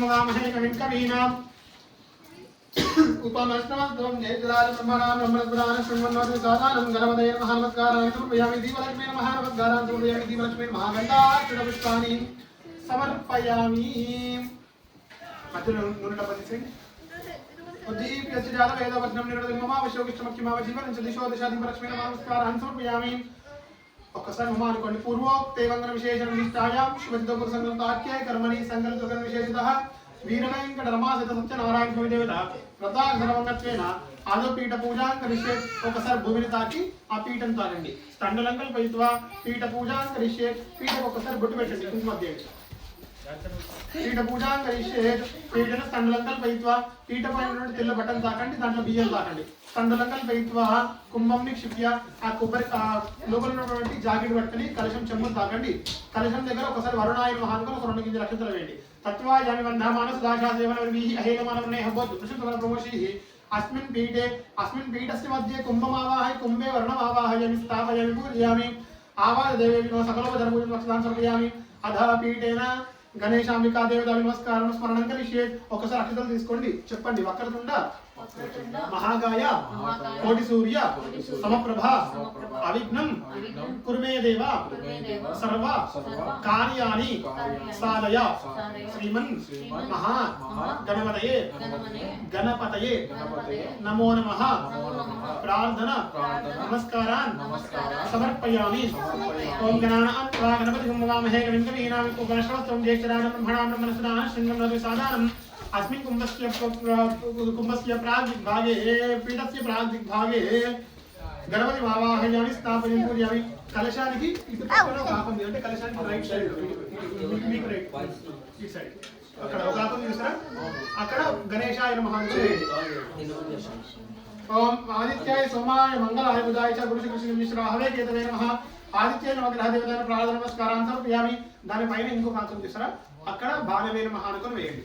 वामहे कविं उपमष्टमस्त्वं जयजलाल ब्रह्मणां ब्रह्मणस्पदानं शृण्वन्नोति सादानं गणपतये नमः नमस्कारान् समर्पयामि दीपलक्ष्मी नमः नमस्कारान् समर्पयामि दीपलक्ष्मी महागन्धाक्षरपुष्पाणि समर्पयामि मध्य नूनडपति उद्दीप्यस्य जातवेदवचनं निर्णयममावश्योगिष्टमख्यमावजीवनं च दिशो दिशाधिपलक्ष्मी नमः नमस्कारान् समर्पयामि ఒక్కసారి మమ అనుకోండి పూర్వోక్తే వంగన విశేషణ నిష్ఠాయాం శుభదితోపర సంకల్పాఖ్యాయ కర్మణి సంకల్పకరణ విశేషితః వీరవేంకట రమాసత సత్యనారాయణ స్వామి దేవత ప్రతాక్షరవంగత్వేన ఆదో పీఠ పూజాం కరిష్యే ఒకసారి భూమిని తాకి ఆ పీఠం తాకండి తండలంకల్ పైత్వా పీఠ పూజాం కరిష్యే పీఠ ఒకసారి బొట్టు పెట్టండి కుంకుమధ్య పీఠ పూజాం కరిష్యే పీఠన తండలంకల్ పైత్వా పీఠ పైన తెల్ల బట్టలు తాకండి దాంట్లో బియ్యం తాకండి తండలంకల్ పైత్వా కుంభంని క్షిప్య ఆ కొబ్బరి లోపల ఉన్నటువంటి జాకెట్ పట్టుకుని కలశం చెంబు తాకండి కలశం దగ్గర ఒకసారి వరుణాయ మహానుకొని ఒక 2 గింజల నక్షత్రాలు వేయండి తత్వాయామి వందమాన సదాశాదేవన విహి అహేలమానవనే హబోత్ దృశ్యతవన ప్రమోషిః అస్మిన్ పీఠస్య మధ్య కుంభమావాహయ కుంభే వరుణమావాహయామి స్థాపయామి పూజయామి ఆవాద దేవేనో సకలోపధర్మూలం లక్షణాన్ సమర్పయామి అధ పీఠేన గణేశాంబికా దేవత నమస్కారం స్మరణం కరిష్యే ఒకసారి అక్షతలు తీసుకోండి చెప్పండి వక్రతుండ महागाय कोटि सूर्य समप्रभ अविघ्नं कुरु मे देव सर्व कार्याणि साधय श्रीमन् महा गणपतये नमो नमः प्रार्थना नमस्कारान् समर्पयामि ओम गणानां त्वा गणपतिं नमामहे कविं कवीनां उपनिषदं ज्येष्ठराजं ब्रह्मणां ब्रह्मणस्पदानं शृण्वन्नोति सादानं अस्मिन् कुंभस्य प्राग्दिग्भागे पीठस्य प्राग्दिग्भागे गणपति आवाहयामि स्थापयामि पूजयामि कलशानिकी इటు పక్కన ఒక ఆపం అంటే కలశానికి రైట్ సైడ్ మీకు రైట్ ఈ సైడ్ అక్కడ ఒక ఆపం చూసారా అక్కడ గణేశాయ నమః ఓం ఆదిత్యాయ సోమాయ మంగళాయ బుధాయ చ గురు శ్రీ మిశ్రాహవే కేతవే నమః ఆదిత్యాయ నమః గ్రహ దేవతాయ ప్రార్థన నమస్కారాన్ని సమర్పయామి దాని పైన ఇంకొక ఆపం చూసారా అక్కడ భానవే నమః అనుకొని వేయండి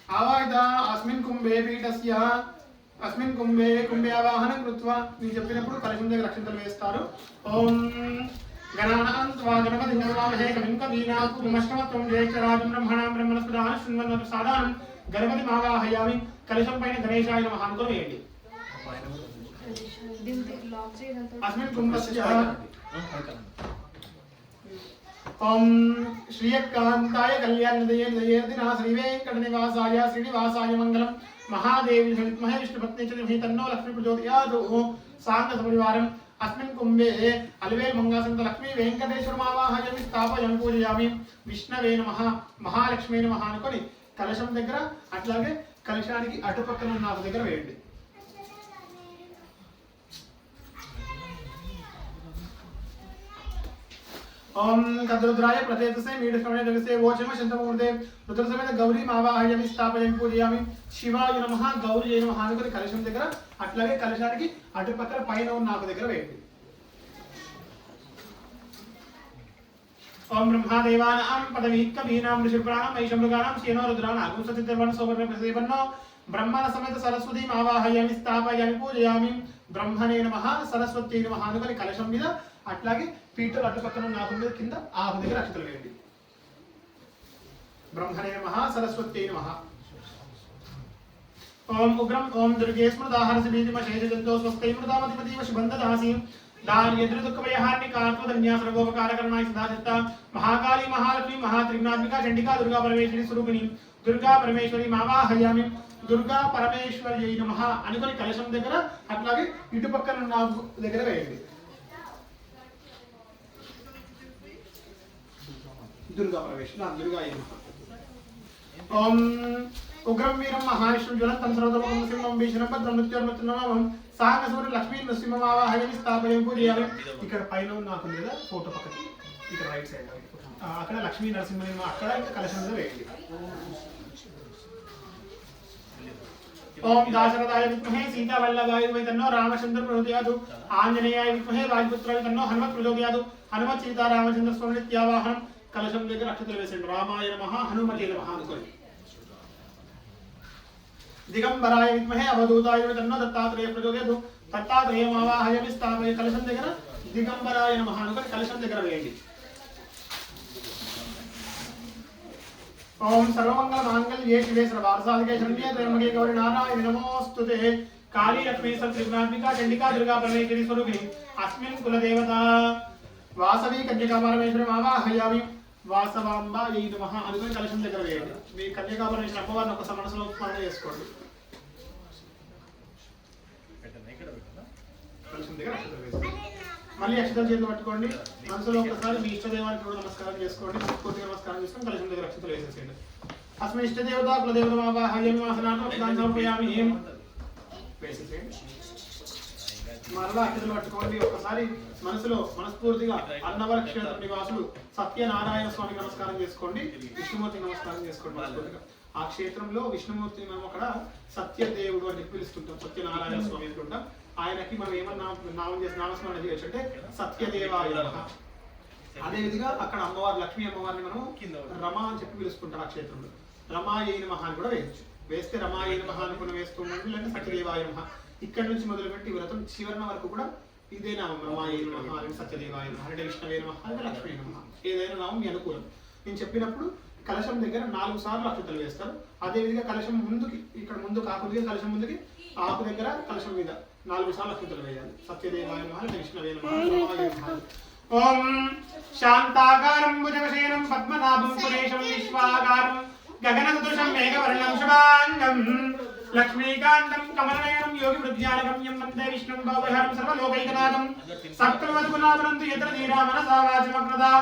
आवाहिता अस्मिन् कुंभे पीठस्य अस्मिन् कुंभे आवाहनं कृत्वा नी చెప్పినప్పుడు కలశం దగ్గర అక్షంతలు వేస్తారు ఓం గణానాం త్వా గణపతిం నమామహే కవిం కవీనాం జ్యేష్ఠరాజం బ్రహ్మణాం బ్రహ్మణస్పదాన శృణ్వన్నోతి సాదానం గణపతిం ఆవాహయామి కలశం పైన గణేశాయ నమః అనుకొని వేయండి अस्मिन् कुंभस्य ओम श्रीयकांताय कल्याणदये दयेर्दिना श्रीवेंकटनिवासाय श्रीनिवासाय मंगलम महादेवी विद्महे विष्णुपत्नी च धीमहि तन्नो लक्ष्मी प्रचोदयात् सांग सपरिवारम् अस्मिन् कुंभे अलवेल मंगासंत लक्ष्मी वेंकटेश्वर आवाहयामि स्थापयामि पूजयामि विष्णवे नमः महालक्ष्मी नमः అనుకొని కలశం దగ్గర అట్లాగే కలశానికి అటుపక్కన ఉన్న ఆకు దగ్గర వేయండి ओम तद्रुद्राय प्रत्येतसे मीढश्रवणे जगसे वोचम शंतमूर्ते रुद्र समेत गौरी आवाहयामि स्थापयामि पूजयामि शिवाय नमः गौरी नमः అనుకొని కలశం దగ్గర అట్లాగే కలశానికి అటుపక్కన పైన ఉన్న ఆకు దగ్గర వేయండి ओम ब्रह्मदेवानां पदवीकवीनां ऋषिप्राणां वैशम्भृगाणां सेनो रुद्राणां गुंसतिर्वर्ण सोवर्ण प्रसेवन्नो ब्रह्मण समेत सरस्वतीं आवाहयामि स्थापयामि पूजयामि ब्रह्मणे नमः सरस्वत्यै नमः అనుకొని కలశం మీద అట్లాగే పీఠల అటుపక్కన ఉన్న ఆకు మీద కింద ఆకు దగ్గర అక్షతలు వేయండి బ్రహ్మణే నమః సరస్వత్యై నమః ఓం ఉగ్రం ఓం దుర్గే స్మృతాహరసి బీజమ శేషజంతో స్వస్తై మృతామతిమతీవ శుభందదాసి దార్యద్ర దుఃఖభయహారిణి కార్త్వదన్యా సర్వోపకారకరణాయ సదాచిత్త మహాకాళీ మహాలక్ష్మీ మహాత్రిగుణాత్మికా చండికా దుర్గా పరమేశ్వరి స్వరూపిణి దుర్గా పరమేశ్వరి మావాహయామి దుర్గా పరమేశ్వర్యై నమః అనుకొని కలశం దగ్గర అట్లాగే ఇటుపక్కన ఉన్న ఆకు దగ్గర వేయండి दुर्गा प्रवेश ना दुर्गा ये ओम उग्रम वीरम महाविष्णु ज्वलंतं सर्वतोमुखं सिंहं भीषणं भद्रं मृत्युर्मृत्युर्नमामं साहसुर लक्ष्मी नृसिंहं आवाहयामि स्थापयामि पूजयामि ఇక్కడ పైన ఉన్న ఆకు మీద ఫోటో పక్కకి ఇక్కడ రైట్ సైడ్ అక్కడ లక్ష్మీ నరసింహని అక్కడ ఇంకా కలశం మీద వేయండి ओम दाशरथाय विद्महे सीता वल्लभाय धीमहि तन्नो रामचंद्र प्रचोदयात् आंजनेयाय विद्महे वायुपुत्राय तन्नो हनुमत् प्रचोदयात् हनुमत् सीता रामचंद्र स्वामी नित्यावाहनं कलशम దగ్గర అక్షతలు వేసండి రామాయ నమః హనుమతే నమః అనుకోండి దిగంబరాయ విద్మహే అవధూతాయ తన్నో దత్తాత్రేయ ప్రచోదయాత్ దత్తాత్రేయం ఆవాహయామి స్థాపయామి కలశం దగ్గర దిగంబరాయ నమః అనుకొని కలశం దగ్గర వేయండి ओम सर्वमंगल मांगल्ये शिवे सर्वार्थसाधिके शरण्ये त्र्यंबके गौरी नारायणि नमोस्तुते काली लक्ष्मी सत्त्रिगुणात्मिका चंडिका दुर्गा परमेश्वरी स्वरूपिणी अस्मिन् कुलदेवता वासवी कन्यका परमेश्वरी आवाहयामि వాసవాంబాయై నమః అనుకొని కలశం దగ్గర వేయండి. మీ కన్యకా పరమేశ్వరి అమ్మవారిని ఒక మనసులో స్మరణ చేసుకోండి. కలశం దగ్గర అక్షతలు వేసుకోండి. మళ్ళీ అక్షతలు చేతులు పట్టుకోండి. మనసులో ఒకసారి మీ ఇష్టదేవానికి కూడా నమస్కారం చేసుకోండి. పూర్తిగా నమస్కారం చేసుకొని కలశం దగ్గర అక్షతలు వేసేసేయండి. అస్మి ఇష్టదేవత కులదేవతమావాహయామి వాసనార్థం అక్షతాన్ని సమర్పయామి. వేసేసేయండి. మరలా అక్షతలు పట్టుకోండి. ఒక్కసారి మనసులో మనస్ఫూర్తిగా అన్నవర క్షేత్ర నివాసులు సత్యనారాయణ స్వామికి నమస్కారం చేసుకోండి. విష్ణుమూర్తికి నమస్కారం చేసుకోండి. మనస్ఫూర్తిగా ఆ క్షేత్రంలో విష్ణుమూర్తిని మనం అక్కడ సత్యదేవుడు అని పిలుస్తుంటాం. సత్యనారాయణ స్వామి అంటుంటాం. ఆయనకి మనం ఏమన్నా నామస్మరణ చేయొచ్చు అంటే సత్యదేవాయ నమః. అదేవిధంగా అక్కడ అమ్మవారు లక్ష్మీ అమ్మవారిని మనం రమ అని చెప్పి పిలుస్తుంటాం. ఆ క్షేత్రంలో రమాయై నమః అని కూడా వేయచ్చు. వేస్తే రమాయై నమః అనుకుని వేస్తూ ఉండండి. లేదంటే సత్యదేవాయ నమః. ఇక్కడి నుంచి మొదలుపెట్టి వ్రతం చివరన వరకు కూడా ఇదే నామం రమాయై నమః అని సత్యదేవాయ నమః అంటే విష్ణవే నమః అంటే లక్ష్మీ నమః. ఏదైనా నామం మీ అనుకూలం. నేను చెప్పినప్పుడు కలశం దగ్గర 4 సార్లు అక్షతలు వేస్తారు. అదేవిధంగా కలశం ముందుకి ఇక్కడ ముందు ఆకు కలశం ముందుకి ఆకు దగ్గర కలశం మీద 4 సార్లు అక్షతలు వేయాలి. సత్యదేవాయ నమః అంటే విష్ణవే నమః రమాయై నమః. ఓం శాంతాకారం భుజగశయనం పద్మనాభం సురేశం విశ్వాకారం గగనసదృశం మేఘవర్ణం శుభాంగం లక్ష్మీకాంతం కమలనయనం యోగి వృద్ధ్యానగమ్యం వందే విష్ణుం భవహరం సర్వలోకైకనాథం సప్తమద్గుణావనంతు యత్ర ధీరా మనసా వాచమగ్నదా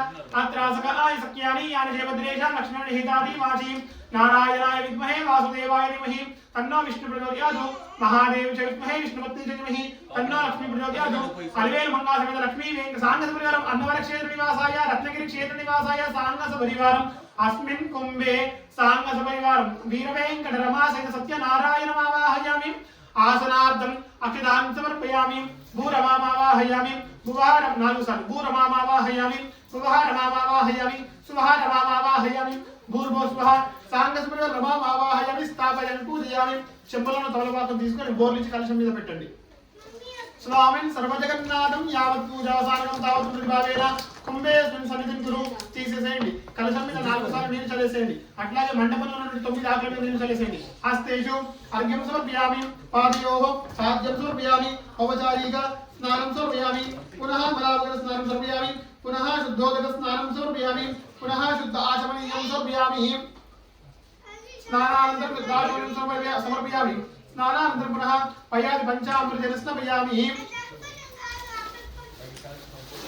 అత్రాసక ఆయ సఖ్యాని యాని దేవద్రేషా లక్ష్మణ హితాది వాచి నారాయణాయ విద్మహే వాసుదేవాయ ధీమహి తన్నో విష్ణు ప్రచోదయాత్ మహాదేవ చ విద్మహే విష్ణుపత్ని చ ధీమహి తన్నో లక్ష్మీ ప్రచోదయాత్ అలివేలు మంగా సమేత లక్ష్మీ వెంక సాంగస పరివారం అన్నవర క్షేత్ర నివాసాయ రత్నగిరి క్షేత్ర నివాసాయ సాంగస పరివారం अस्मिन् कुंभे सांगस परिवारं वीरवेंकट रमासहित सत्यनारायणमावाहयामि आसनार्थम् अक्षतान् समर्पयामि भूरमावाहयामि भुवहारं 4 सार्लु भूरमावाहयामि भुवहारमावाहयामि सुवहारमावाहयामि भूर्भुवः सांगस परिवार रमावाहयामि स्थापयामि पूजयामि చెంబులను తమలపాకం తీసుకొని బోర్లించి కలశం మీద పెట్టండి. స్వామిన్ సర్వజగన్నాథం యావత్ పూజాసారం తావత్ ప్రతిభావేన కుంభేస్మిన్ సన్నిధిని గురు తీసేసేయండి. కలశం మీద 4 సార్లు నీరు చల్లేసేయండి. అట్లాగే మండపంలో నుండి 9 ఆకుల మీద నీరు చల్లేసేయండి. హస్తేషు అర్ఘ్యం సమర్పయామి పాదయోః సాధ్యం సమర్పయామి ఔపచారిక స్నానం సమర్పయామి పునః మలావగర స్నానం సమర్పయామి పునః శుద్ధోదక స్నానం సమర్పయామి పునః శుద్ధ ఆచమనీయం సమర్పయామి స్నానానంతరం శుద్ధాచమనీయం సమర్పయామి స్నానానంతరం పునః పయాది పంచామృతేన స్నాపయామి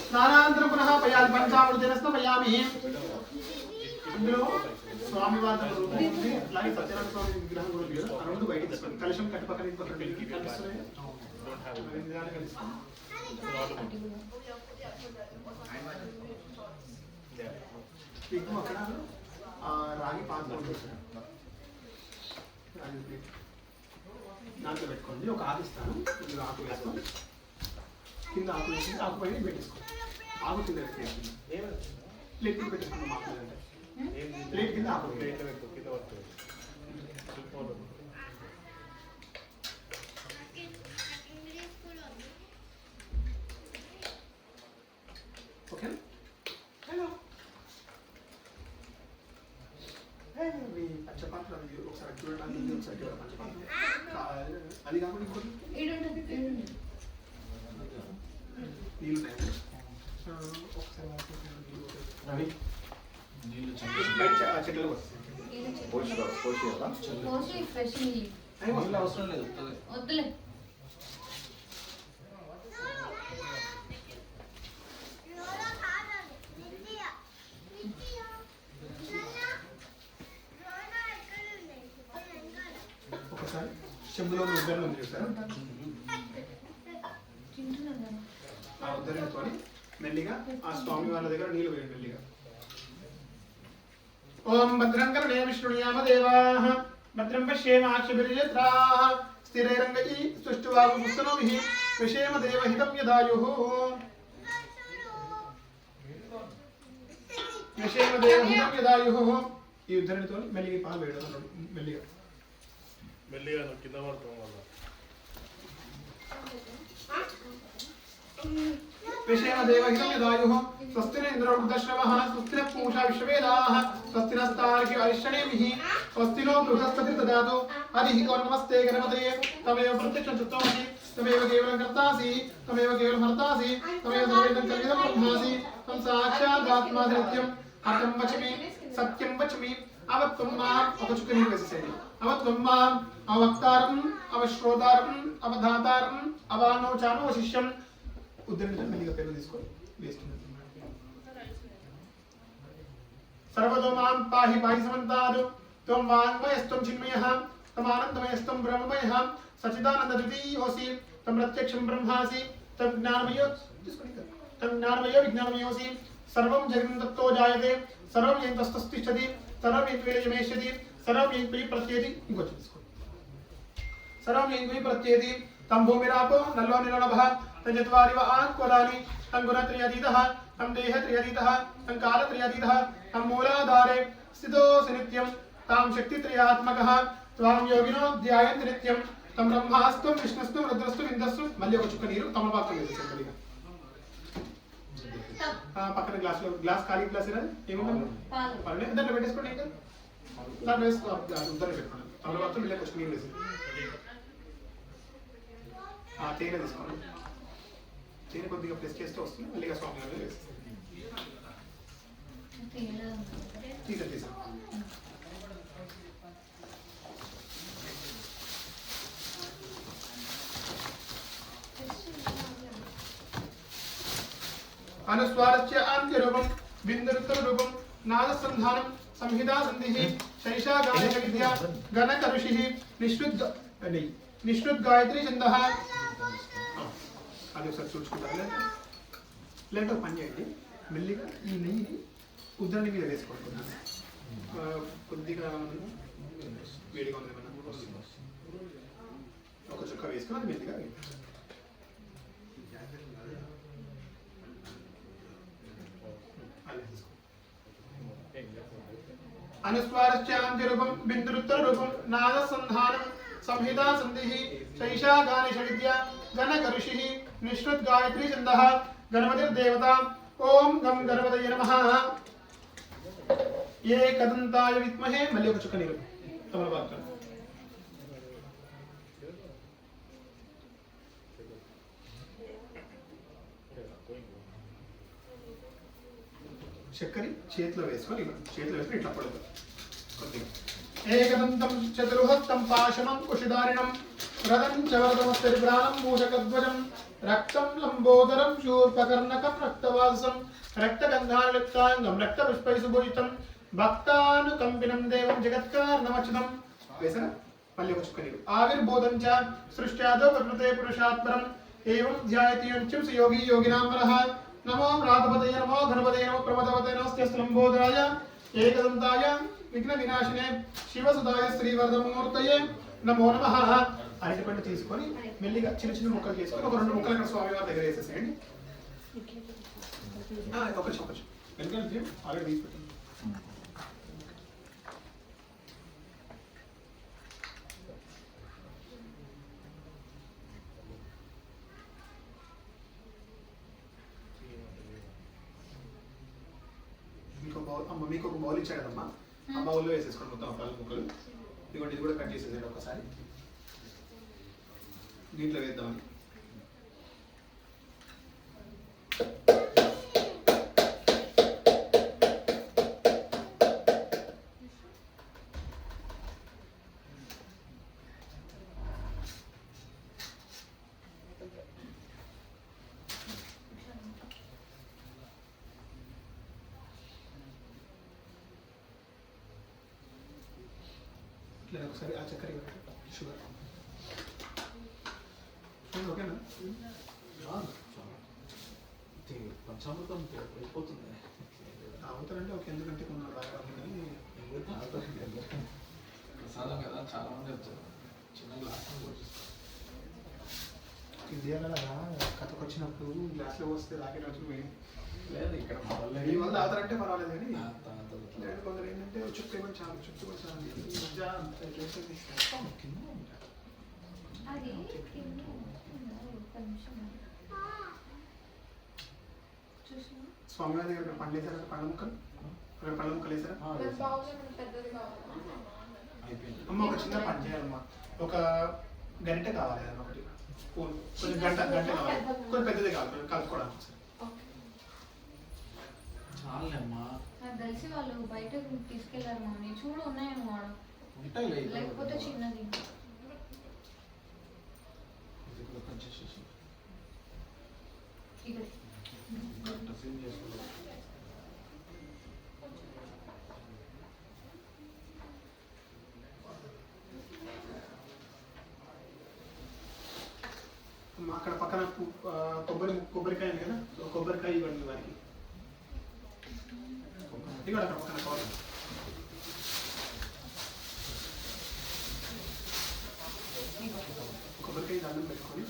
స్నానానంతరం పునః పయాది పంచామృతేన స్నాపయామి. అందులో స్వామివారి రూపం ఉంది. అలాగే సత్యనారాయణ స్వామి విగ్రహం కూడా ఉంది. ఆ రెండు బయటికి తీసుకోండి. కలశం కట్టు పక్కన ఇంకొక రెండు కలుస్తున్నాయి. అక్కడ రాగి పాత్ర దాంట్లో పెట్టుకోండి. ఒక ఆకు ఇస్తాను. ఇందులో ఆకు వేసుకోండి. కింద ఆకు వేసి ఆకు పైన పెట్టేసుకోండి. ఆకు కింద పెట్టేసుకోండి. ప్లేట్ కింద పెట్టేసుకుంటాం. ఆకు అంటే ప్లేట్ కింద ఆకు ఓకే. హలో పంచపాత్ర ఒకసారి చూడండి. ఒకసారి చూడండి పంచపాత్ర. అది కాకుండా ఇంకోటి నీళ్ళు అవసరం లేదు. వద్దులే. ఒకసారి చెంబులో ఉద్దరణ ఉంది చూసారా? ఆ ఉద్దరణతో మెల్లిగా ఆ స్వామి వాళ్ళ దగ్గర నీళ్ళు వేయండి. మెల్లిగా ఓం భద్రం కరుణే విష్ణుయామ దేవాః భద్రం పశ్యేమాక్షభిర్యత్రాః స్థిరైరంగై సుష్ఠువాగు ముక్తనోభిః విషేమ దేవహితం యదాయుః విషేమ దేవహితం యదాయుః. ఈ ఉద్ధరణతో మెల్లిగా పాలు వేయడం. మెల్లిగా మెల్లిగా కింద పడతాం వల్ల विषेम देवहितं यदायुः स्वस्ति न इन्द्रो वृद्धश्रवः स्वस्ति न पूषा विश्ववेदाः स्वस्ति नस्तार्क्ष्यो अरिष्टनेमिः स्वस्ति नो बृहस्पति ददातु हरिः ओं नमस्ते गणपतये तमेव प्रत्यक्षं तत्त्वमसि तमेव केवलं कर्तासि तमेव केवलं हर्तासि तमेव सर्वेदं कल्पितं ब्रह्मासि तं साक्षादात्मासि नित्यम् अर्थं वच्मि सत्यं वच्मि अवत्वं माम् अपचुकनि वसिसेनि अवत्वं माम् अवक्तारम् अवश्रोतारम् अवधातारम् अवानोचानो वशिष्यम् उद्धरणं मेल्लिगा पेरु తీసుకో వేస్ట్ सर्वतो मां पाहि पाहि समन्तात् त्वं वाङ्मयस्त्वं चिन्मयः त्वम् आनन्दमयस्त्वं ब्रह्ममयः सच्चिदानन्दद्वितीयोऽसि त्वं प्रत्यक्षं ब्रह्मासि त्वं ज्ञानमयो विज्ञानमयोऽसि सर्वं जगन् तत्तो जायते सर्वं यन्तस्तस्तिष्ठति सर्वं यन्त्वेलयमेष्यति सर्वं यन्त्वयि प्रत्येति ఇంకొచ్చి తీసుకో सर्वं यन्त्वयि प्रत्येति तं भूमिरापो नलो निलोनभः तजत्वारिव आत्वदानि तं गुणत्रयतीतः तं देहत्रयतीतः तं कालत्रयतीतः तं मूलाधारे स्थितोऽसि नित्यं तां शक्तित्रयात्मकः त्वां योगिनो ध्यायन्ति नित्यं तं ब्रह्मास्त्वं विष्णुस्त्वं रुद्रस्त्वं इंद्रस्त्वं మళ్ళీ ఒక చుక్క నీరు తమలపాకు వేసేసాం కొద్దిగా పక్కన గ్లాస్ ఖాళీ గ్లాస్ ఇరా ఏముంది పాలు దాంట్లో పెట్టేసుకోండి ఇంకా దాంట్లో వేసుకో ఉద్దరణ పెట్టుకోండి తమలపాకు మళ్ళీ ఒక చుక్క నీరు వేసి తేనె తీసుకోండి తేనె కొద్దిగా ప్రెస్ చేస్తే వస్తుంది మళ్ళీ స్వామి గారు వేస్తారు తీసా अनुस्वारस्य आन्त्यरूपं बिन्दुरुत्तररूपं नादसन्धानं संहिता सन्धिः शैषा गायकविद्या गणकऋषिः निष्ठुत गायत्री छन्दः అది ఒకసారి చూసుకుంటారు లేదంటే ఒక పని చేయండి మెల్లిగా ఈ నెయ్యి ఉద్దరణ మీద వేసుకోండి కొద్దిగా వేడిగా ఉంది ఒక చుక్క వేసుకొని అది మెల్లిగా अनुस्वारस्यान्त्यरूपं बिन्दुरुत्तररूपं नादसन्धानं संहिता सन्धिः शैषा गानिषविद्या गणकऋषिः निष्ठुत गायत्री छन्दः गणपतिर्देवता ओम गं गणपतये नमः एकदन्ताय विद्महे मल्ली ఒక చుక్క నీరు తమలపాకు చక్కెర చేతిలో వేసుకొని ఇట్లా పడుతుంది కొద్దిగా ఏకదంతం చతుర్హస్తం పాశమం కుశిదారిణం రదం చ వరదమస్తరిప్రాణం మూషకధ్వజం రక్తం లంబోదరం శూర్పకర్ణకం రక్తవాసం రక్తగంధానులిప్తాంగం రక్తపుష్పై సుభూషితం భక్తానుకంపినం దేవం జగత్కారణమచ్యుతం వేసన మళ్ళీ ఒక చుక్క నీరు ఆవిర్భూతం చ సృష్ట్యాదో ప్రకృతే పురుషాత్పరం ఏవం ధ్యాయతి యంచం యోగి యోగినామరః नमो राधपतये नमो गणपतये नमो प्रमदपतये नमस्ते लंबोदराय एकदंताय विघ्न विनाशिने शिवसुधाय श्रीवर्धमूर्तये नमो नमः అరటి పండు తీసుకొని మెల్లిగా చిన్న చిన్న ముక్కలు చేసుకొని ఒక రెండు ముక్కలు అక్కడ స్వామి వారి దగ్గర వేసేసేయండి ఒక చెప్పచ్చు ఎందుకంటే ఆల్రెడీ తీసుకుంటాం మీకు ఒక బౌల్ ఇచ్చాడు కదమ్మా ఆ బౌల్లో వేసేసుకోండి మొత్తం పాలు ముక్కలు ఇదిగోండి ఇది కూడా కట్ చేసేసేయండి ఒకసారి దీంట్లో వేద్దామని ఒకసారి ఆ చక్కెర షుగర్ ఓకేనా పంచామృతం అయిపోతుంది తాగుతారంటే ఒక ఎందుకంటే కొన్ని ప్రసాదం కదా చాలా మంది వచ్చారు చిన్న గ్లాస్ ఇదే కదా కథకు వచ్చినప్పుడు గ్లాస్లో వస్తే రాకెట్ వచ్చి లేదు ఇక్కడ మీ వల్ల తాగుతారంటే పర్వాలేదు కానీ కొందరు ఏంటంటే చుట్టూ ఏమో చాలా చుట్టూ స్వామివారి దగ్గర పండ్లు వేసారా? పండ్ల ముక్కలు అక్కడ పండ్ల ముక్కలు వేసారా? అమ్మ ఒక చిన్న పని చేయాలమ్మా, ఒక గంట కావాలి అన్న, ఒకటి కొంచెం గంట కావాలి, కొంచెం పెద్దది కావాలి కలుపుకోవడానికి. చాలమ్మా నాకు తెలిసి వాళ్ళు బయట తీసుకెళ్లారు మమ్మీ, చూడు ఉన్నాయేమో వాడు, లేకపోతే చిన్నది. అక్కడ పక్కన కొబ్బరికాయ ఉంది కదా, కొబ్బరికాయ ఇవ్వండి వారికి. ఇక్కడ అక్కడ పక్కన కావాలి. కొబ్బరికాయ దండం పెట్టుకొని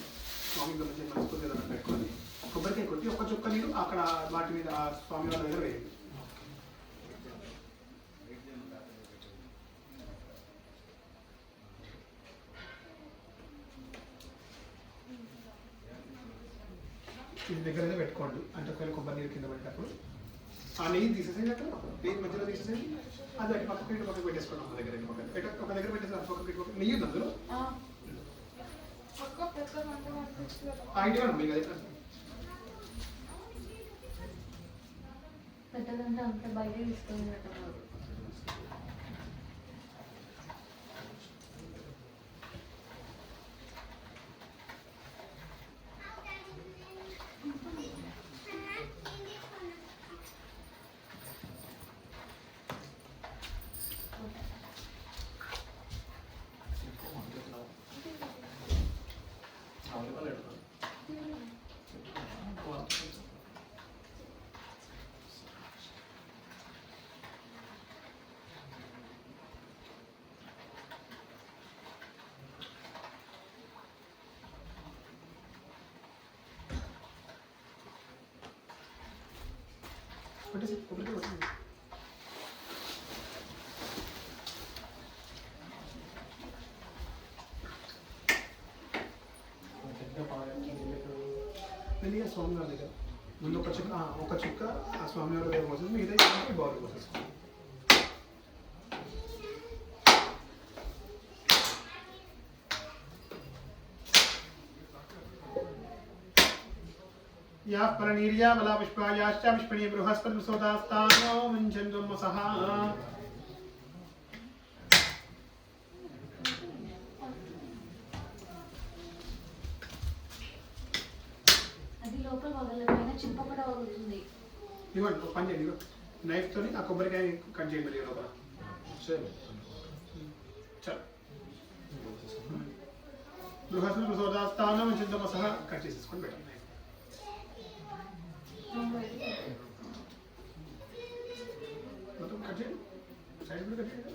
స్వామి గురించి మనస్ఫూర్తిగా దండం పెట్టుకొని కొబ్బరికాయ కొట్టి ఒక చుక్క నీరు అక్కడ వాటి మీద ఆ స్వామి వాళ్ళ దగ్గర వేయండి. ఇది దగ్గరనే పెట్టుకోండి. అంటే ఒకవేళ కొబ్బరి నీరు కింద పడేటప్పుడు ఆ నెయ్యి తీసేసేయండి, అక్కడ నెయ్యి మధ్యలో తీసేసేయండి. అది అటు పక్కకి పక్కకు పెట్టేసుకోండి. ఒక దగ్గర ఒక దగ్గర పెట్టేసి పక్కకి నెయ్యి ఉంది అందులో మీకు అది పెద్దదంతా అంత బయట తీసుకెళ్ళినట్టు. మెల్లిగా స్వామివారి దగ్గర ముందు ఒక చుక్క ఆ స్వామివారి దగ్గర పోసేసి మిగతా బౌల్ పోసేసుకోండి. या परनीर्या बला पुष्पायाश्च पुष्पणी बृहस्पति सोदास्तानो मुञ्चन्तु मसः. అది లోపల వగలమైన చింప కూడా వగులుతుంది. ఇవ్వండి పని చేయండి, నైఫ్ తోని ఆ కొబ్బరికాయ కట్ చేయండి లోపల. బృహస్పతి సోదాస్థానం ముञ्चन्तु मसः కట్ చేసేసుకొని పెట్టండి. మొత్తం కట్ చేయండి, సైడ్ కూడా కట్ చేయండి.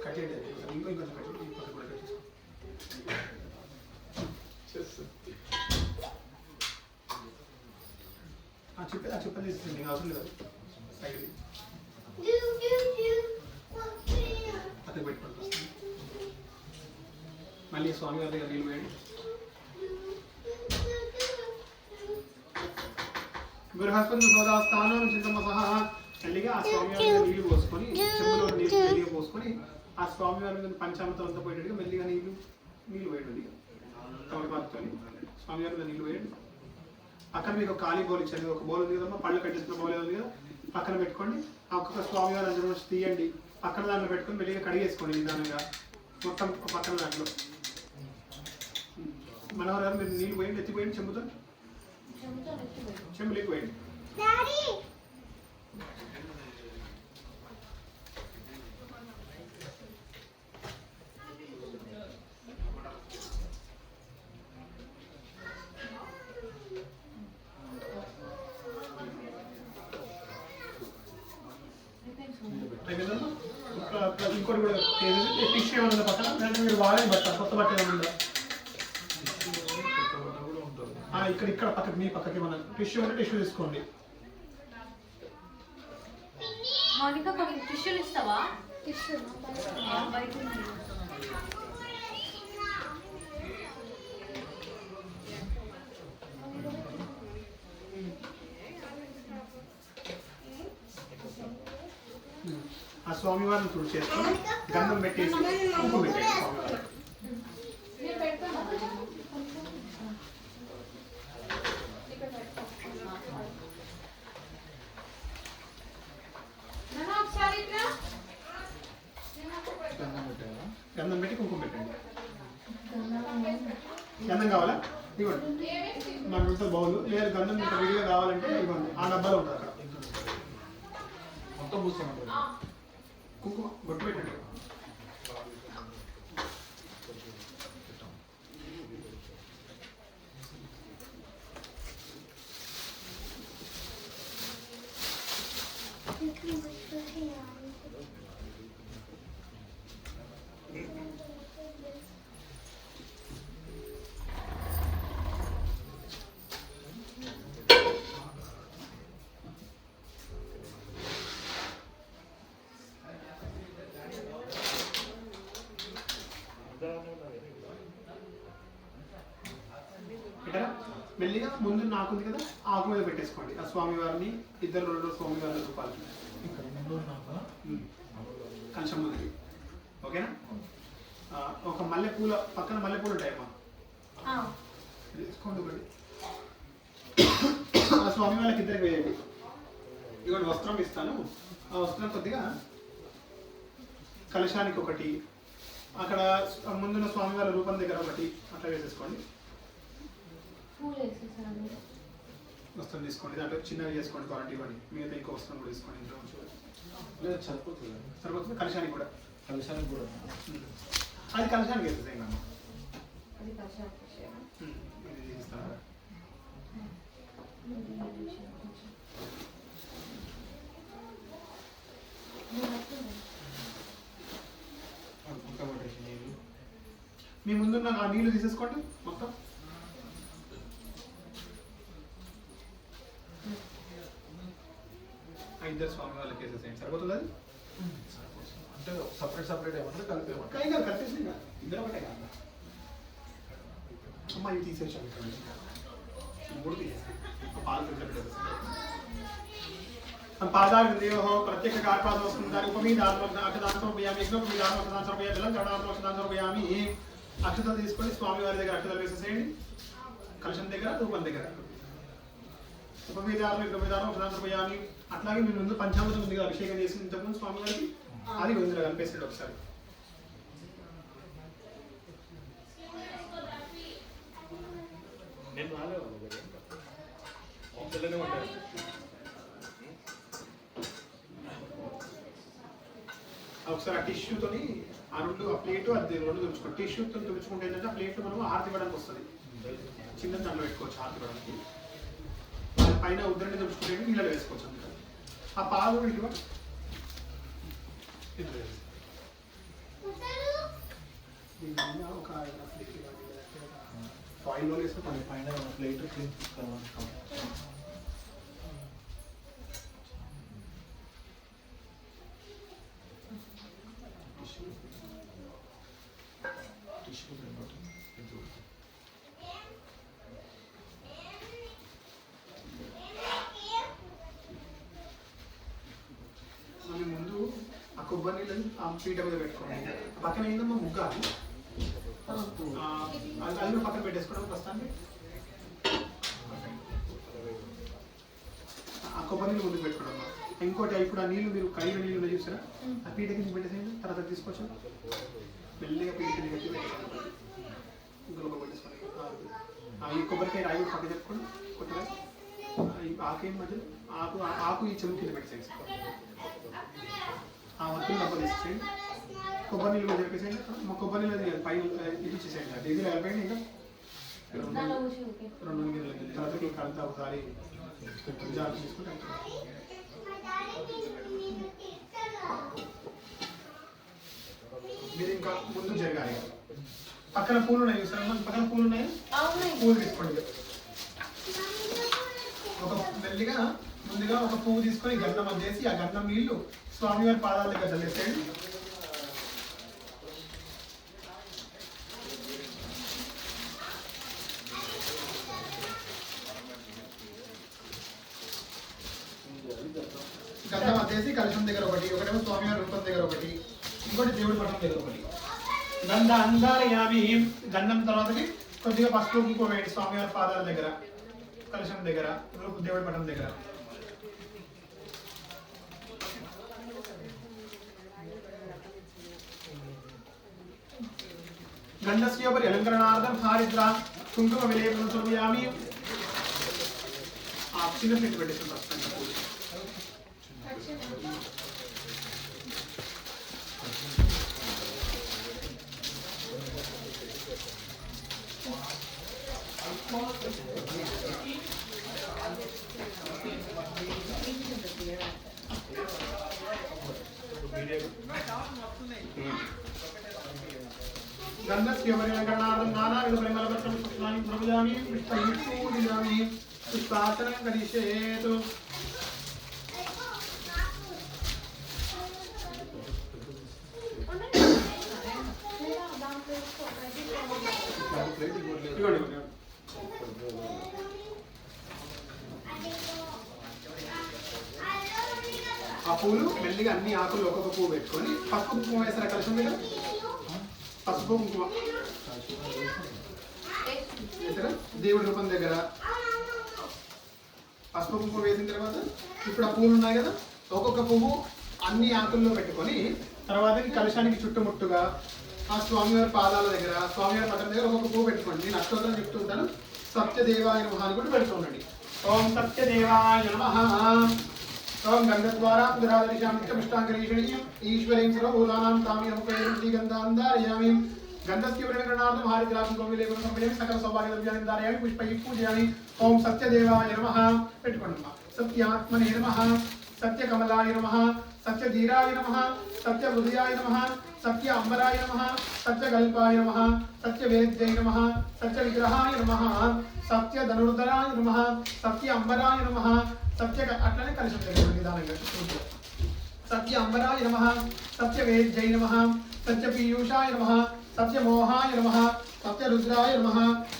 కట్ చేయండి, ఇంకొంచెం కట్ చేయండి, ఈ పక్క కూడా కట్ చేసుకోండి. చెప్పలు తీసుకోండి, అవసరం లేదు. సైడ్ పక్కకు పెట్టుకోండి. మళ్ళీ స్వామివారి దగ్గర నీళ్ళు వేయండి. బృహస్పతి సోదాస్థానం ముञ्चन्तु मसः. మళ్ళీగా ఆ స్వామివారి దగ్గర నీళ్లు పోసుకొని, చెంబులో నీళ్ళు మెల్లిగా పోసుకొని ఆ స్వామివారి మీద పంచామృతం అంతా పోయేటట్టుగా మెల్లిగా నీళ్ళు వేయండి. తమలపాకుతో స్వామివారి మీద నీళ్ళు వేయండి. పక్కన మీకు ఒక ఖాళీ బౌల్ ఇచ్చాను, ఒక బౌల్ ఉంది కదమ్మా, పళ్ళు కట్టిస్తున్న బౌల్ ఉంది కదా, పక్కన పెట్టుకోండి. ఆ ఒక్కొక్క స్వామివారి అందులో నుంచి తీయండి, పక్కన దాంట్లో పెట్టుకొని మెల్లిగా కడిగేసుకోండి నిదానంగా మొత్తం పక్కన దాంట్లో. మనోహర్ గారు మీరు నీళ్ళు పోయండి, ఎత్తిపోయండి చెంబుతో, చెంబులోకి పోయండి. ఇంకోటి కూడా టిష్యూ ఏమన్నా పక్కన మీరు వాడే బట్ట, కొత్త బట్ట ఏమన్నా ఇక్కడ పక్కకి, మీ పక్కకి ఏమన్నా టిష్యూ అంటే టిష్యూ తీసుకోండి. మౌనిక కొన్ని టిష్యూలు ఇస్తావా? బయట ఆ స్వామివారిని తుడి చేసుకొని గంధం పెట్టేసి కుంకుమ పెట్టేసి స్వామివారికి. గంధం పెట్టి కుంకుమ పెట్టండి. గంధం కావాలా ఇవ్వండి, మన ఇంట్లో బౌల్ లేదు. గంధం ఇంకా విడిగా కావాలంటే ఇవ్వండి, ఆ డబ్బాలో ఉంటుంది అక్కడ. మొత్తం పూసుకోండి, కుంకుమ బొట్టు పెట్టండి. మెల్లిగా ముందు నాకు ఉంది కదా, ఆకు మీద పెట్టేసుకోండి. ఆ స్వామివారిని ఇద్దరు రెండు స్వామివారి రూపాయలు కలశం ముందుకి. ఓకేనా? ఒక మల్లెపూల పక్కన మల్లెపూలు ఉంటాయమ్మా, తీసుకోండి ఒకటి. ఆ స్వామివారికి ఇద్దరికి వేయండి. ఇవ్వండి, వస్త్రం ఇస్తాను. ఆ వస్త్రం కొద్దిగా కలశానికి ఒకటి, అక్కడ ముందున్న స్వామివారి రూపం దగ్గర ఒకటి అట్లా వేసేసుకోండి. వస్త్రం తీసుకోండి, దాంట్లో చిన్నవి చేసుకోండి, క్వాలిటీ ఇవ్వండి. మిగతా ఇంకో వస్త్రం కూడా తీసుకోండి. ఇంట్లో సరిపోతుంది. సరిపోతుంది. కలశానికి కూడా అది కలశానికి వేసేసాయి అమ్మ. మీ ముందున్న ఆ నీళ్లు తీసేసుకోండి మొత్తం. ఇద్దరు స్వామి వాళ్ళకి వేసేసేయండి. సరిపోతుంది అది? అంటే సపరేట్ ఏమంటారు కలిపేయమంటారు? కైగా కలిపేసి ఇద్దరు ఒకటే కాదు. అమ్మ ఇవి తీసేసాను, ఇక్కడ మూడు తీసేసి పాలు పెట్టేసి పాదాగ్రదేవ ప్రత్యేక కార్పాదం వస్తుంది. దాని ఉపమీదాత్మదానం సమర్పయామి, యజ్ఞోపమీదాత్మదానం సమర్పయామి, జలం చరణాత్మదానం సమర్పయామి. అక్షతలు తీసుకొని స్వామి వారి దగ్గర అక్షతలు వేసేసేయండి. కలశం దగ్గర, రూపం దగ్గర. ఉపమీదాత్మ ఉపమీదాత్మ సమర్పయామి. అట్లాగే మీ ముందు పంచామృతం ఉంది కదా, అభిషేకం చేసి ఇంతకుముందు స్వామి వారికి అది ఇందులో కలిపేసాడు ఒకసారి. ఒకసారి ఆ టిష్యూతోని ఆ రెండు ఆ ప్లేటు అది రెండు తుడుచుకోండి. టిష్యూతో తుడుచుకుంటే ఏంటంటే ఆ ప్లేట్ మనం ఆరతి ఇవ్వడానికి వస్తుంది. చిన్న దాంట్లో పెట్టుకోవచ్చు ఆరతి ఇవ్వడానికి. పైన ఉద్దరిని తుడుచుకుంటే నీళ్ళలో వేసుకోవచ్చు. ఆ పాలు ఇటు ఒక ఫాయిల్లో వేసుకుంటాను. పైన ప్లేట్ క్లీన్ తీసుకోవాలి. ముందు ఆ కొబ్బరి నీళ్ళని ఆ పీట మీద పెట్టుకోండి. పక్కన ఏందమ్మా ముగ్గ, అది కూడా పక్కన పెట్టేసుకోవడం ప్రస్తుతానికి. ఆ కొబ్బరి నీళ్ళు ముందుకు పెట్టుకోవడం. ఇంకోటి ఇప్పుడు ఆ నీళ్ళు మీరు కడిగిన నీళ్ళు ఉన్నాయి చూసారా, ఆ పీట కింద పెట్టేసేయండి. తర్వాత తీసుకొచ్చాం మెల్లిగా పీట కింద పెట్టి ఇంకొక పెట్టేసుకోండి. ఈ కొబ్బరికాయ రాయి పక్క చెప్పుకోండి. కొత్తగా ఆకేం మధ్యలో ఆకు ఈ చెంపు కింద పెట్టేసేయండి. ఆ వత్తులు డబ్బా తీసేయండి. కొబ్బరి నీళ్ళు కూడా చెప్పేసేయండి. మా కొబ్బరి నీళ్ళు పై ఇది ఇచ్చేసేయండి. డీజిల్ కలిపేయండి. ఇంకా 2 గిన్నెలు తర్వాత కలిపి ఒకసారి జాగ్రత్త తీసుకుంటే మీరు ఇంకా ముందు జరగాలి. పక్కన పూలు ఉన్నాయి చూసారా, పక్కన పూలు ఉన్నాయి, పూలు తీసుకోండి. ఒక మెల్లిగా ముందుగా ఒక పువ్వు తీసుకొని గంధం చేసి ఆ గంధం నీళ్లు స్వామివారి పాదాల దగ్గర చల్లేసేయండి. వచ్చేసి కలశం దగ్గర ఒకటి, ఒకటేమో స్వామివారి రూపం దగ్గర ఒకటి, ఇంకోటి దేవుడి పటం దగ్గర ఒకటి. గంధ అంధారయామి, గంధం తర్వాతకి కొద్దిగా పసుపు కుంకుమ వేయండి స్వామివారి పాదాల దగ్గర, కలశం దగ్గర, దేవుడి పటం దగ్గర. गंधस्योपरि अलंकरणार्थं हारिद्रा कुंकुम विलेपनं समर्पयामि. आप चिन्ह प्लेट పెట్టేసి गंधस्योपरि अलंकरणार्थं नानाविध परिमलपत्रं पुष्पाणि प्रपूजयामि. पुष्पैः पूजयामि. पुष्पार्चनं करिष्येतु. ఆ పూలు మెల్లిగా అన్ని ఆకులు ఒక్కొక్క పువ్వు పెట్టుకొని పసుపు కుంకుమ వేసారా కలశం మీద? పసుపు కుంకుమ వేసారా దేవుడి రూపం దగ్గర? పసుపు కుంకుమ వేసిన తర్వాత ఇప్పుడు ఆ పువ్వులు ఉన్నాయి కదా, ఒక్కొక్క పువ్వు అన్ని ఆకుల్లో పెట్టుకొని తర్వాత కలశానికి చుట్టుముట్టుగా ఆ స్వామివారి పాదాల దగ్గర, స్వామివారి పట్టం దగ్గర ఒక్కొక్క పువ్వు పెట్టుకోండి. నేను అష్టోత్తరం చెప్తూ ఉంటాను. సత్యదేవాయ నమః అని కూడా పెడుతూ ఉండండి. ఓం సత్యదేవాయ నమః. ఓం గంధద్వారాం దురాదర్శాం నిత్యమిష్టాంగరీషణీయం ఈశ్వరీం సర్వభూతానాం తామి ఉపేయం శ్రీగంధాం ధారయామి. గంధస్య పరిణామార్థం హారిద్రాం గోవిలేపనం సమర్పయామి. సకల సౌభాగ్యద్రవ్యాన్ని ధారయామి. పుష్పైః పూజయామి. ఓం సత్యదేవాయ నమః పెట్టుకోండి. సత్యాత్మనే నమః. సత్యకమలాయ నమః. సత్యధీరాయ నమః. సత్యహృదయాయ నమః. సత్య అంబరాయ నమః. సత్యకల్పాయ నమః. సత్యవేద్యై నమః. సత్యవిగ్రహాయ నమః. సత్యధనుర్ధరాయ నమః. సత్య అంబరాయ నమః. సత్య అట్లనే కలిసి ఉంటుంది నిదానంగా. సత్య అంబరాయ నమః. సత్యవేద్యై నమః. సత్యపీయూషాయ నమః. సత్యమోహాయ నమః. సత్యరుద్రాయ నమః.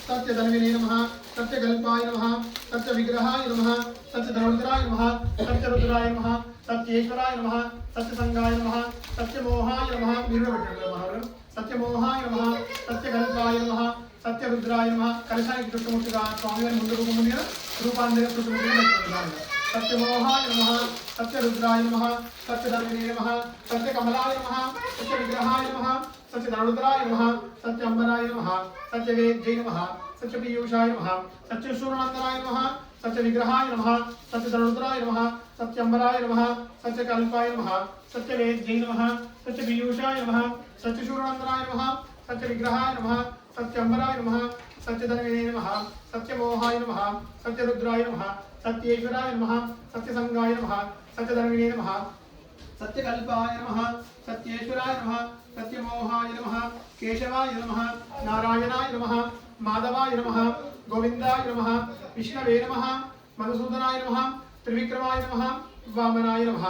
సత్యధన్వినే నమః. సత్యకల్పాయ నమః. సత్యవిగ్రహాయ నమః. సత్యధనుర్ధరాయ నమః. సత్యరుద్రాయ నమః. సత్యేశ్వరాయ నమః. సత్యసంగాయ నమః. సత్యమోహాయ నమః. మీరు పెట్టండి మనోహరం. సత్యమోహాయ నమః. సత్యకల్పాయ నమః. సత్యరుద్రాయ నమః. కలశానికి చుట్టుముట్టుగా స్వామివారి ముందు రూపం ఉంది కదా, రూపాన్ని దగ్గర చుట్టుముట్టుగా పెట్టుకోండి. సత్యమోహాయ నమః. సత్యరుద్రాయ నమః. సత్యధన్వినే నమః. సత్యకమలాయ నమః. సత్యవిగ్రహాయ నమః. సత్యధనుర్ధరాయ నమః. సత్యంబరాయ నమః. సత్యవేద్యై నమః. సత్యపీయూషాయ నమః. సత్యశూర్ణనందనాయ నమః. సత్యవిగ్రహాయ నమః. సత్యధనుర్ధరాయ నమః. సత్యంబరాయ నమః. సత్యకల్పాయ నమః. సత్యవేద్యై నమః. సత్యపీయూషాయ నమః. సత్యశూర్ణనందనాయ నమః. సత్యవిగ్రహాయ నమః. సత్యంబరాయ నమః. సత్యధన్వినే నమః. సత్యమోహాయ నమః. సత్యరుద్రాయ నమః. సత్యేశ్వరాయ నమః. సత్యసంగాయ నమః. సత్యధన్వినే నమః. సత్యకల్పాయ నమః. సత్యేశ్వరాయ నమః. సత్యమోహాయ నమః. కేశవాయ నమః. నారాయణాయ నమః. మాధవాయ నమః. గోవిందాయ నమః. విష్ణవే నమః. మధుసూదనాయ నమః. త్రివిక్రమాయ నమః. వామనాయ నమః.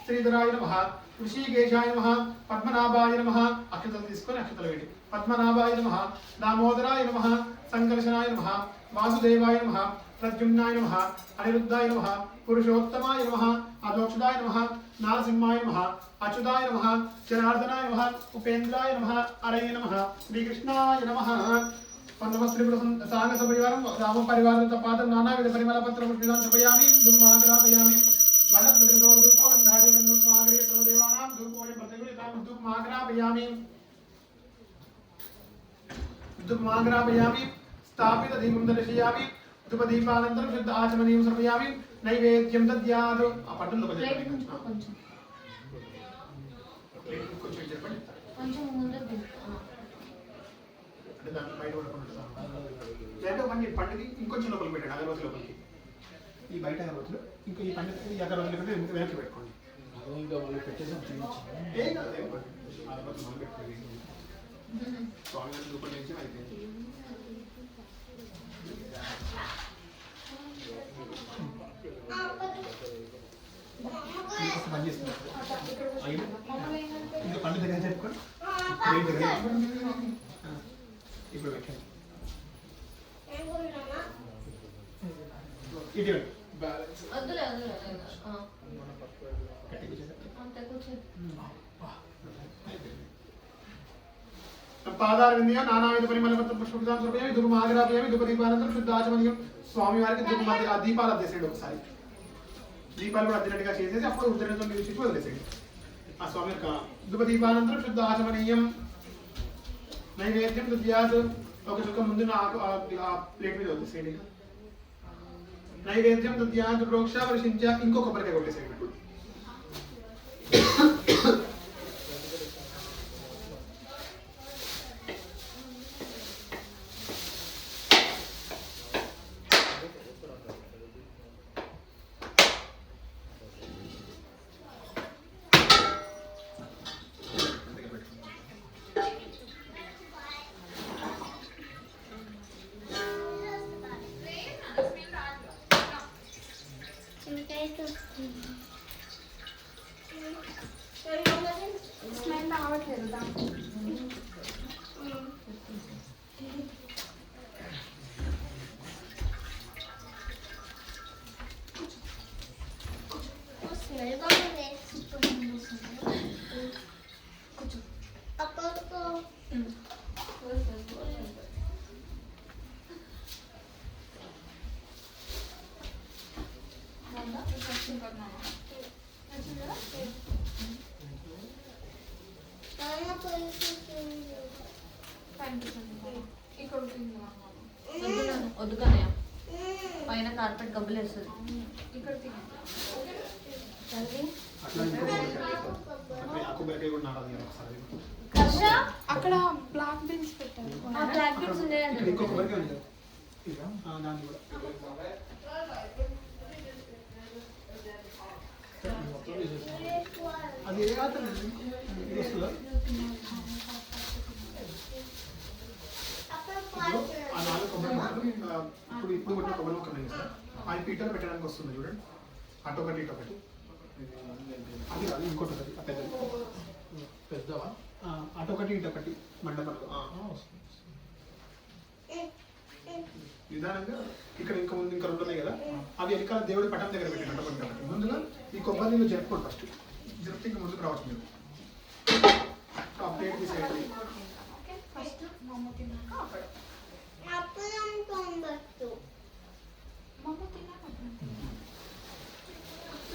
శ్రీధరాయ నమః. ఋషికేశాయ నమః. పద్మనాభాయ నమః. అక్షతలు తీసుకొని అక్షతలు వేయండి. పద్మనాభాయ నమః. దామోదరాయ నమః. సంకర్షణాయ నమః. వాసుదేవాయ నమః. ప్రద్యుమ్నాయ నమః. అనిరుద్ధాయ నమః. పురుషోత్తమాయ నమః. అదోక్షదాయ నమః. నారసింహాయ నమః. అచ్యుతాయ నమః. జనార్దనాయ నమః. ఉపేంద్రాయ నమః. అరయ నమః. శ్రీకృష్ణాయ నమః. సాంగ సపరివారం రామ పరివారంతో పాదం నానావిధ పరిమళ పత్రం సమయామి. ధూమాగ్రాపయామి. వనస్పతిరసోర్ధూపో గంధార్యదండోత్మాగ్రే సర్వదేవానాం ధూపోయం ప్రతిగుణితాం ధూమాగ్రాపయామి. ధూమాగ్రాపయామి. స్థాపిత దీపం దర్శయామి. ధూపదీపానంతరం శుద్ధ ఆచమనీయం సమయామి. నైవేద్యం దద్యాదు. ఆ పట్టులో కొంచెం చెప్పండి. కొంచెం ముందు అంటే దాన్ని బయట లేదా మన పండుగ ఇంకొంచెం లోపలికి పెట్టండి. అగరవతి లోపలికి, ఈ బయట అగరవతిలో ఇంకా ఈ పండుగ ఈ అగరవతిలో కంటే వెనక్కి పెట్టుకోండి. ఏం కాదు, అగరవతి మొదలు పెట్టుకోండి. స్వామి గారి రూపం నుంచి అయిపోయింది. పని చేస్తున్నారు ఇంకా పండుగ దగ్గర చెప్పుకోండి. ఇప్పుడు పెట్టండి. ఇటీవల వద్దులే వద్దులే. తత్పాదారవిందయో నానావిధ పరిమళపత్ర పుష్పదాం సమయామి ధూపమాగ్రాపయామి ధూపదీపానంతరం శుద్ధాచమనీయం స్వామి వారికి ధూప దీపాలు అద్దేసేయండి ఒకసారి. దీపాలు కూడా అద్దినట్టుగా చేసేసి అప్పుడు ఉద్దరణతో నిలిచి వదిలేసేయండి. ఆ స్వామి యొక్క ధూపదీపానంతరం శుద్ధాచమనీయం. నైవేద్యం దుద్యాత్ ఒక చుక్క ముందు ఆ ప్లేట్ మీద వదిలేసేయండి. నైవేద్యం దుద్యాత్ ప్రోక్ష వర్షించ ఇంకో కొబ్బరికాయ కొట్టేసేయండి. స్మెల్ రావట్లేదు దాంట్లో. వద్దుకనే పైన కార్పెట్ గబ్బులు వేస్తుంది. ఇక్కడ అక్కడ బ్లాక్ బీన్స్ పెట్టారు. ఆ బ్లాక్ బీన్స్ ఉన్నాయండి. అది ఏ ఆటలు ఆ 4 కొబ్బరి ముక్కలు ఇప్పుడు కొట్టిన కొబ్బరి ముక్కలు ఉన్నాయి సార్, అది పీటలు పెట్టడానికి వస్తుంది చూడండి. అటొకటి ఇటొకటి అది కాదు ఇంకోటి పెద్దది పెద్దవా అటొకటి ఇటొకటి మండపంలో నిదానంగా ఇక్కడ ఇంకా ముందు ఇంకా 2 ఉన్నాయి కదా, అవి వెనకాల దేవుడి పట్టం దగ్గర పెట్టినట్టు కాబట్టి ముందుగా ఈ కొబ్బరి నీళ్ళు జరుపుకోండి. ఫస్ట్ జరిపితే ఇంకా ముందుకు రావచ్చు మీరు. ఆ ప్లేట్ తీసేయండి. ఫస్ట్ మమ్మ తిన్నాక అక్కడ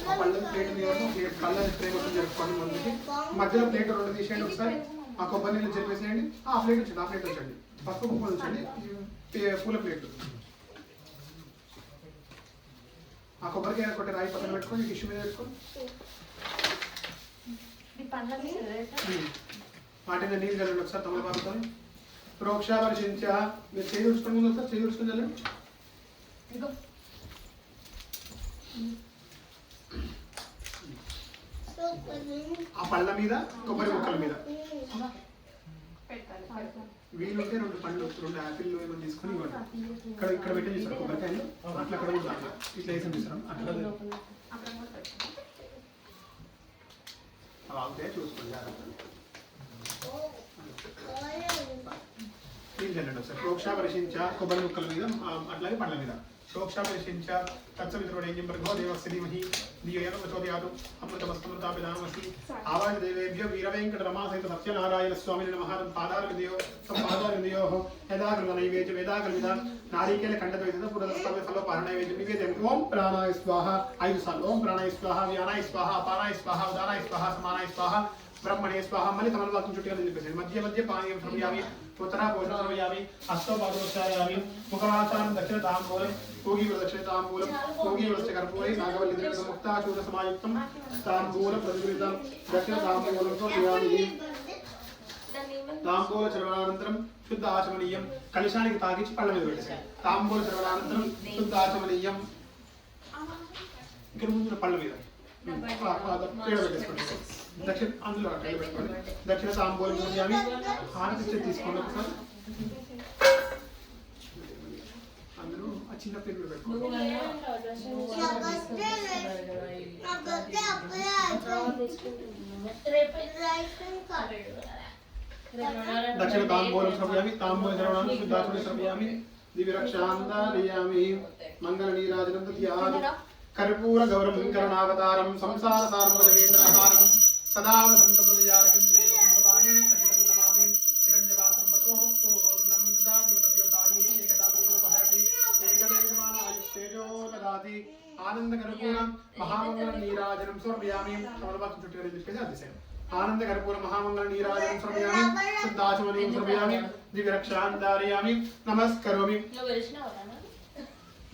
ఆ పళ్ళ ప్లేట్ ప్లేట్ కళ్ళ స్ప్రే మొత్తం జరుపుకోండి. ముందుకి మధ్యలో ప్లేట్ 2 తీసేయండి. ఒకసారి ఆ కొబ్బరి నీళ్ళు జరిపేసేయండి. ఆ ప్లేట్ వచ్చండి, ఆ ప్లేట్ వచ్చండి, పసుపు కుంకుమ ఉంచండి. పూల ప్లేట్ ఆ కొబ్బరికాయ కొట్టి రాయి పక్కన పెట్టుకొని టిష్యూ మీద పెట్టుకొని వాటిని నీళ్ళు చల్లండి. ఒకసారి తమలపాకుతో ప్రోక్ష వర్షించ. మీరు చేయి చూసుకొని ముందు ఒకసారి చేయి చూసుకొని చల్లండి. ఆ పళ్ళ మీద కొబ్బరి ముక్కల మీద వీలుంటే 2 పండ్లు 2 యాపిల్ ఏమో తీసుకొని ఇవ్వండి. ఇక్కడ ఇక్కడ పెట్టి చూసారు కొబ్బరికాయలు అట్లా అక్కడ కూడా అట్లా ఇట్లా వేసి చూసారు అట్లా అవుతాయి చూసుకోండి. నీళ్ళు చల్లండి ఒకసారి. ప్రోక్ష వర్షించ కొబ్బరి ముక్కల మీద అట్లాగే పండ్ల మీద ప్రోక్ష వర్షించ తత్సవితుర్వరేణ్యం భర్గో దేవస్య ధీమహి ధియో యో ప్రచోదయాత్ అమృతమస్తమృతాపిదానమస్మి. ఆవాహ దేవేభ్యో వీరవేంకట రమాసహిత సత్యనారాయణ స్వామిని నమః. పాదారవిందయో సంపాదారవిందయోః యదాకృత నైవేద్య వేదాకృత నారీకేల ఖండద్వైత పురదస్తవ ఫలోపార నైవేద్యం నివేదయం. ఓం ప్రాణాయ స్వాహ 5 సార్లు. ఓం ప్రాణాయ స్వాహ, వ్యానాయ స్వాహ, అపానాయ స్వాహ, ఉదానాయ స్వాహ, సమానాయ స్వాహ, బ్రహ్మణే స్వాహ. మళ్ళీ తమలపాకం చుట్టుగా నిలిపేసాడు. మధ్య మధ్య పానీయం సమయామి ఉత్తరా భోజనం సమయామి హస్తో పాదోచ్చాయామి ముఖవాసానం దక్షిణ తాంబూలం పూగి దక్షిణ తాంబూలం పూగి కర్పూరై నాగవల్లి ముక్తాచూర సమాయుక్తం తాంబూల ప్రతిగృతం దక్షిణ తాంబూలంతో నియామి. తాంబూల చర్వణానంతరం శుద్ధ ఆచమనీయం. కలశానికి తాకించి పళ్ళ మీద పెట్టేసాడు. తాంబూల చర్వణానంతరం శుద్ధ ఆచమనీయం. ఇక్కడ ముందు పళ్ళ మీద దక్షిణ అందులో పెట్టుకోండి. దక్షిణ తాంబూలం సమయామి హారతి తీసుకోండి. ఒకసారి అందరూ ఆ చిన్న పేరు పెట్టుకోండి. దక్షిణ తాంబూలం సమయామి తాంబూల శ్రవణాన్ని శుద్ధాచమని సమయామి దివ్యరక్షాందారయామి మంగళ నీరాజనం దధ్యామి కర్పూర గౌరవం కరుణావతారం సంసార సారమేంద్రహారం సదా వసంతమయారవిందే భవానీ సహితం నమామి చిరంజవాత్రం ఆనందకరపూర్ణ మహామంగళ నీరాజనం సమర్పయామి కమలపాత్రం చుట్టూ చెప్పేసి అతిశయం ఆనందకరపూర్ణ మహామంగళ నీరాజనం సమర్పయామి శుద్ధాచమనీయం సమర్పయామి దివ్యరక్షాన్ ధారయామి నమస్కరోమి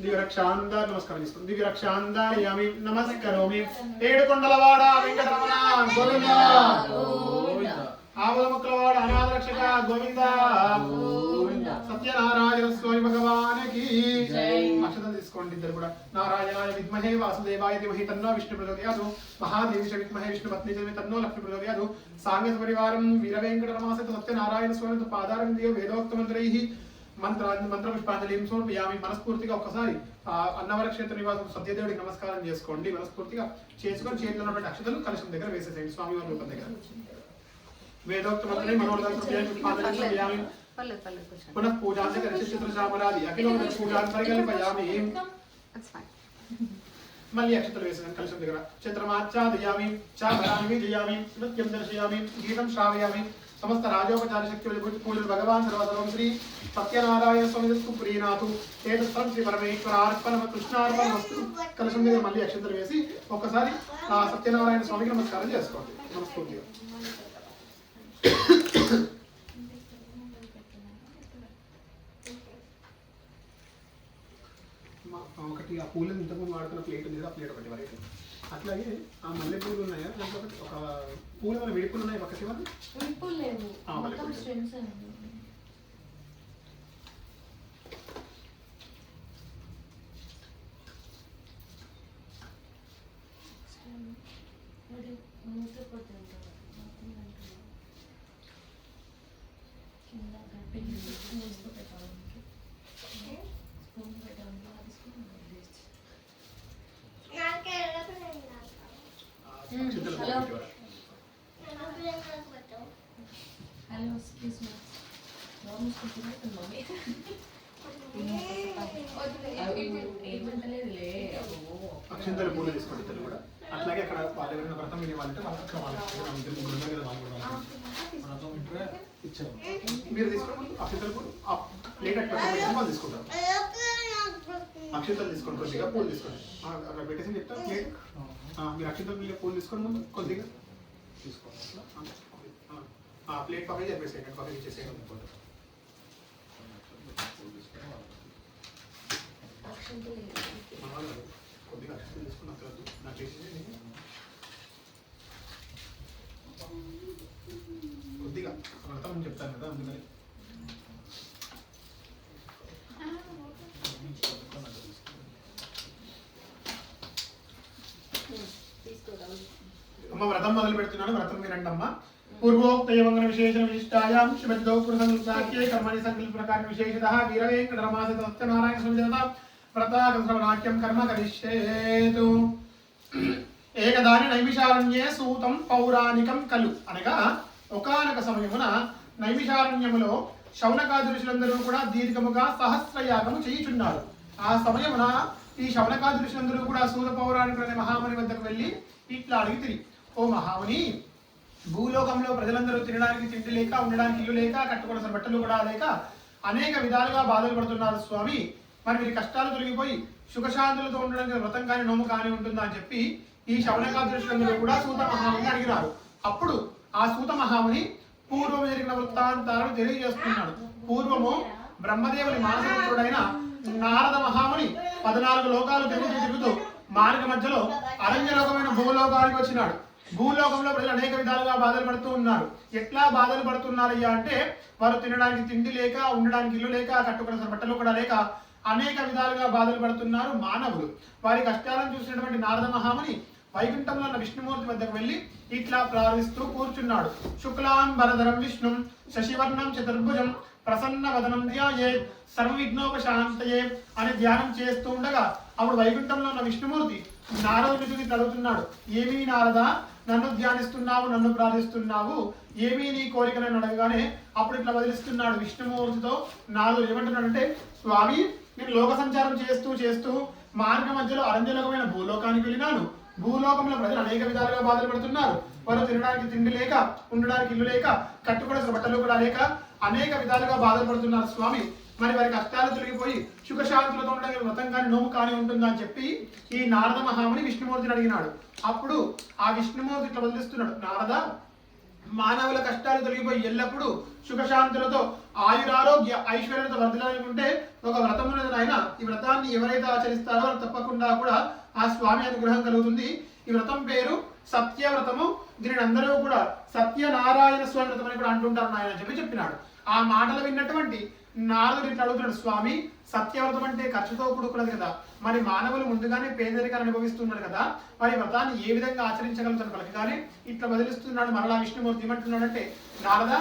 దివ్యరక్షాందార్ నమస్కారం చేసుకోండి దివ్యరక్షాందారయామి నమస్కరోమి ఏడుకొండలవాడ వెంకటరమణ గోవింద ఆవలముక్కలవాడ అనాథరక్షక గోవింద సత్యనారాయణ స్వామి భగవానికి అక్షతలు తీసుకోండి ఇద్దరు కూడా నారాయణాయ విద్మహే వాసుదేవాయ ధీమహి తన్నో విష్ణు ప్రచోదయాత్ మహాదేవి విద్మహే విష్ణు పత్ని తన్నో లక్ష్మి ప్రచోదయాత్ సాంగ పరివారం వీరవేంకటరమాసత సత్యనారాయణ స్వామి పాదారం దేవ వేదోక్త మంత్రైః మంత్ర పుష్పాంజలిం సమర్పయామి మనస్ఫూర్తిగా ఒక్కసారి అన్నవర క్షేత్ర నివాసం సత్యదేవుడికి నమస్కారం చేసుకోండి మనస్ఫూర్తిగా చేసుకొని చేతిలో ఉన్నటువంటి అక్షతలు కలశం దగ్గర వేసేసేయండి స్వామివారి రూపం దగ్గర వేదోక్త మంత్రే మనోరథం పునః పూజాంత చిత్రశామరాది అఖిల పూజాన్ పరికల్పయామి మళ్ళీ అక్షతలు వేసేసాను కలశం దగ్గర చిత్రమాచ్ఛాదయామి చామరామి జయామి నృత్యం దర్శయామి గీతం శ్రావయామి సమస్త రాజోపచార శక్తి పూజలు భగవాన్ సర్వసర్వం శ్రీ సత్యనారాయణ స్వామి ప్రియనాథు ఏతత్సం శ్రీ పరమేశ్వరార్పణ కృష్ణార్పణమస్తు కలశం దగ్గర మళ్ళీ అక్షతలు వేసి ఒక్కసారి సత్యనారాయణ స్వామికి నమస్కారం చేసుకోండి మనస్ఫూర్తిగా ఒకటి ఆ పూలు ఇంతకుముందు వాడుతున్న ప్లేట్ ఉంది ఆ ప్లేట్ ఒకటి వరకు అట్లాగే ఆ మల్లె పూలు ఉన్నాయా లేకపోతే ఒక పూలు ఏమైనా విడిపులు ఉన్నాయి పక్కకి అక్షంతల పూలు తీసుకోండి ఇద్దరు కూడా అట్లాగే అక్కడ వాళ్ళు ఎవరైనా వ్రతం వినే వాళ్ళంటే మీరు తీసుకోండి అక్షంతల పూలు ప్లేట్ అట్లా తీసుకుంటారు అక్షంతలు తీసుకోండి కొద్దిగా పూలు తీసుకోండి అక్కడ పెట్టేసి చెప్తా ప్లేట్ మీరు అక్షంతల మీద పూలు తీసుకోండి ముందు కొద్దిగా తీసుకోండి ప్లేట్ పక్కన చెప్పేసేయండి పక్కన ఇచ్చేసేయండి కొద్దిగా అక్షంతలు తీసుకున్న తర్వాత నాకు చేసేసి కొద్దిగా వ్రతం చెప్తాను కదా అందుకని అమ్మ వ్రతం మొదలు పెడుతున్నాను వ్రతం వినండి అమ్మ పూర్వోక్త మంగళ విశేషణ విశిష్టాయాం శుభద్రౌ పురుషంసాఖ్యే కర్మణి సంకల్ప ప్రకార విశేషతః వీరవేంకటరమాస సత్యనారాయణ సంజత వ్రతాగశ్రవణాఖ్యం కర్మ కరిష్యేతు ఏకదాని నైమిషారణ్యే సూతం పౌరాణికం కలు అనగా ఒకానొక సమయమున నైమిషారణ్యములో శౌనకాది ఋషులందరూ కూడా దీర్ఘముగా సహస్రయాగము చేయుచున్నారు. ఆ సమయమున ఈ శౌనకాది ఋషులందరూ కూడా సూత పౌరాణికుడు అనే మహాముని వద్దకు వెళ్ళి ఇట్లా అడిగితిరి, ఓ మహాముని, భూలోకంలో ప్రజలందరూ తినడానికి తిండి లేక, ఉండడానికి ఇల్లు లేక, కట్టుకోవాల్సిన బట్టలు కూడా లేక అనేక విధాలుగా బాధలు పడుతున్నారు స్వామి. మరి వీరి కష్టాలు తొలగిపోయి సుఖశాంతులతో ఉండడానికి వ్రతం కానీ నోము కానీ ఉంటుందా అని చెప్పి ఈ శౌనకాది ఋషులందరూ కూడా సూత మహాముని అడిగినారు. అప్పుడు ఆ సూత మహాముని పూర్వము జరిగిన వృత్తాంతాలను తెలియజేస్తున్నాడు. పూర్వము బ్రహ్మదేవుని మానసపుత్రుడైన నారద మహాముని 14 లోకాలు తిరుగుతూ మార్గ మధ్యలో అరణ్యలోకమైన భూలోకానికి వచ్చినాడు. భూలోకంలో ప్రజలు అనేక విధాలుగా బాధలు పడుతూ ఉన్నారు. ఎట్లా బాధలు పడుతున్నారయ్యా అంటే, వారు తినడానికి తిండి లేక, ఉండడానికి ఇల్లు లేక, కట్టుకున్న బట్టలు కూడా లేక అనేక విధాలుగా బాధలు పడుతున్నారు మానవులు. వారి కష్టాలను చూసినటువంటి నారద మహాముని వైకుంఠంలో ఉన్న విష్ణుమూర్తి వద్దకు వెళ్ళి ఇట్లా ప్రార్థిస్తూ కూర్చున్నాడు. శుక్లాంబరధరం విష్ణుం శశివర్ణం చతుర్భుజం ప్రసన్న వదనం ధ్యాయే సర్వ విఘ్నోపశాంతయే అని ధ్యానం చేస్తూ ఉండగా అప్పుడు వైకుంఠంలో ఉన్న విష్ణుమూర్తి నారదుడికి అడుగుతున్నాడు, ఏమీ నారద, నన్ను ధ్యానిస్తున్నావు, నన్ను ప్రార్థిస్తున్నావు, ఏమీ నీ కోరికలను అడగగానే అప్పుడు ఇట్లా వదిలిస్తున్నాడు విష్ణుమూర్తితో. నారదుడు ఏమంటున్నాడంటే, స్వామి, నేను లోక సంచారం చేస్తూ మార్గ మధ్యలో అరణ్యలోకమైన భూలోకానికి వెళ్ళినాను. భూలోకంలో ప్రజలు అనేక విధాలుగా బాధలు పడుతున్నారు. వారు తినడానికి తిండి లేక, ఉండడానికి ఇల్లు లేక, కట్టుకోవాల్సిన బట్టలు కూడా లేక అనేక విధాలుగా బాధలు పడుతున్నారు స్వామి. మరి వారి కష్టాలు తొలగిపోయి సుఖశాంతులతో ఉండడానికి వ్రతం కానీ నోము కానీ ఉంటుందా అని చెప్పి ఈ నారద మహాముని విష్ణుమూర్తిని అడిగినాడు. అప్పుడు ఆ విష్ణుమూర్తి ఇట్లా వదిలిస్తున్నాడు, నారద, మానవుల కష్టాలు తొలగిపోయి ఎల్లప్పుడూ సుఖశాంతులతో ఆయురారోగ్య ఐశ్వర్యాలతో వర్ధిల్లాలనుకుంటే ఒక వ్రతం ఉన్నది నాయన. ఈ వ్రతాన్ని ఎవరైతే ఆచరిస్తారో వారు తప్పకుండా కూడా ఆ స్వామి అనుగ్రహం కలుగుతుంది. ఈ వ్రతం పేరు సత్యవ్రతము. దీనిని అందరూ కూడా సత్యనారాయణ స్వామి వ్రతం అని కూడా అంటుంటారు నాయన అని చెప్పినాడు. ఆ మాటలు విన్నటువంటి నారదుడు ఇట్లా అడుగుతున్నాడు, స్వామి, సత్యవ్రతం అంటే ఖర్చుతో కూడుకున్నది కదా, మరి మానవులు ముందుగానే పేదరికాన్ని అనుభవిస్తున్నారు కదా, మరి వ్రతాన్ని ఏ విధంగా ఆచరించగలుగుతారు పలకగానే ఇట్లా బదిలిస్తున్నాడు. మరలా విష్ణుమూర్తి ఏమంటున్నాడంటే, నారద,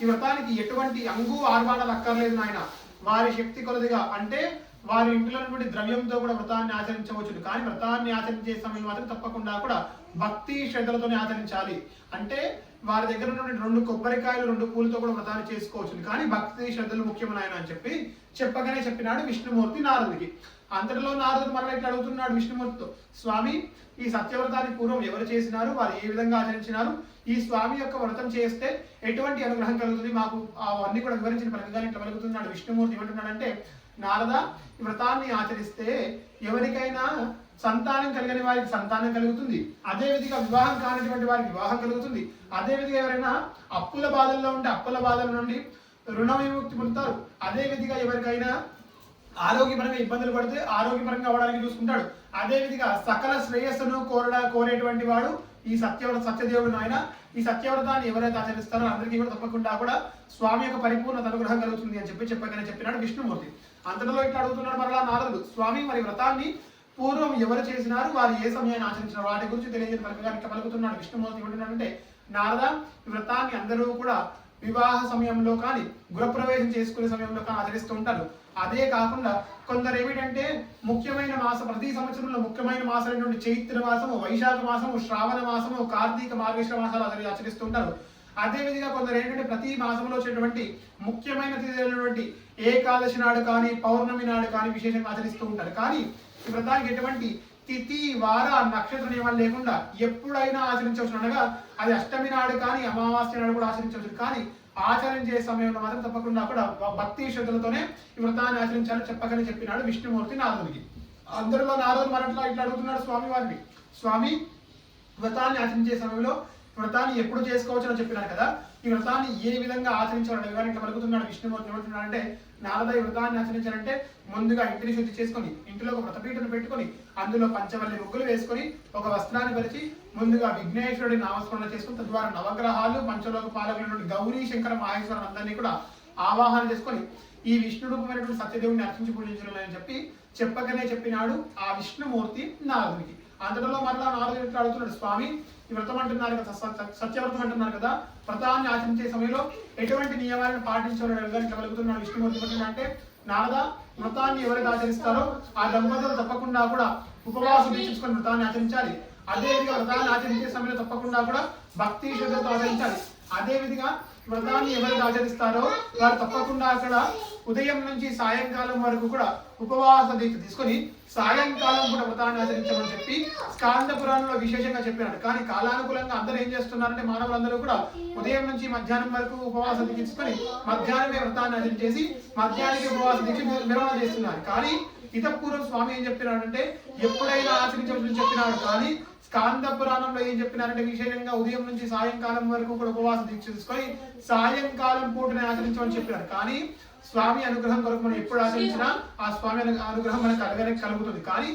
ఈ వ్రతానికి ఎటువంటి అంగు ఆర్భాటాలు అక్కర్లేదు నాయన. వారి శక్తి కొలదిగా అంటే వారి ఇంట్లో ఉన్నటువంటి ద్రవ్యంతో కూడా వ్రతాన్ని ఆచరించవచ్చు. కానీ వ్రతాన్ని ఆచరించే సమయంలో మాత్రం తప్పకుండా కూడా భక్తి శ్రద్ధలతోనే ఆచరించాలి. అంటే వారి దగ్గర ఉన్నటువంటి 2 కొబ్బరికాయలు 2 పూలతో కూడా వ్రతాన్ని చేసుకోవచ్చు. కానీ భక్తి శ్రద్ధలు ముఖ్యమైన అని చెప్పి చెప్పగానే చెప్పినాడు విష్ణుమూర్తి నారదుడికి. అంతటిలో నారదుడు మరలా ఇట్లా అడుగుతున్నాడు విష్ణుమూర్తితో, స్వామి, ఈ సత్యవ్రతాన్ని పూర్వం ఎవరు చేసినారు, వారు ఏ విధంగా ఆచరించినారు, ఈ స్వామి యొక్క వ్రతం చేస్తే ఎటువంటి అనుగ్రహం కలుగుతుంది, మాకు అవన్నీ కూడా వివరించిన ప్రకారం ఇట్లా కలుగుతున్నాడు. విష్ణుమూర్తి ఏమంటున్నాడంటే, నారద, ఈ వ్రతాన్ని ఆచరిస్తే ఎవరికైనా సంతానం కలిగిన వారికి సంతానం కలుగుతుంది. అదే విధంగా వివాహం కానిటువంటి వారికి వివాహం కలుగుతుంది. అదే విధంగా ఎవరైనా అప్పుల బాధల్లో ఉంటే అప్పుల బాధల నుండి రుణ విముక్తి పొందుతారు. అదే విధంగా ఎవరికైనా ఆరోగ్యపరంగా ఇబ్బందులు పడితే ఆరోగ్యపరంగా అవ్వడానికి చూసుకుంటాడు. అదే విధంగా సకల శ్రేయస్సును కోరేటువంటి వాడు ఈ సత్యదేవుడు నాయన. ఈ సత్యవ్రతాన్ని ఎవరైతే ఆచరిస్తారో అందరికీ కూడా తప్పకుండా కూడా స్వామి యొక్క పరిపూర్ణ అనుగ్రహం కలుగుతుంది అని చెప్పినాడు విష్ణుమూర్తి. అంతలో ఇట్లా అడుగుతున్నాడు మరలా నారదుడు, స్వామి, మరి వ్రతాన్ని పూర్వం ఎవరు చేసినారు, వారు ఏ సమయాన్ని ఆచరించినారు, వాటి గురించి తెలియజేసిన పలకగా పలుకుతున్నాడు విష్ణుమూర్తి. ఏమంటున్నాడంటే, నారద, ఈ వ్రతాన్ని అందరూ కూడా వివాహ సమయంలో కానీ గృహప్రవేశం చేసుకునే సమయంలో కానీ ఆచరిస్తూ ఉంటారు. అదే కాకుండా కొందరు ఏమిటంటే ముఖ్యమైన మాసం, ప్రతి సంవత్సరంలో ముఖ్యమైన మాసాలైనటువంటి చైత్ర మాసము, వైశాఖ మాసము, శ్రావణ మాసము, కార్తీక మార్గశిర మాసాలు ఆచరిస్తూ ఉంటారు. అదే విధంగా కొందరు ఏంటంటే ప్రతి మాసంలో వచ్చేటువంటి ముఖ్యమైన తిథి ఏకాదశి నాడు కానీ పౌర్ణమి నాడు కానీ విశేషంగా ఆచరిస్తూ ఉంటారు. కానీ ఈ వ్రతానికి ఎటువంటి తిథి, వార, నక్షత్ర నియమాలు లేకుండా ఎప్పుడైనా ఆచరించవచ్చు. అనగా అది అష్టమి నాడు కానీ అమావాస్య నాడు కూడా ఆచరించవచ్చు. కానీ ఆచరించే సమయంలో మాత్రం తప్పకుండా కూడా భక్తి శ్రద్ధలతోనే ఈ వ్రతాన్ని ఆచరించాలని చెప్పినాడు విష్ణుమూర్తి నారదుడికి. అందరిలో నారదుడు మరట్లా ఇట్లా అడుగుతున్నాడు స్వామి వారిని, స్వామి, వ్రతాన్ని ఆచరించే సమయంలో వ్రతాన్ని ఎప్పుడు చేసుకోవచ్చు అని చెప్పినారు కదా, ఈ వ్రతాన్ని ఏ విధంగా ఆచరించాలని ఇట్లా పలుకుతున్నాడు విష్ణుమూర్తి. ఏమంటున్నాడంటే, నారద, ఈ వ్రతాన్ని ఆచరించాలంటే ముందుగా ఇంటిని శుద్ధి చేసుకొని ఇంటిలో ఒక వ్రతపీఠను పెట్టుకొని అందులో పంచవల్లి ముగ్గులు వేసుకొని ఒక వస్త్రాన్ని పరిచి ముందుగా విఘ్నేశ్వరుడి నామస్మరణ చేసుకుని తద్వారా నవగ్రహాలు పంచలోక పాలకులైన గౌరీ శంకర మహేశ్వరం అందరినీ కూడా ఆవాహన చేసుకొని ఈ విష్ణు రూపమైనటువంటి సత్యదేవుని అర్చించి పూజించాలని చెప్పగానే చెప్పినాడు ఆ విష్ణుమూర్తి నారదునికి. అంతటిలో మరలా నారదుడు ఇట్లా అడుగుతున్నాడు, స్వామి, ఈ వ్రతం అంటున్నారు కదా, సత్యవ్రతం అంటున్నారు కదా, వ్రతాన్ని ఆచరించే సమయంలో ఎటువంటి నియమాలను పాటించాలని ఇట్లా కలుగుతున్నాడు విష్ణుమూర్తి. అంటే, నారద, వ్రతాన్ని ఎవరైతే ఆచరిస్తారో ఆ దంపతులు తప్పకుండా కూడా ఉపవాసం తీసుకొని వ్రతాన్ని ఆచరించాలి. అదే విధంగా వ్రతాన్ని ఆచరించే సమయంలో తప్పకుండా కూడా భక్తి శ్రద్ధతో ఆచరించాలి. అదే విధంగా వ్రతాన్ని ఎవరైతే ఆచరిస్తారో వారు తప్పకుండా అక్కడ ఉదయం నుంచి సాయంకాలం వరకు కూడా ఉపవాస దీక్ష తీసుకొని సాయంకాలం కూడా వ్రతాన్ని ఆచరించమని చెప్పి స్కాంద పురాణంలో విశేషంగా చెప్పినాడు. కానీ కాలానుకూలంగా అందరూ ఏం చేస్తున్నారంటే మానవులందరూ కూడా ఉదయం నుంచి మధ్యాహ్నం వరకు ఉపవాస దీక్ష తీసుకొని మధ్యాహ్నమే వ్రతాన్ని ఆచరించేసి మధ్యాహ్నానికి ఉపవాస దీక్ష నిర్వహణ చేస్తున్నారు. కానీ ఇతపూర్వం స్వామి ఏం చెప్పినాడంటే ఎప్పుడైనా ఆచరించవచ్చని చెప్పినాడు. కానీ స్కాంద పురాణంలో ఏం చెప్పినారంటే విశేషంగా ఉదయం నుంచి సాయంకాలం వరకు కూడా ఉపవాస దీక్ష తీసుకొని సాయంకాలం పూటనే ఆచరించమని చెప్పినారు. కానీ స్వామి అనుగ్రహం కొరకు మనం ఎప్పుడు ఆచరించినా ఆ స్వామి అనుగ్రహం మనకు కలుగుతుంది. కానీ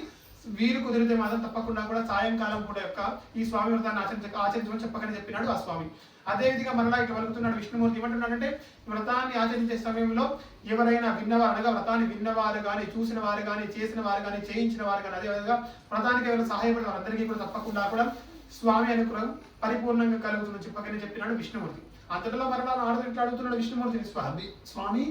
వీరు కుదిరితే మాత్రం తప్పకుండా కూడా సాయంకాలం పూట యొక్క ఈ స్వామి వ్రతాన్ని ఆచరించమని చెప్పినాడు ఆ స్వామి. అదే విధంగా మనలా ఇట్లా పలుకుతున్నాడు విష్ణుమూర్తి. ఏమంటున్నాడంటే, వ్రతాన్ని ఆచరించే సమయంలో ఎవరైనా విన్నవారు, అనగా వ్రతాన్ని విన్నవారు కానీ, చూసిన వారు కానీ, చేసిన వారు కానీ, చేయించిన వారు కానీ, అదేవిధంగా వ్రతానికి ఎవరైనా సహాయపడే వారందరికీ కూడా తప్పకుండా కూడా స్వామి అనుగ్రహం పరిపూర్ణంగా కలుగుతుందని చెప్పినాడు విష్ణుమూర్తి. అంతటిలో మరలా నారదుడు ఇట్లా అడుగుతున్నాడు విష్ణుమూర్తిని, స్వామి,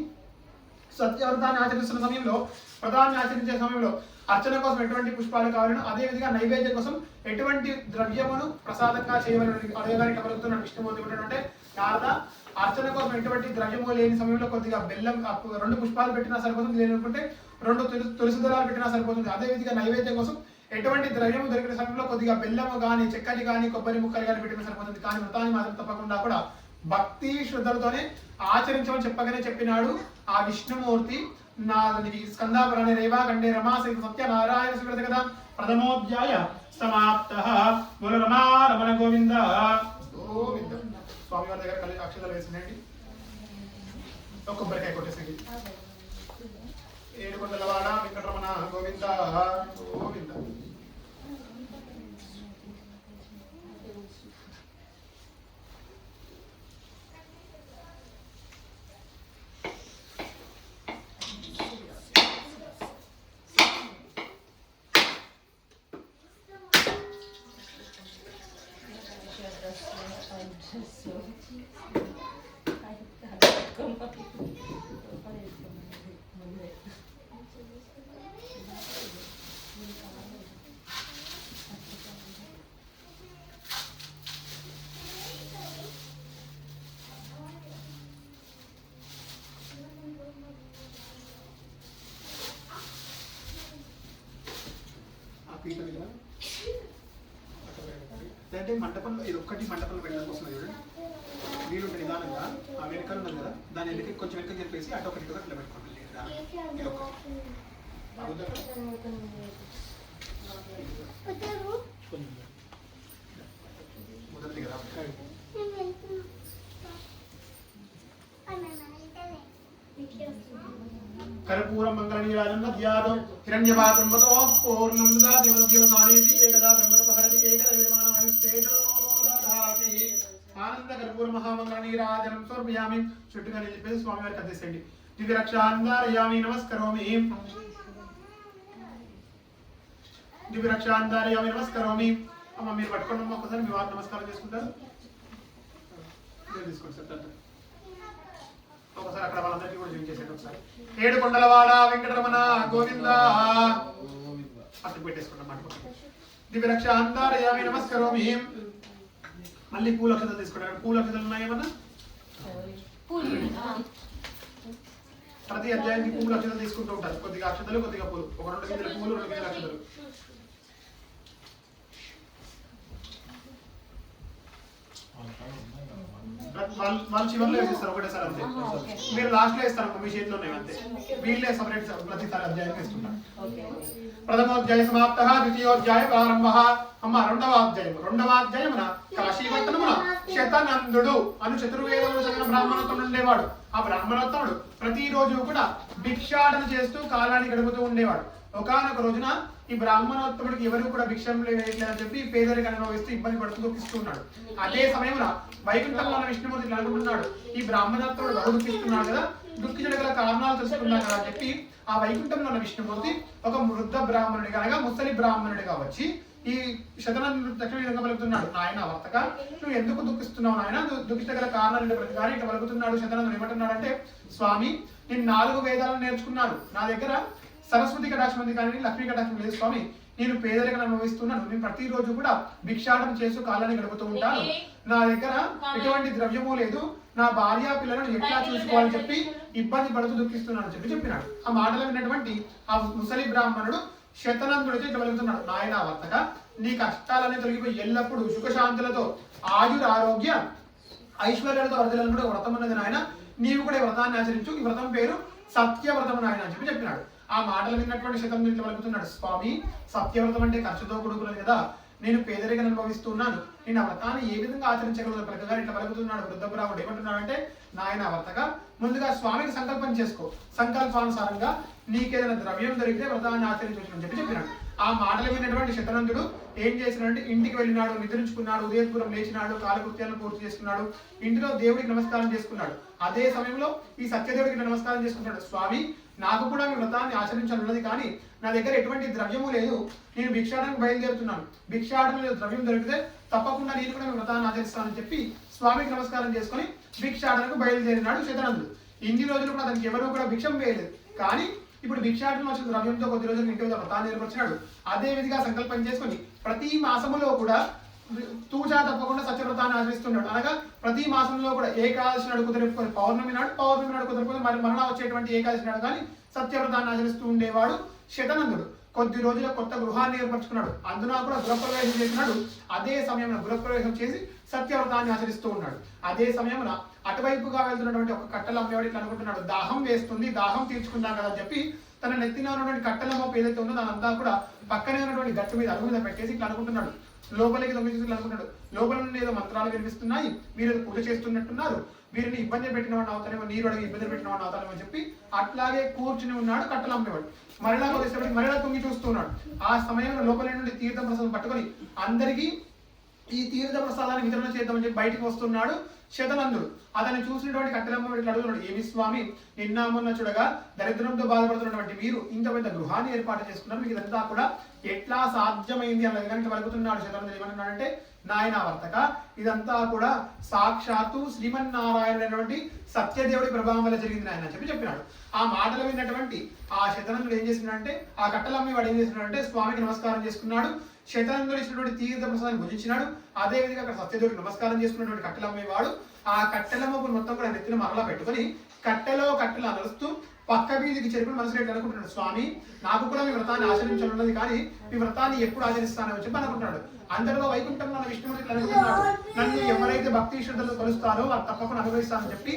సత్యవ్రతాన్ని ఆచరిస్తున్న సమయంలో, వ్రతాన్ని ఆచరించే సమయంలో అర్చన కోసం ఎటువంటి పుష్పాలు కావాలను, అదే విధంగా నైవేద్యం కోసం ఎటువంటి ద్రవ్యమును ప్రసాదంగా చేయవలని అడగడానికి కలుగుతున్నాడు విష్ణుమూర్తి. అంటే, నారద, అర్చన కోసం ఎటువంటి ద్రవ్యము లేని సమయంలో కొద్దిగా బెల్లం 2 పుష్పాలు పెట్టినా సరిపోతుంది, లేదనుకుంటే 2 తులసి దళాలు పెట్టినా సరిపోతుంది. అదే విధంగా నైవేద్యం కోసం ఎటువంటి ద్రవ్యము దొరికిన సమయంలో కొద్దిగా బెల్లము కానీ, చక్కెర కానీ, కొబ్బరి ముక్కలు కానీ పెట్టినా సరిపోతుంది. కానీ వ్రతాన్ని మాత్రం తప్పకుండా కూడా భక్తి శ్రద్ధలతోనే ఆచరించమని చెప్పగానే చెప్పినాడు ఆ విష్ణుమూర్తి నాలుగు స్కందాపురాణే రేవాఖండే రమాసహిత సత్యనారాయణ సుకృత కథ ప్రథమోధ్యాయ సమాప్తః. బోలో రమా రమణ గోవింద గోవింద. స్వామివారి దగ్గర కలిసి అక్షతలు వేసిందండి. ఒక కొబ్బరికాయ కొట్టేసండి. ఏడుకొండలవాడ వెంకటరమణ గోవింద గోవింద. అంటే మండపంలో ఇది ఒక్కటి మండపంలో పెట్టడానికి వస్తుంది చూడండి. నీళ్ళు ఉంటే నిదానంగా ఆ వెనకాల ఉన్నది కదా, దాని వెనక్కి కొంచెం వెనక్కి చెప్పేసి అటు ఒకటి ఇట్లా పెట్టుకోండి. ఇది ఒక్కటి మొదటి కదా. కర్పూరం మంగళనీరాజం నద్యాదో హిరణ్యపాత్రం వదో పూర్ణం దదాతి వద్యోసానేతి ఏకదా బ్రహ్మణపహరతి ఏకదా విమానం ఆయుస్తేజోదధాతి. ఆనంద కర్పూర మహామంగళనీరాజనం సమర్పయామి. చుట్టుగా నిలిపేసి స్వామివారికి అందించండి. దివ్య రక్షాంధారయామి నమస్కరోమి. దివ్య రక్షాంధారయామి నమస్కరోమి. అమ్మ మీరు పట్టుకోండి అమ్మ, ఒకసారి మీ వారు నమస్కారం చేసుకుంటారు. తీసుకోండి సార్. ఒకసారి అక్కడ వాళ్ళందరికీ కూడా చూపించేసేది. ఒకసారి ఏడుకొండలవాడ వెంకటరమణ గోవింద అక్కడికి పెట్టేసుకుంటాం మాట. దివ్య రక్ష అందారయామి నమస్కరోమి. మళ్ళీ పూల అక్షతలు తీసుకుంటారు. పూల అక్షతలు ఉన్నాయేమన్నా? ప్రతి అధ్యాయానికి పూల అక్షతలు తీసుకుంటూ ఉంటారు. కొద్దిగా అక్షతలు కొద్దిగా పూలు. ఒక 2 గింజల పూలు 2 గింజల అక్షతలు. వాళ్ళు చివరిలో వేసేస్తారు ఒకటేసారి అంతే. మీరు లాస్ట్ లో వేస్తారు మీ చేతిలో ఉన్నాయి అంతే. వీళ్ళే సపరేట్ ప్రతిసారి అధ్యాయం వేసుకుంటారు. ప్రథమోధ్యాయ సమాప్తః. ద్వితీయోధ్యాయ ప్రారంభః. అమ్మ రెండవ అధ్యాయమున కాశీపట్టణమున శతనందుడు అను చతుర్వేదములు చదివిన బ్రాహ్మణోత్తముడు ఉండేవాడు. ఆ బ్రాహ్మణోత్తముడు ప్రతిరోజు కూడా భిక్షాటన చేస్తూ కాలాన్ని గడుపుతూ ఉండేవాడు. ఒకానొక రోజున ఈ బ్రాహ్మణోత్తముడికి ఎవరు కూడా భిక్షం వేయట్లేదని చెప్పి పేదరికాన్ని అనుభవిస్తూ ఇబ్బంది పడుతూ దుఃఖిస్తూ ఉన్నాడు. అదే సమయంలో వైకుంఠంలో ఉన్న విష్ణుమూర్తి అనుకుంటున్నాడు, ఈ బ్రాహ్మణోత్తముడు బహు దుఃఖిస్తున్నాడు కదా, దుఃఖించడం గల కారణాలు తెలుసుకున్నాడు కదా అని చెప్పి ఆ వైకుంఠంలో ఉన్న విష్ణుమూర్తి ఒక వృద్ధ బ్రాహ్మణుడిగా అనగా ముసలి బ్రాహ్మణుడిగా వచ్చి ఈ శతనందుడు తక్షణ విధంగా పలుకుతున్నాడు. నాయన వర్తక, నువ్వు ఎందుకు దుఃఖిస్తున్నావు నాయన? దుఃఖించగల కారణాలు ప్రతిగానే ఇట్లా పలుకుతున్నాడు. శతనందుడు ఏమంటున్నాడు అంటే, స్వామి నేను 4 వేదాలను నేర్చుకున్నాను. నా దగ్గర సరస్వతి కటాక్షం ఉంది కానీ లక్ష్మీ కటాక్షం లేదు స్వామి. నేను పేదరికను అనుభవిస్తున్నాను. నేను ప్రతిరోజు కూడా భిక్షాటన చేస్తూ కాలాన్ని గడుపుతూ ఉంటాను. నా దగ్గర ఎటువంటి ద్రవ్యము లేదు. నా భార్య పిల్లలను ఎట్లా చూసుకోవాలని చెప్పి ఇబ్బంది పడుతూ దుఃఖిస్తున్నాను అని చెప్పినాడు. ఆ మాటలు విన్నటువంటి ఆ ముసలి బ్రాహ్మణుడు శతనందుడితో ఇట్లా వెలుగుతున్నాడు. నాయన వర్తక, నీ కష్టాలన్నీ తొలగిపోయి ఎల్లప్పుడూ సుఖశాంతులతో ఆయుర ఆరోగ్య ఐశ్వర్యాలతో వర్ధలను కూడా వ్రతం ఉన్నది నాయన. నీవు కూడా ఈ వ్రతాన్ని ఆచరించు. ఈ వ్రతం పేరు సత్యవ్రతం నాయన అని చెప్పినాడు. ఆ మాటలు విన్నటువంటి శతనందుడు ఇట్లా పలుకుతున్నాడు. స్వామి సత్యవ్రతం అంటే ఖర్చుతో కూడుకున్నది కదా, నేను పేదరికను అనుభవిస్తున్నాను. నేను ఆ వ్రతాన్ని ఏ విధంగా ఆచరించగలను? ప్రతిగా ఇట్లా పలుకుతున్నాడు. వృద్ధ బ్రాహ్మణుడు ఏమంటున్నాడు అంటే, నాయన వర్తక, ముందుగా స్వామికి సంకల్పం చేసుకో. సంకల్పానుసారంగా నీకేదైనా ద్రవ్యం దొరికితే వ్రతాన్ని ఆచరించవచ్చు అని చెప్పినాడు. ఆ మాటలు విన్నటువంటి శతనందుడు ఏం చేసినాడంటే ఇంటికి వెళ్ళినాడు, నిద్రించుకున్నాడు, ఉదయపూర్వం లేచినాడు, కాలకృత్యాలను పూర్తి చేసుకున్నాడు, ఇంటిలో దేవుడికి నమస్కారం చేసుకున్నాడు. అదే సమయంలో ఈ సత్యదేవుడికి నమస్కారం చేసుకున్నాడు. స్వామి నాకు కూడా మీ వ్రతాన్ని ఆచరించాలన్నది కానీ నా దగ్గర ఎటువంటి ద్రవ్యము లేదు. నేను భిక్షాటనకు బయలుదేరుతున్నాను. భిక్షాటనలో ద్రవ్యం దొరికితే తప్పకుండా నేను కూడా మీ వ్రతాన్ని ఆచరిస్తానని చెప్పి స్వామికి నమస్కారం చేసుకుని భిక్షాటనకు బయలుదేరినాడు శతనందుడు. ఇన్ని రోజులు కూడా అతనికి ఎవరు కూడా భిక్షం వేయలేదు. కానీ ఇప్పుడు భిక్షాటన వచ్చిన ద్రవ్యంతో కొద్ది రోజులు ఇంటి వద్ద వ్రతాన్ని ఏర్పరిచినాడు. అదే విధిగా సంకల్పం చేసుకుని ప్రతి మాసములో కూడా తూచా తప్పకుండా సత్యవ్రతాన్ని ఆచరిస్తున్నాడు. అనగా ప్రతి మాసంలో కూడా ఏకాదశి నాడు కుదిరిపోయి పౌర్ణమి నాడు కుదిరిపోయి మరి మరలా వచ్చేటువంటి ఏకాదశి నాడు కానీ సత్యవ్రతాన్ని ఆచరిస్తూ ఉండేవాడు శతనందుడు. కొద్ది రోజుల కొత్త గృహాన్ని ఏర్పరచుకున్నాడు. అందున కూడా గృహప్రవేశం చేసినాడు. అదే సమయంలో గృహప్రవేశం చేసి సత్యవ్రతాన్ని ఆచరిస్తూ ఉన్నాడు. అదే సమయంలో అటువైపుగా వెళ్తున్నటువంటి ఒక కట్టెల అమ్మేవాడు ఇట్లా అనుకుంటున్నాడు, దాహం వేస్తుంది, దాహం తీర్చుకుందాం కదా అని చెప్పి తన నెత్తిన ఉన్నటువంటి కట్టెల మోపు ఏదైతే ఉందో దానంతా కూడా పక్కనే ఉన్నటువంటి గట్టు మీద అడుగు మీద పెట్టేసి ఇట్లా అనుకుంటున్నాడు. లోపలికి దొంగ చూసి అనుకుంటాడు, లోపల నుండి ఏదో మంత్రాలు వినిపిస్తున్నాయి, మీరు ఏదో పూజ చేస్తున్నట్టున్నారు, వీరిని ఇబ్బంది పెట్టిన వాడిని అవుతానేమో, నీరు అడిగి ఇబ్బంది పెట్టిన వాడిని అవుతానేమో అని చెప్పి అట్లాగే కూర్చుని ఉన్నాడు కట్టెలు అమ్మేవాడు. మరలా కొద్దిసేపటికి మరలా తొంగి చూస్తున్నాడు. ఆ సమయంలో లోపల నుండి తీర్థ ప్రసాదం పట్టుకొని అందరికీ ఈ తీర్థ ప్రసాదాన్ని వితరణ చేద్దామని చెప్పి బయటికి వస్తున్నాడు శతనందుడు. అతన్ని చూసినటువంటి కట్టెలమ్మ ఇట్లా అడుగుతున్నాడు, ఏమి స్వామి, నిన్న మొన్న చూడగా దరిద్రంతో బాధపడుతున్నటువంటి మీరు ఇంత పెద్ద గృహాన్ని ఏర్పాటు చేసుకున్నారు, మీకు ఇదంతా కూడా ఎట్లా సాధ్యమైంది అన్నది కానీ పలుకుతున్నాడు శతనందుడు. ఏమన్నాడంటే, నాయన వర్తక, ఇదంతా కూడా సాక్షాత్తు శ్రీమన్నారాయణుడైనటువంటి సత్యదేవుడి ప్రభావం వల్ల జరిగింది నాయన అని చెప్పినాడు. ఆ మాటలు విన్నటువంటి ఆ శతనందుడు ఏం చేసినాడంటే, ఆ కట్టెలమ్మ వాడు ఏం చేసినాడంటే స్వామికి నమస్కారం చేసుకున్నాడు. శతనందుడు ఇచ్చినటువంటి తీర్థ ప్రసాదాన్ని భుజించినాడు. అదే విధంగా అక్కడ సత్యదేవుడికి నమస్కారం చేసుకున్నటువంటి కట్టెలమ్మేవాడు ఆ కట్టెలమ్మకు మొత్తం కూడా నెత్తిన మరలా పెట్టుకొని కట్టెలో కట్టెలు నడుస్తూ పక్క వీధికి చెరుకుని మనసులో అనుకుంటున్నాడు, స్వామి నాకు కూడా మీ వ్రతాన్ని ఆచరించాలన్నది, కానీ మీ వ్రతాన్ని ఎప్పుడు ఆచరిస్తానని చెప్పి అనుకుంటున్నాడు. అందరిలో వైకుంఠంలో ఉన్న విష్ణుమూర్తి అనుకుంటున్నాడు, నన్ను ఎవరైతే భక్తి శ్రద్ధలు కొలుస్తారో వారు తప్పకుండా అనుభవిస్తానని చెప్పి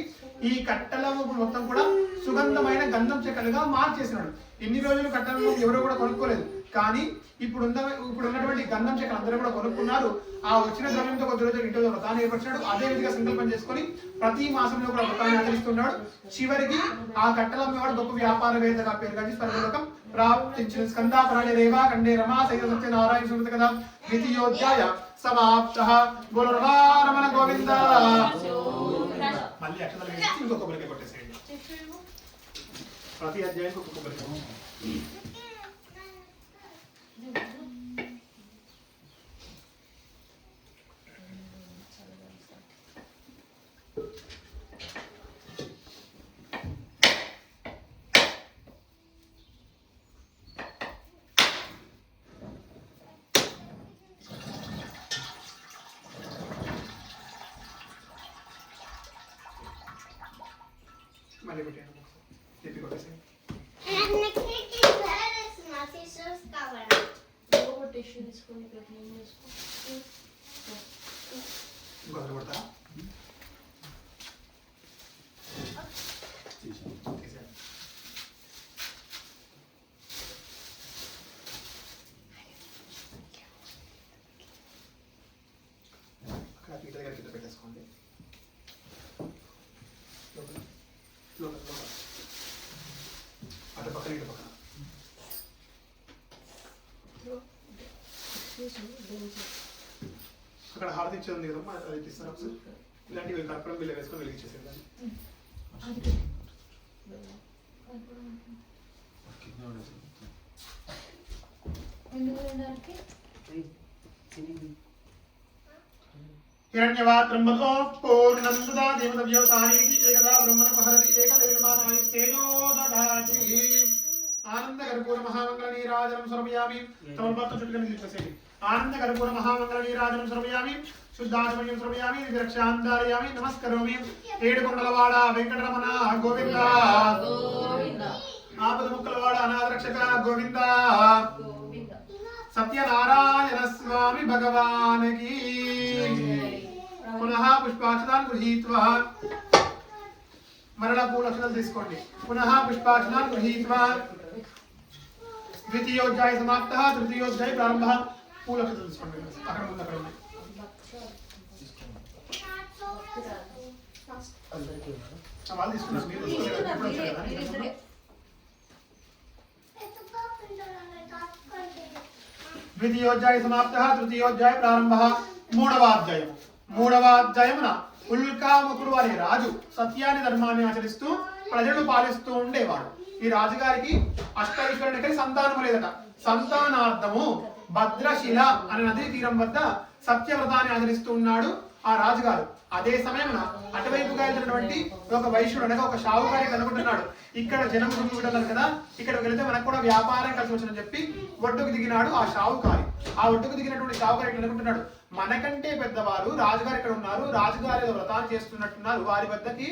ఈ కట్టెలము మొత్తం కూడా సుగంధమైన గంధం చెక్కలుగా మార్చేసినాడు. ఇన్ని రోజులు కట్టెలను ఎవరో కూడా కొనుక్కోలేదు, కానీ ఇప్పుడు ఉన్నటువంటి గంధం చెక్కలు అందరూ కూడా కొనుక్కున్నారు. ఆ వచ్చిన ద్రవ్యంతో కొద్ది రోజులు ఇంట్లో వ్రతాన్ని ఏర్పరిచాడు. అదే విధంగా సంకల్పం చేసుకొని ప్రతి మాసంలో కూడా వ్రతాన్ని ఆచరిస్తున్నాడు. చివరికి ఆ కట్టెలమ్మవాడు గొప్ప వ్యాపారవేత్తగా పేరుగాంచి స్వర్గలోకం ప్రాప్తించిన. స్కందాపరాణి రేవా కండే రమా సైత సత్యనారాయణ సుమృత కదా ద్వితీయోధ్యాయ సమాప్తః. బోలో రమణ గోవింద. మళ్ళీ అక్షరాలు వేసి ఇంకొక కొబ్బరికాయ కొట్టేసేయండి. ప్రతి అధ్యాయానికి ఒక కొబ్బరికాయ. మళ్ళీ పెట్టేయండి, చెప్పి కొట్టేసేయండి. టిష్యూ తీసుకొని క్లీన్ చేసుకో. ఇంకొకటి కొడతా. అక్కడ పీట దగ్గర కింద పెట్టేసుకోండి. అటు పక్కన ఇటు పక్కన అక్కడ హారతి ఇచ్చేది ఉంది కదమ్మా, అది ఇస్తారు ఒకసారి. ఇలాంటివి కర్పూరం బిల్ల వేసుకొని వెలిగించేసేది. హిరణ్యవాత్రంబతో పూర్ణం దదా దేవతవ్యో సారీతి ఏకదా బ్రహ్మణ పహరతి ఏకదవిర్మానాయ తేజో దదాతి. ఆనంద కర్పూర మహామంగళ నీరాజనం సమర్పయామి. తమలపాత్ర చుట్టుకొని నిలిపేసేయండి. ఆనంద కర్పూర మహామంగళ నీరాజనం సమర్పయామి. శుద్ధాచమయం సమర్పయామి. విరక్షాంధారయామి. నమస్కరోమి. ఏడుకొండలవాడ వెంకటరమణ గోవింద గోవింద. ఆపద ముక్కలవాడ అనాథరక్షక గోవింద గోవింద. సత్యనారాయణ స్వామి భగవానికి. పునః పుష్పాక్షతాన్ గృహీత్వా మరలా పూల అక్షరాలు తీసుకోండి. పునః పుష్పాక్షతాన్ గృహీత్వా ద్వితీయోధ్యాయ సమాప్తః తృతీయోధ్యాయ ప్రారంభః. పూల అక్షరాలు తీసుకోండి. అక్కడ ముందు అక్కడ ఉన్నాయి. వాళ్ళు తీసుకున్నారు, మీరు తీసుకోలేదు. ద్వితీయోధ్యాయ సమాప్తః తృతీయోధ్యాయ ప్రారంభః. మూడవ అధ్యాయమున ఉల్కాముకుడు వారి రాజు సత్యాన్ని ధర్మాన్ని ఆచరిస్తూ ప్రజలను పాలిస్తూ ఉండేవాడు. ఈ రాజుగారికి అష్టైశ్వర్యుడికి సంతానం లేదట. సంతానార్థము భద్రశిల అనే నదీ తీరం వద్ద సత్యవ్రతాన్ని ఆచరిస్తూ ఉన్నాడు ఆ రాజుగారు. అదే సమయమున అటువైపుగా వెళ్తున్నటువంటి ఒక వైశ్యుడు అనగా ఒక షావుకారి అనుకుంటున్నాడు, ఇక్కడ జనం గుంపుకుంటున్నారు కదా, ఇక్కడ వెళితే మనకు కూడా వ్యాపారం కలిసి వచ్చని చెప్పి ఒడ్డుకు దిగినాడు ఆ షావుకారి. ఆ ఒడ్డుకు దిగినటువంటి షావుకారి అనుకుంటున్నాడు, మనకంటే పెద్దవారు రాజుగారు ఇక్కడ ఉన్నారు, రాజుగారు ఏదో వ్రతాన్ని చేస్తున్నట్టున్నారు, వారి వద్దకి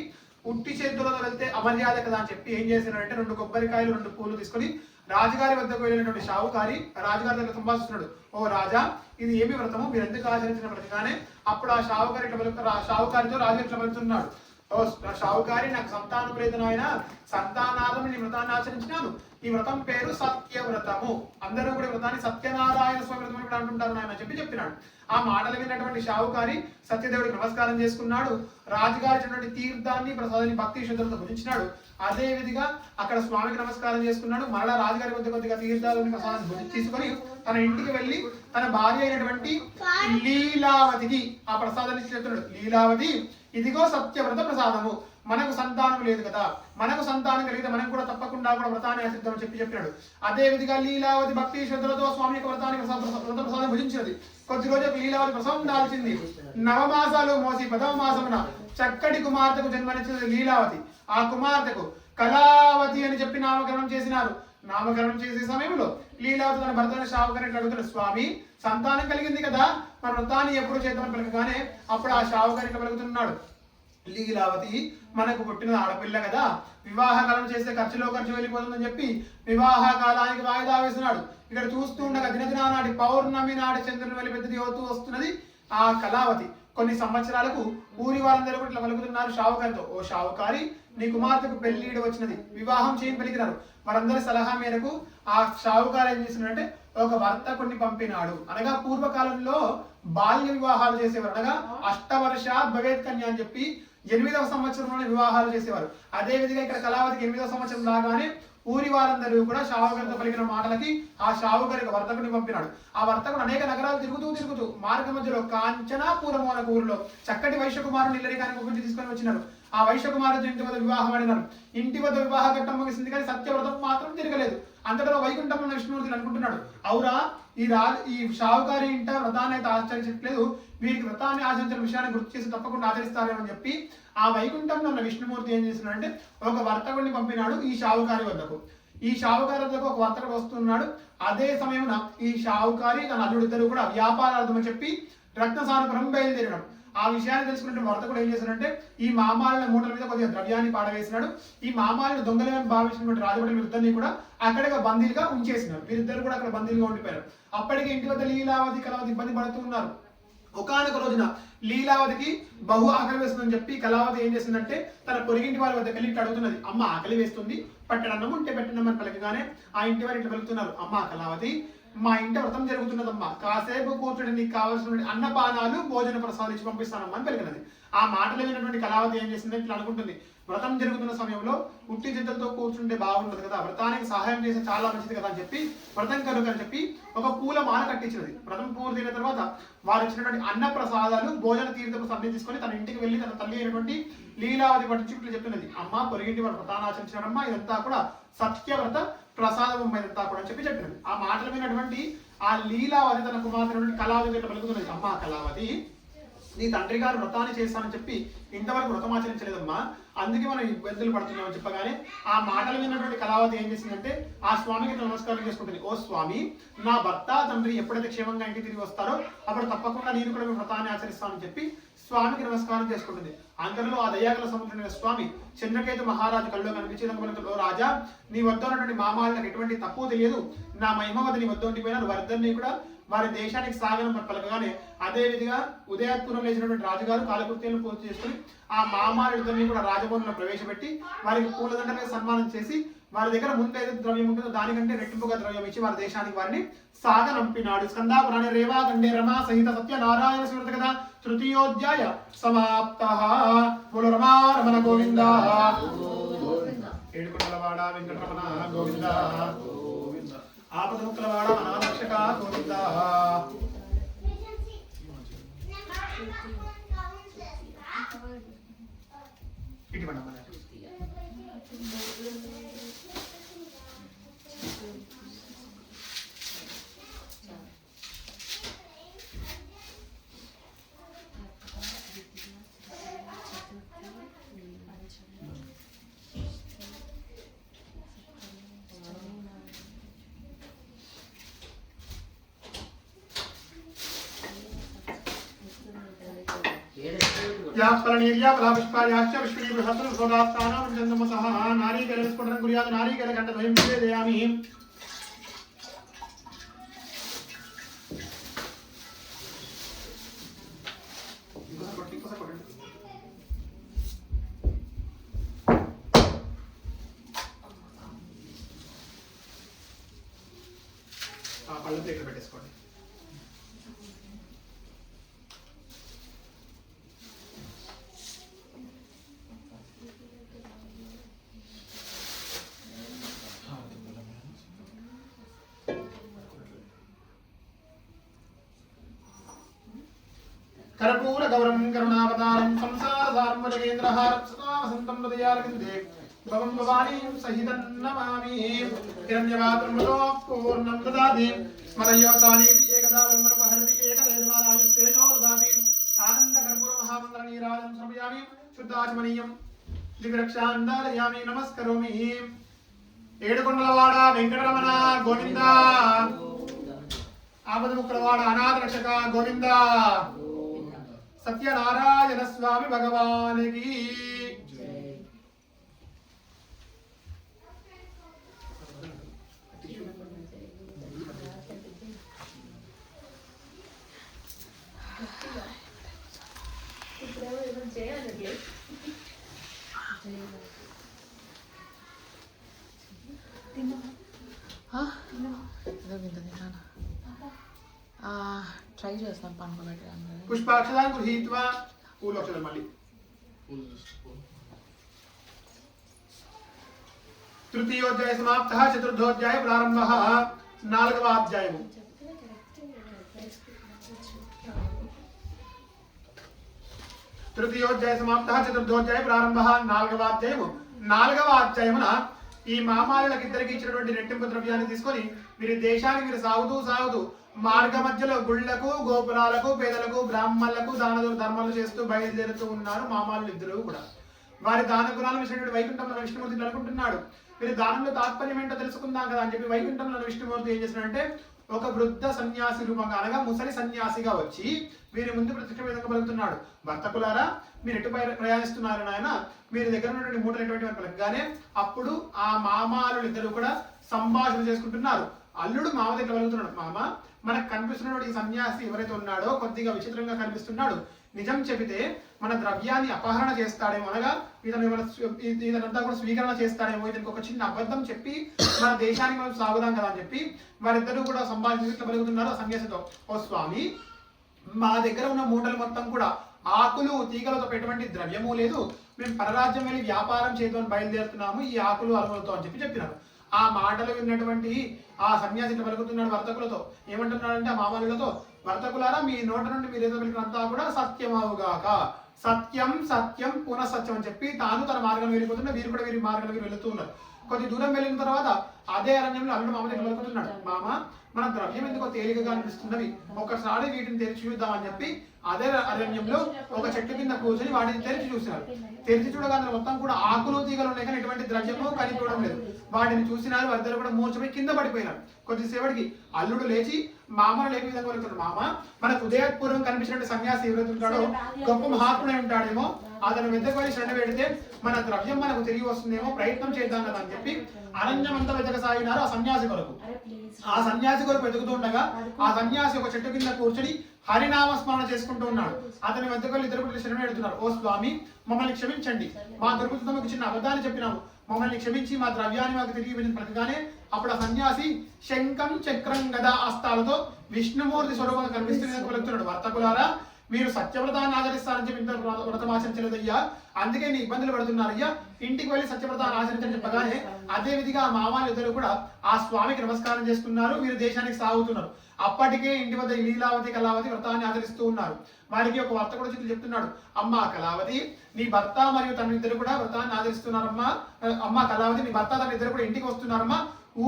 ఉట్టి చేతులతో వెళ్తే అమర్యాద కదా అని చెప్పి ఏం చేశారంటే 2 కొబ్బరికాయలు 2 పూలు తీసుకొని రాజుగారి వద్దకు వెళ్ళినటువంటి షావుకారి రాజుగారి దగ్గర సంభాషిస్తున్నాడు. ఓ రాజా, ఇది ఏమి వ్రతము, మీరు ఎందుకు ఆచరించిన వ్రతగానే. అప్పుడు ఆ షావుకారితో రాజు ఇట్లా వెళ్తున్నాడు, షావుకారి నాకు సంతానం లేదు నాయన, సంతానార్థం నీ వ్రతాన్ని ఆచరించినాను. ఈ వ్రతం పేరు సత్యవ్రతము. అందరూ కూడా వ్రతాన్ని సత్యనారాయణ స్వామి వ్రతం అని కూడా అంటుంటారు నాయన చెప్పి చెప్పినాడు. ఆ మాటలు విన్నటువంటి షావుకారి సత్యదేవుడికి నమస్కారం చేసుకున్నాడు. రాజుగారి ఇచ్చినటువంటి తీర్థాన్ని ప్రసాదాన్ని భక్తి శ్రద్ధలతో భుజించినాడు. అదే విధిగా అక్కడ స్వామికి నమస్కారం చేసుకున్నాడు. మరలా రాజుగారి కొద్దిగా తీర్థాలని ప్రసాదాన్ని తీసుకొని తన ఇంటికి వెళ్ళి తన భార్య అయినటువంటి లీలావతికి ఆ ప్రసాదాన్ని చెప్తున్నాడు. లీలావతి, ఇదిగో సత్యవ్రత ప్రసాదము. మనకు సంతానం లేదు కదా, మనకు సంతానం కలిగితే మనం కూడా తప్పకుండా కూడా వ్రతాన్ని ఆచరిద్దామని చెప్పినాడు. అదే విధిగా లీలావతి భక్తి శ్రద్ధలతో స్వామి యొక్క వ్రతాన్ని వ్రత ప్రసాదం భుజించినది. కొద్ది రోజులకు లీలావతి ప్రసవం దాల్చింది. 9 మాసాలు మోసి 10వ మాసమున చక్కటి కుమార్తెకు జన్మనిచ్చింది లీలావతి. ఆ కుమార్తెకు కళావతి అని చెప్పి నామకరణం చేసినారు. నామకరణం చేసే సమయంలో లీలావతి తన భర్తను షావుకారిని అడుగుతున్న, స్వామి సంతానం కలిగింది కదా, మన వ్రతాన్ని ఎప్పుడు చేద్దామని పలకగానే అప్పుడు ఆ షావుకారిని పలుకుతున్నాడు, లీలావతి మనకు పుట్టిన ఆడపిల్ల కదా, వివాహకాలం చేస్తే ఖర్చులో ఖర్చు వెళ్ళిపోతుందని చెప్పి వివాహ కాలానికి వాయిదా వేస్తున్నాడు. ఇక్కడ చూస్తూ ఉండగా దినదినా నాటి పౌర్ణమి నాటి చంద్రుని వెళ్ళి పెద్దది అవుతూ వస్తున్నది ఆ కళావతి. కొన్ని సంవత్సరాలకు ఊరి వారందరూ కూడా ఇట్లా పలుకుతున్నారు షావుకారితో, ఓ షావుకారి, నీ కుమార్తెకు పెళ్లిడు వచ్చినది, వివాహం చేయని పలికినారు. వారందరి సలహా మేరకు ఆ షావుకారు ఏం చేస్తున్నాడంటే ఒక వర్తకుడిని పంపినాడు. అనగా పూర్వకాలంలో బాల్య వివాహాలు చేసేవారు. అనగా అష్టవర్ష భవేత్ కన్య అని చెప్పి 8వ సంవత్సరంలోనే వివాహాలు చేసేవారు. అదే విధంగా ఇక్కడ కళావతికి 8వ సంవత్సరం రాగానే ఊరి వారందరూ కూడా షావుకారితో పలికిన మాటలకి ఆ షావుకారికి వర్తకుని పంపినాడు. ఆ వర్తకుడు అనేక నగరాలు తిరుగుతూ మార్గ మధ్యలో కాంచనాపురం అనే ఊరిలో చక్కటి వైశ్య కుమారుని ఇల్లరికానికి ఉపయోగించి తీసుకొని వచ్చినారు. ఆ వైశ్య కుమారుడు ఇంటి వద్ద వివాహం ఆడినారు. ఇంటి వద్ద వివాహ ఘట్టం ముగిసింది కానీ సత్యవ్రతం మాత్రం తిరగలేదు. అంతటా వైకుంఠంలో విష్ణుమూర్తి అనుకుంటున్నాడు, అవురా ఈ షావుకారి ఇంట వ్రతాన్ని అయితే ఆచరించట్లేదు, వీరికి వ్రతాన్ని ఆచరించిన విషయాన్ని గుర్తు చేసి తప్పకుండా ఆచరిస్తారేమని చెప్పి ఆ వైకుంఠంలో ఉన్న విష్ణుమూర్తి ఏం చేస్తున్నాడంటే ఒక వర్తకుడిని పంపినాడు ఈ షావుకారి వద్దకు. ఈ షావుకారి వద్దకు ఒక వర్తకుడు వస్తున్నాడు. అదే సమయమున ఈ షావుకారి తన అల్లుడిద్దరు కూడా వ్యాపారార్థం అని చెప్పి రత్నసానుపురం బయలుదేరడం. ఆ విషయాన్ని తెలుసుకున్నట్టు వర్తకుడు ఏం చేశాడంటే ఈ మామాల మూటల మీద కొద్దిగా ద్రవ్యాన్ని పాడవేసినాడు. ఈ మామాలను దొంగలేమని భావించినటువంటి రాజభటులు వీరిద్దరిని కూడా అక్కడిగా బందీలుగా ఉంచేసినారు. వీరిద్దరు కూడా అక్కడ బందీలుగా ఉండిపోయారు. అప్పటికి ఇంటి వద్ద లీలావతి కళావతి ఇబ్బంది పడుతూ ఉన్నారు. ఒకనొక రోజున లీలావతికి బహు ఆకలి వేస్తుందని చెప్పి కళావతి ఏం చేసిందంటే తన పొరిగింటి వారి వద్దకు వెళ్ళి అడుగుతున్నది, అమ్మ ఆకలి వేస్తుంది, పట్టడన్నం ఉంటే పెట్టనమ్మని పలకగానే ఆ ఇంటి వారు ఇట్లా పలుకుతున్నారు, అమ్మ కళావతి మా ఇంట వ్రతం జరుగుతున్నదమ్మా, కాసేపు కూర్చుని నీకు కావాల్సిన అన్నపానాలు భోజన ప్రసాదం ఇచ్చి పంపిస్తానమ్మా అని పలికినది. ఆ మాటలు విన్నటువంటి కళావతి ఏం చేసింది ఇట్లా అనుకుంటుంది, వ్రతం జరుగుతున్న సమయంలో ఉట్టి చింతలతో కూర్చుంటే బాగుండదు కదా, వ్రతానికి సహాయం చేస్తే చాలా మంచిది కదా అని చెప్పి వ్రతం కనుక అని చెప్పి ఒక పూల మాల కట్టించినది. వ్రతం పూర్తయిన తర్వాత వారు ఇచ్చినటువంటి అన్న ప్రసాదాలు భోజన తీర్థ ప్రసాదం తీసుకొని తన ఇంటికి వెళ్ళి తన తల్లి అయినటువంటి లీలావతి పట్టించి ఇట్లా చెప్తున్నది, అమ్మ పొరిగింటి వారు వ్రతాన్ని ఆచరించారమ్మా, ఇదంతా కూడా సత్యవ్రత ప్రసాదం ఇదంతా కూడా అని చెప్పి చెప్పినది. ఆ మాటలు విన్నటువంటి ఆ లీలావతి తన కుమార్తె కళావతి ఇట్లా పలుకుతున్నది, అమ్మ కళావతి నీ తండ్రి గారు వ్రతాన్ని చేస్తానని చెప్పి ఇంతవరకు వ్రతం ఆచరించలేదమ్మా, అందుకే మనం ఇబ్బందులు పడుతున్నామని చెప్పగానే ఆ మాటలు విన్నటువంటి కళావతి ఏం చేసిందంటే ఆ స్వామికి నమస్కారం చేసుకుంటుంది, ఓ స్వామి నా భర్త తండ్రి ఎప్పుడైతే క్షేమంగా ఇంటికి తిరిగి వస్తారో అప్పుడు తప్పకుండా నేను కూడా వ్రతాన్ని ఆచరిస్తానని చెప్పి స్వామికి నమస్కారం చేసుకుంటుంది. అంతలో ఆ దయాగల సముద్రుడైన స్వామి చంద్రకేతు మహారాజు కళ్ళలో కనిపించేదనుకున్నతో, రాజా నీ వద్ద ఉన్నటువంటి మామాలకు ఎటువంటి తప్పు తెలియదు, నా మహిమవతి నీ వద్ద ఉండిపోయినారు, వారిద్దరిని కూడా వారి దేశానికి సాగనం పలకగానే అదే విధిగా ఉదయాత్పురం లేచినటువంటి రాజుగారు కాలకృత్యాలను పూర్తి చేసుకుని ఆ మామాలిద్దరిని కూడా రాజభవనంలో ప్రవేశపెట్టి వారికి పూలదండగా సన్మానం చేసి వారి దగ్గర ముందు ఏదైతే ద్రవ్యం ఉంటుందో దానికంటే రెట్టింపుగా ద్రవ్యం ఇచ్చి వారి దేశానికి వారిని సాగనంపినాడు. స్కందాపురాణే రేవాఖండే రమా సహిత సత్యనారాయణ స్మృత కథ తృతీయోధ్యాయ సమాప్తః. బోలో రమా రమణ గోవింద, ఏడుకొండలవాడ వెంకటరమణ గోవింద, ఆపదముక్కలవాడ అనాథరక్షక గోవింద. याफलनीर्याफलापुष्पायाश्च विष्णुर्हस्रसोदास्तानां चन्द्रमसः नारीकेलविस्फुटनं कुर्यात् नारीकेलकण्ठद्वयं निवेदयामि. కళ్ళు ప్లేట్లు పెట్టేసుకోండి. कर्पूर गौरम करुणावतारम संसारसारम वजगेन्द्रहारम सदा वसंतम हृदयारविंदे भवं भवानी सहितं नमामि हिरण्यवात्रं मतो पूर्णं ददाति स्मरयोसानीति एकदा ब्रह्मणोपहरति एकदेवानायुस्तेजो ददाति आनन्दकर्पूर महामन्त्रनीराजनं समर्पयामि शुद्धाचमनीयं दिव्यरक्षान्दारयामि नमस्करोमि ఏడుకొండలవాడ వెంకటరమణ గోవింద ఆపదముక్కలవాడ అనాథ రక్షక గోవింద సత్యనారాయణ స్వామి భగవానికి ట్రై చేస్తాను పనుకోబెట్టడానికి. పుష్పాక్షరాన్ని గృహీత్వా పూలు అక్షరం మళ్ళీ తృతీయోధ్యాయ సమాప్తః చతుర్థోధ్యాయ ప్రారంభః నాలుగవ అధ్యాయము తృతీయోధ్యాయ సమాప్తః చతుర్థోధ్యాయ ప్రారంభః నాలుగవ అధ్యాయమున ఈ మామాలకిద్దరికి ఇచ్చినటువంటి రెట్టింపు ద్రవ్యాన్ని తీసుకొని మీరు దేశానికి మీరు సాగుతూ మార్గ మధ్యలో గుళ్లకు గోపురాలకు పేదలకు బ్రాహ్మణులకు దాన ధర్మాలు చేస్తూ బయలుదేరుతూ ఉన్నారు మామాలు ఇద్దరు కూడా. వారి దాన గుణాలను విషయం వైకుంఠంలో విష్ణుమూర్తి అనుకుంటున్నాడు. మీరు దానంలో తాత్పర్యం ఏంటో తెలుసుకుందాం కదా అని చెప్పి వైకుంఠంలో విష్ణుమూర్తి ఏం చేసినాడంటే ఒక వృద్ధ సన్యాసి రూపంగా అనగా ముసలి సన్యాసిగా వచ్చి వీరి ముందు ప్రత్యక్ష విధంగా పలుకుతున్నాడు. వర్తకులారా మీరు ఎటు ప్రయాణిస్తున్నారు నాయన, మీరు దగ్గర ఉన్నటువంటి మూటలు ఎటువంటి వారు పలకగానే అప్పుడు ఆ మామాలు ఇద్దరు కూడా సంభాషణ చేసుకుంటున్నారు. అల్లుడు మామ దగ్గర పలుకుతున్నాడు, మామ మనకు కనిపిస్తున్నటువంటి ఈ సన్యాసి ఎవరైతే ఉన్నాడో కొద్దిగా విచిత్రంగా కనిపిస్తున్నాడు. నిజం చెబితే మన ద్రవ్యాన్ని అపహరణ చేస్తాడేమో, అనగా ఇతనంతా కూడా స్వీకరణ చేస్తాడేమో, ఇతనికి ఒక చిన్న అబద్ధం చెప్పి మన దేశానికి మనం సాగుదాం కదా అని చెప్పి వారిద్దరూ కూడా సంభాషణ పలుకుతున్నారు ఆ సన్యాసితో. ఓ స్వామి, మా దగ్గర ఉన్న మూటలు మొత్తం కూడా ఆకులు తీగలతో ఎటువంటి ద్రవ్యము లేదు, మేము పరరాజ్యం వెళ్ళి వ్యాపారం చేద్దామని బయలుదేరుతున్నాము ఈ ఆకులు అలములతో అని చెప్పినారు. ఆ మాటలు విన్నటువంటి ఆ సన్యాసి పలుకుతున్నాడు వర్తకులతో. ఏమంటున్నాడంటే ఆ మామూలులతో, వర్తకులారా మీ నోట నుండి మీరు ఏదో పలికినంతా కూడా సత్యమవుగాక, సత్యం సత్యం పునఃసత్యం అని చెప్పి తాను తన మార్గం వెళ్ళిపోతున్నా, వీరు కూడా వీరి మార్గంలో వెళుతూ ఉన్నారు. కొద్ది దూరం వెళ్ళిన తర్వాత అదే అరణ్యంలో అల్లుడు మామ దగ్గర పలుకుతున్నాడు, మామ మన ద్రవ్యం ఎందుకో తేలికగా అనిపిస్తున్నవి, ఒకసారి వీటిని తెరిచి చూద్దామని చెప్పి అదే అరణ్యంలో ఒక చెట్టు కింద కూర్చొని వాటిని తెరిచి చూసినారు. తెరిచి చూడగానే మొత్తం కూడా ఆకులు తీగలు ఉన్నాయి కానీ ఎటువంటి ద్రవ్యము కనిపించడం లేదు. వాటిని చూసినారు, వారిద్దరు కూడా మూర్ఛపోయి కింద పడిపోయినారు. కొద్దిసేపటికి అల్లుడు లేచి మామను లేపి విధంగా పలుకుతాడు, మామ మనకు ఉదయపూర్వం కనిపించినట్టు సన్యాసి ఎవరైతే ఉంటాడో గొప్ప మహాత్ముడై ఉంటాడేమో, అతను వెతకు వెళ్ళి శరణ పెడితే మన ద్రవ్యం మనకు తిరిగి వస్తుందేమో, ప్రయత్నం చేద్దాం కదా అని చెప్పి అరణ్యం అంతా వెతక సాగినారు ఆ సన్యాసి కొరకు. ఆ సన్యాసి కొరకు వెతుకుతూ ఉండగా ఆ సన్యాసి ఒక చెట్టు కింద కూర్చొని హరినామస్మరణ చేసుకుంటూ ఉన్నాడు. అతని వెతకలు ఇద్దరు కూడా శరణ పెడుతున్నారు, ఓ స్వామి మమ్మల్ని క్షమించండి, మా దుర్బుద్ధితో చిన్న అబద్ధాన్ని చెప్పినాము, మమ్మల్ని క్షమించి మా ద్రవ్యాన్ని మాకు తిరిగి పలకగానే అప్పుడు ఆ సన్యాసి శంఖం చక్రం గదా అస్తాలతో విష్ణుమూర్తి స్వరూపంగా కనిపిస్తున్న పలుకుతున్నాడు, వర్తకులారా మీరు సత్యవ్రతాన్ని ఆచరిస్తారని చెప్పి ఇంత వ్రతం ఆచరించలేదయ్యా, అందుకే నీ ఇబ్బందులు పడుతున్నారయ్యా, ఇంటికి వెళ్ళి సత్యవ్రతాన్ని ఆచరించని చెప్పగానే అదే విధిగా మామాలు ఇద్దరు కూడా ఆ స్వామికి నమస్కారం చేసుకున్నారు. వీరు దేశానికి సాగుతున్నారు. అప్పటికే ఇంటి వద్ద లీలావతి కళావతి వ్రతాన్ని ఆచరిస్తూ ఉన్నారు. వారికి ఒక వర్తకుడు చిత్తులు చెప్తున్నాడు, అమ్మ కళావతి నీ భర్త మరియు తన ఇద్దరు కూడా వ్రతాన్ని ఆచరిస్తున్నారమ్మా, అమ్మ కళావతి నీ భర్త తన ఇద్దరు కూడా ఇంటికి వస్తున్నారమ్మా.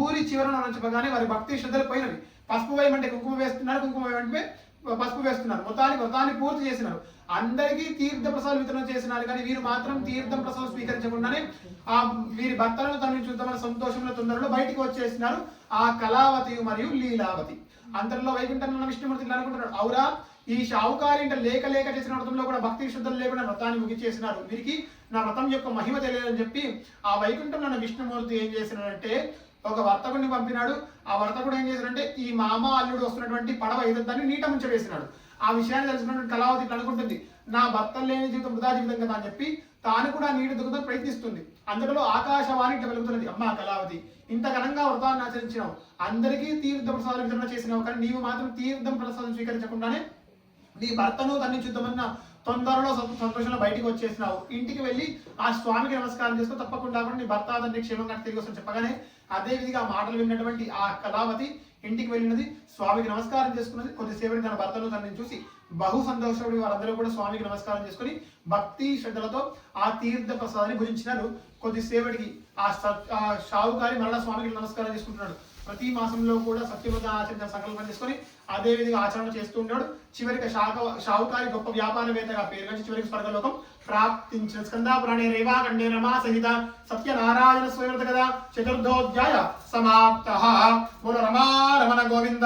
ఊరి చివరన చెప్పగానే వారి భక్తి శ్రద్ధలు పోయినవి. పసుపు వేయమంటే కుంకుమ వేస్తున్నారు, కుంకుమ వేయమంటే పసుపు వేస్తున్నారు. మొత్తానికి వ్రతాన్ని పూర్తి చేసినారు. అందరికీ తీర్థ ప్రసాదం వితరణ చేసినారు. కానీ వీరు మాత్రం తీర్థం ప్రసాదం స్వీకరించకుండానే ఆ వీరి భర్తలను తనని చూద్దామని సంతోషంలో తొందరలో బయటికి వచ్చేసినారు ఆ కళావతి మరియు లీలావతి. అంతలో వైకుంఠంలో విష్ణుమూర్తి అనుకుంటున్నాడు, అవురా ఈ షావుకారి ఇంట లేక లేక చేసిన వ్రతంలో కూడా భక్తి శ్రద్ధలు లేకుండా వ్రతాన్ని ముగిచేసినారు, వీరికి నా వ్రతం యొక్క మహిమ తెలియదని చెప్పి ఆ వైకుంఠంలో విష్ణుమూర్తి ఏం చేసినాడంటే ఒక వర్తకుడిని పంపినాడు. ఆ వర్తకుడు ఏం చేశాడంటే ఈ మామ అల్లుడు వస్తున్నటువంటి పడవ ఏదాన్ని నీట ముంచవేసినాడు. ఆ విషయాన్ని తెలుసుకున్నటువంటి కళావతి అనుకుంటుంది, నా భర్త లేని జీవితం వృధా జీవితం కదా అని చెప్పి తాను కూడా నీటి దుక్కుతో ప్రయత్నిస్తుంది. అందులో ఆకాశవాణి ఇట్లా వెలుగుతున్నది, అమ్మా కళావతి ఇంత ఘనంగా వ్రతాన్ని ఆచరించినావు, అందరికీ తీర్థ ప్రసాదం వితరణ చేసినావు, కానీ నీవు మాత్రం తీర్థం ప్రసాదం స్వీకరించకుండానే నీ భర్తను తన్ని చూద్దామన్న తొందరలో సంతోషంలో బయటికి వచ్చేసినావు. ఇంటికి వెళ్ళి ఆ స్వామికి నమస్కారం చేసుకో, తప్పకుండా కూడా నీ భర్త తండ్రి క్షేమంగా తిరిగి వస్తాను చెప్పగానే అదే విధిగా ఆ మాటలు విన్నటువంటి ఆ కళావతి ఇంటికి వెళ్ళినది, స్వామికి నమస్కారం చేసుకున్నది. కొద్దిసేపటి తన భర్తను తనని చూసి బహు సంతోషపడి వారందరూ కూడా స్వామికి నమస్కారం చేసుకుని భక్తి శ్రద్ధలతో ఆ తీర్థ ప్రసాదాన్ని భుజించినారు. కొద్దిసేపటికి ఆ షావుకారి మరలా స్వామికి నమస్కారం చేసుకుంటున్నాడు. ప్రతి మాసంలో కూడా సత్యవ్రత ఆచరించిన సంకల్పం చేసుకొని అదే విధంగా ఆచరణ చేస్తూ ఉన్నాడు. చివరికి షావుకారి గొప్ప వ్యాపారవేత్తగా పేరుగాంచి చివరికి స్వర్గలోకం ప్రాప్తించిన. స్కందాపురాణే రేవాఖండే రమా సహిత సత్యనారాయణ స్వయంత కదా చతుర్థోధ్యాయ సమాప్తః. బోలో రమా రమణ గోవింద.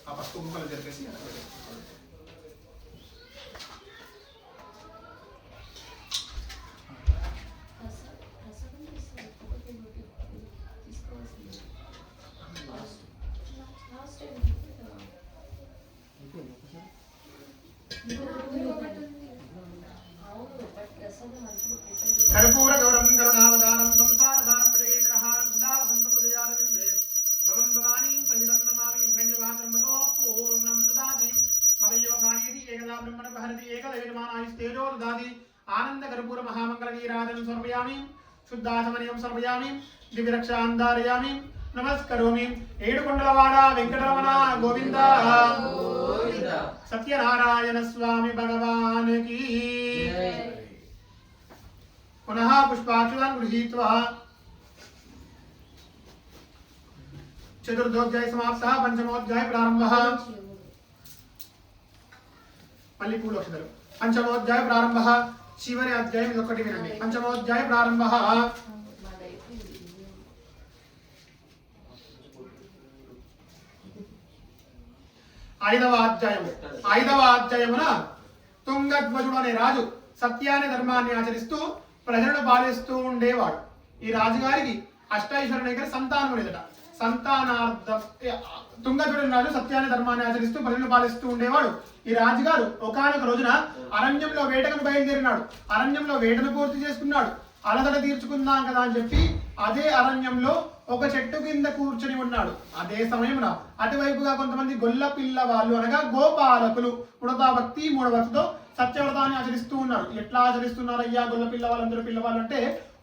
ఆ పసుపు ముక్కలు జరిపేసి కర్పూర గౌరం కరుణావతారం సంసారధారం విజయేంద్రహారం సదా వసంతం ఉదయారవిందే భవం భవానీ సహితం నమామి హిరణ్యపాత్రంబతో పూర్ణం దదాతి మదయ్యవ కానీతి ఏకదా బ్రహ్మణ ప్రహరతి ఏకదైర్మానాయిస్తేజో దదాతి ఆనంద కర్పూర మహామంగళ నీరాజనం సమర్పయామి శుద్ధాచమనీయం సమర్పయామి దివ్యరక్షాం ధారయామి నమస్కరోమి. ఏడుకొండలవాడ వెంకటరమణ గోవింద సత్యనారాయణ స్వామి భగవాన్ కీ. పునః పుష్పాక్షుతాన్ గృహీత్వా చతుర్థోధ్యాయ సమాప్తః పంచమోధ్యాయ ప్రారంభః. మళ్ళీ పూలు అక్షరాలు. పంచమోధ్యాయ ప్రారంభః. చివరి అధ్యాయం ఇది ఒకటి వినండి. పంచమోధ్యాయ ప్రారంభః. ఐదవ అధ్యాయమున తుంగధ్వజుడు అనే రాజు సత్యాన్ని ధర్మాన్ని ఆచరిస్తూ ప్రజలను పాలిస్తూ ఉండేవాడు. ఈ రాజుగారికి అష్టైశ్వర్య సంతానం లేదట. సంతానార్థం తుంగధ్వజుడు రాజు సత్యాన్ని ధర్మాన్ని ఆచరిస్తూ ప్రజలను పాలిస్తూ ఉండేవాడు. ఈ రాజుగారు ఒకానొక రోజున అరణ్యంలో వేటకు బయలుదేరినాడు. అరణ్యంలో వేటను పూర్తి చేసుకున్నాడు. అలసట తీర్చుకుందాం కదా అని చెప్పి అదే అరణ్యంలో ఒక చెట్టు కింద కూర్చొని ఉన్నాడు. అదే సమయమున అటువైపుగా కొంతమంది గొల్ల పిల్ల వాళ్ళు అనగా గోపాలకులు ఉడతా భక్తి మూఢభక్తితో సత్యవ్రతాన్ని ఆచరిస్తూ ఉన్నారు. ఎట్లా ఆచరిస్తున్నారు అయ్యా గొల్ల పిల్ల వాళ్ళందరూ పిల్లవాళ్ళు అంటే,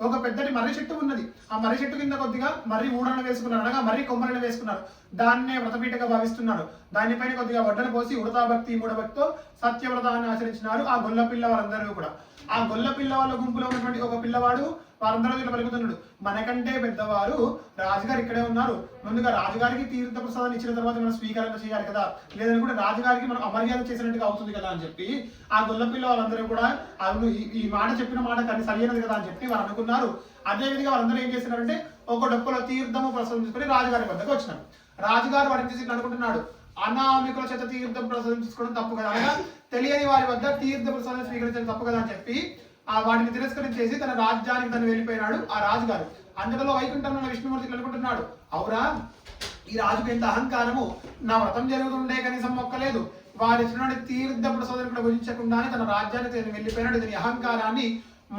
ఒక పెద్దటి మర్రి చెట్టు ఉన్నది. ఆ మర్రి చెట్టు కింద కొద్దిగా మర్రి ఊడను వేసుకున్నారు, అనగా మర్రి కొమ్మలను వేసుకున్నారు. దాన్నే వ్రతపీఠగా భావిస్తున్నారు. దానిపైన కొద్దిగా వడ్డను పోసి ఉడతా భక్తి మూఢభక్తితో సత్యవ్రతాన్ని ఆచరించినారు ఆ గొల్ల పిల్ల వాళ్ళందరూ కూడా. ఆ గొల్ల పిల్లవాళ్ళ గుంపులో ఉన్నటువంటి ఒక పిల్లవాడు వారందరూ ఇట్లా పలుకుతున్నాడు, మనకంటే పెద్దవారు రాజుగారు ఇక్కడే ఉన్నారు, ముందుగా రాజుగారికి తీర్థ ప్రసాదాన్ని ఇచ్చిన తర్వాత మనం స్వీకారం చేయాలి కదా, లేదని కూడా రాజుగారికి మనం అమర్యాద చేసినట్టుగా అవుతుంది కదా అని చెప్పి ఆ గొల్ల పిల్ల వాళ్ళందరూ కూడా అవును ఈ మాట చెప్పిన మాట కానీ సరైనది కదా అని చెప్పి వారు అనుకున్నారు. అదే విధంగా వాళ్ళందరూ ఏం చేస్తున్నారంటే ఒక డొక్కలో తీర్థము ప్రసాదం తీసుకుని రాజుగారి వద్దకు వచ్చినారు. రాజుగారు వాడిని చేసి అనుకుంటున్నాడు, అనామికుల చేత తీర్థం ప్రసాదం తీసుకోవడం తప్పు కదా, అనగా తెలియని వారి వద్ద తీర్థ ప్రసాదం స్వీకరించడం తప్పు కదా అని చెప్పి ఆ వాటిని తిరస్కరించేసి తన రాజ్యానికి తను వెళ్ళిపోయినాడు ఆ రాజుగారు. అందులో వైకుంఠంలో ఉన్న విష్ణుమూర్తి అనుకుంటున్నాడు, అవురా ఈ రాజుకు ఎంత అహంకారము, నా వ్రతం జరుగుతుండే కనీసం మొక్కలేదు, వారి ఇచ్చినటువంటి తీర్థ ప్రసాదం కూడా భుజించకుండానే తన రాజ్యానికి తను వెళ్ళిపోయినాడు, ఇతని అహంకారాన్ని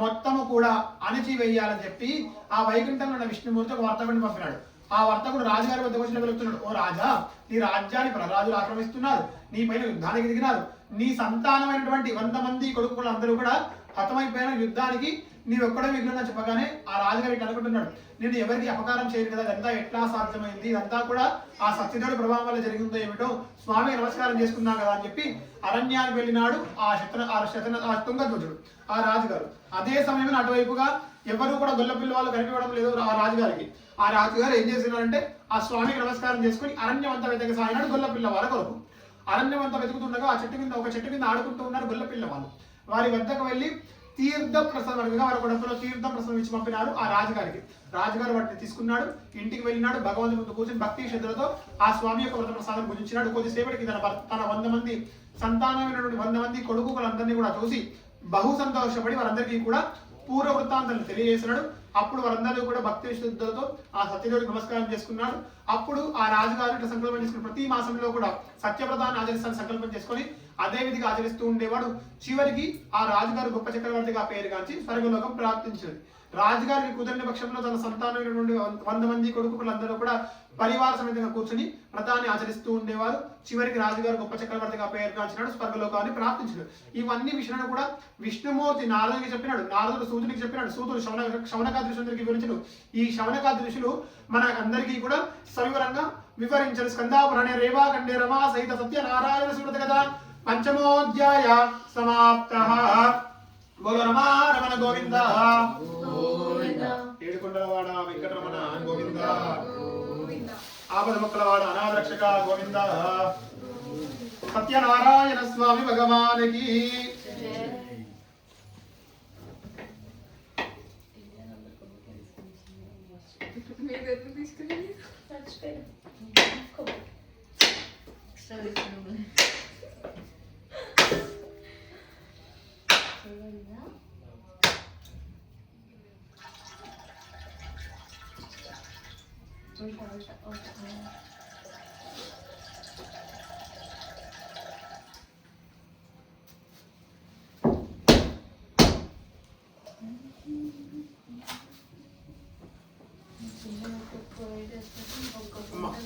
మొత్తము కూడా అణచివేయాలని చెప్పి ఆ వైకుంఠంలో ఉన్న విష్ణుమూర్తి ఒక వర్తకుడిని పంపినాడు. ఆ వర్తకుడు రాజుగారి వద్ద వచ్చి వెళ్తున్నాడు, ఓ రాజా నీ రాజ్యాన్ని ప్రజలు ఆక్రమిస్తున్నారు, నీ పైన యుద్ధానికి దిగినారు, నీ సంతానమైనటువంటి 100 మంది కొడుకులు అందరూ కూడా హతమైపోయిన యుద్ధానికి నీవెక్కడే మిగిలిన చెప్పగానే ఆ రాజుగారు ఇట్లా అనుకుంటున్నాడు, నేను ఎవరికి అపకారం చేయను కదా, ఇదంతా ఎట్లా సాధ్యమైంది, ఇదంతా కూడా ఆ సత్యదేవుడి ప్రభావం వల్ల జరిగిందో ఏమిటో, స్వామికి నమస్కారం చేసుకున్నాం కదా అని చెప్పి అరణ్యానికి వెళ్ళినాడు ఆ తుంగధ్వజుడు, ఆ రాజుగారు. అదే సమయంలో అటువైపుగా ఎవరు కూడా గొల్లపిల్ల వాళ్ళు కనిపించడం లేదు ఆ రాజుగారికి. ఆ రాజుగారు ఏం చేస్తున్నారంటే ఆ స్వామికి నమస్కారం చేసుకుని అరణ్యం అంతా వెతకసాగినాడు గొల్లపిల్ల వాళ్ళ కొరకు. అరణ్యం అంతా వెతుకుతుండగా ఆ చెట్టు కింద ఒక చెట్టు కింద ఆడుకుంటూ ఉన్నారు గొల్లపిల్ల వాళ్ళు. వారి వద్దకు వెళ్ళి తీర్థ ప్రసాదం అడిగిగా వారి కొడుకులో తీర్థ ప్రసాదం ఇచ్చి పంపినారు ఆ రాజుగారికి. రాజుగారు వాటిని తీసుకున్నాడు, ఇంటికి వెళ్ళినాడు, భగవంతుని ముందు కూర్చొని భక్తి శ్రద్ధలతో ఆ స్వామి యొక్క వ్రత ప్రసాదం భుజించినాడు. కొద్దిసేపటికి తన 100 మంది సంతానమైనటువంటి 100 మంది కొడుకులందరినీ కూడా చూసి బహు సంతోషపడి వారందరికీ కూడా పూర్వ వృత్తాంతాలను తెలియజేసినాడు. అప్పుడు వారందరూ కూడా భక్తి శ్రద్ధలతో ఆ సత్యదేవుడికి నమస్కారం చేసుకున్నాడు. అప్పుడు ఆ రాజుగారు ఇట్లా సంకల్పం చేసుకుని ప్రతి మాసంలో కూడా సత్యవ్రతాన్ని ఆచరిస్తాను సంకల్పం చేసుకొని అదే విధిగా ఆచరిస్తూ ఉండేవాడు. చివరికి ఆ రాజుగారు గొప్ప చక్రవర్తిగా పేరుగాంచి స్వర్గలోకం ప్రాప్తించింది. రాజుగారికి కుదరని పక్షంలో తన సంతానమైనటువంటి 100 మంది కొడుకులందరూ కూడా పరివార సమేతంగా కూర్చొని వ్రతాన్ని ఆచరిస్తూ ఉండేవారు. చివరికి రాజుగారు గొప్ప చక్రవర్తిగా పేరుగాంచినాడు, స్వర్గలోకాన్ని ప్రాప్తించాడు. ఇవన్నీ విషయాలను కూడా విష్ణుమూర్తి నారదునికి చెప్పినాడు, నారదుడు సూతునికి చెప్పినాడు, సూతుడు శౌనకాది ఋషులందరికీ వివరించను. ఈ శౌనకాది ఋషులు మన అందరికీ కూడా సవివరంగా వివరించారు. స్కందాపురాణే రేవాఖండే రమా సహిత సత్యనారాయణ స్మృతి కదా పంచమోధ్యాయ సమాప్తః. బోలో రమా రమణ గోవింద, ఏడుకొండలవాడ వెంకటరమణ గోవింద, ఆపద మొక్కలవాడ అనాథరక్షక గోవింద, సత్యనారాయణ స్వామి భగవానికి.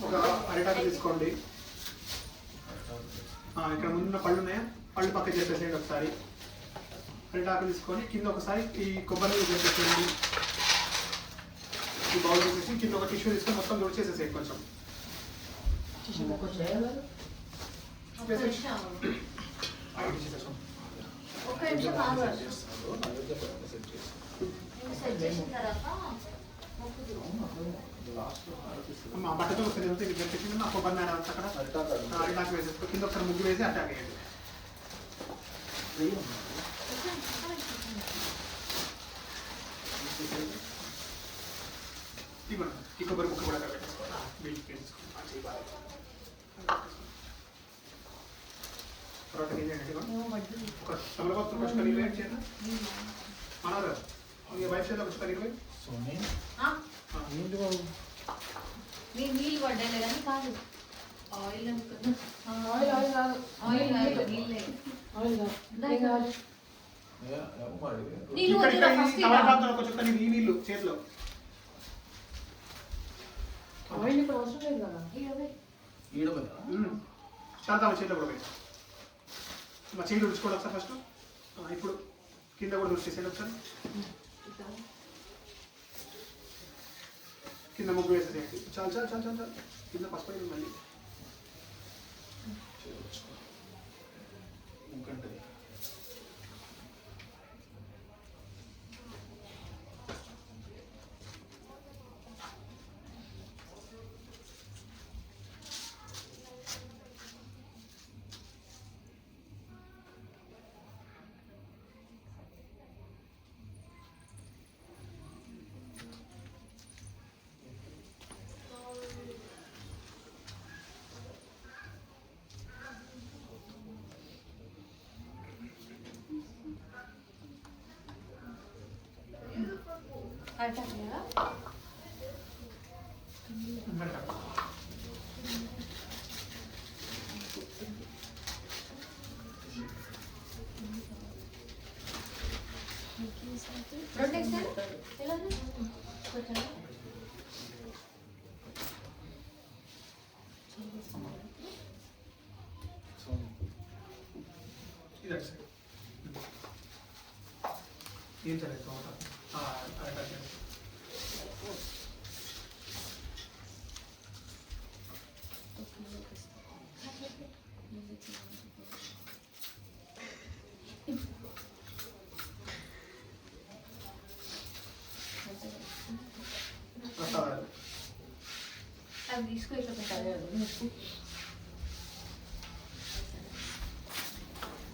ఒక అరిటాకు తీసుకోండి. ఇక్కడ ముందున్న పళ్ళు ఉన్నాయా, పళ్ళు పక్క చేసేసేయండి. ఒకసారి అరిటాకు తీసుకొని కింద ఒకసారి ఈ కొబ్బరి చేసేసేయండి. ఈ బౌల్ చేసేసి కింద ఒక టిష్యూ తీసుకొని మొత్తం దొడి చేసేసేయండి. కొంచెం బట్టతో ఒకసారి జరిపేసి మా కొబ్బరి నాడ అక్కడ అరిటాకు వేసేసుకో. కింద ఒకసారి ముగ్గు వేసి అటాక్ వేయండి. ఈ కొబ్బరి ముక్క కూడా అక్కడ పెట్టేసుకోవాలి. తర్వాత ఏం చేయండి, ఒక తమలపాకు కొంచెం కడిగి వేయండి. చేయండి అన్నారు వైఫ్ చేత కొంచెం కడిగి వేయండి. నీళ్ళు పడ్డాయి కానీ కాదు ఆయిల్ కొంచెం కడిగి నీళ్ళు చేతిలో చాలా చేతిలో కూడా పెట్టి మా చేయి తుడుచుకోవడం సార్ ఫస్ట్. ఇప్పుడు కింద కూడా తుడిచేసేయండి ఒకసారి. కింద ముగ్గు వేసేసేయండి. చాలు చాలు చాలు చాలు చాలు. కింద పసుపు అయింది మళ్ళీ ఇంకంటే ఏం చదివావు? అది తీసుకో ఇట్లా పెట్టాలి.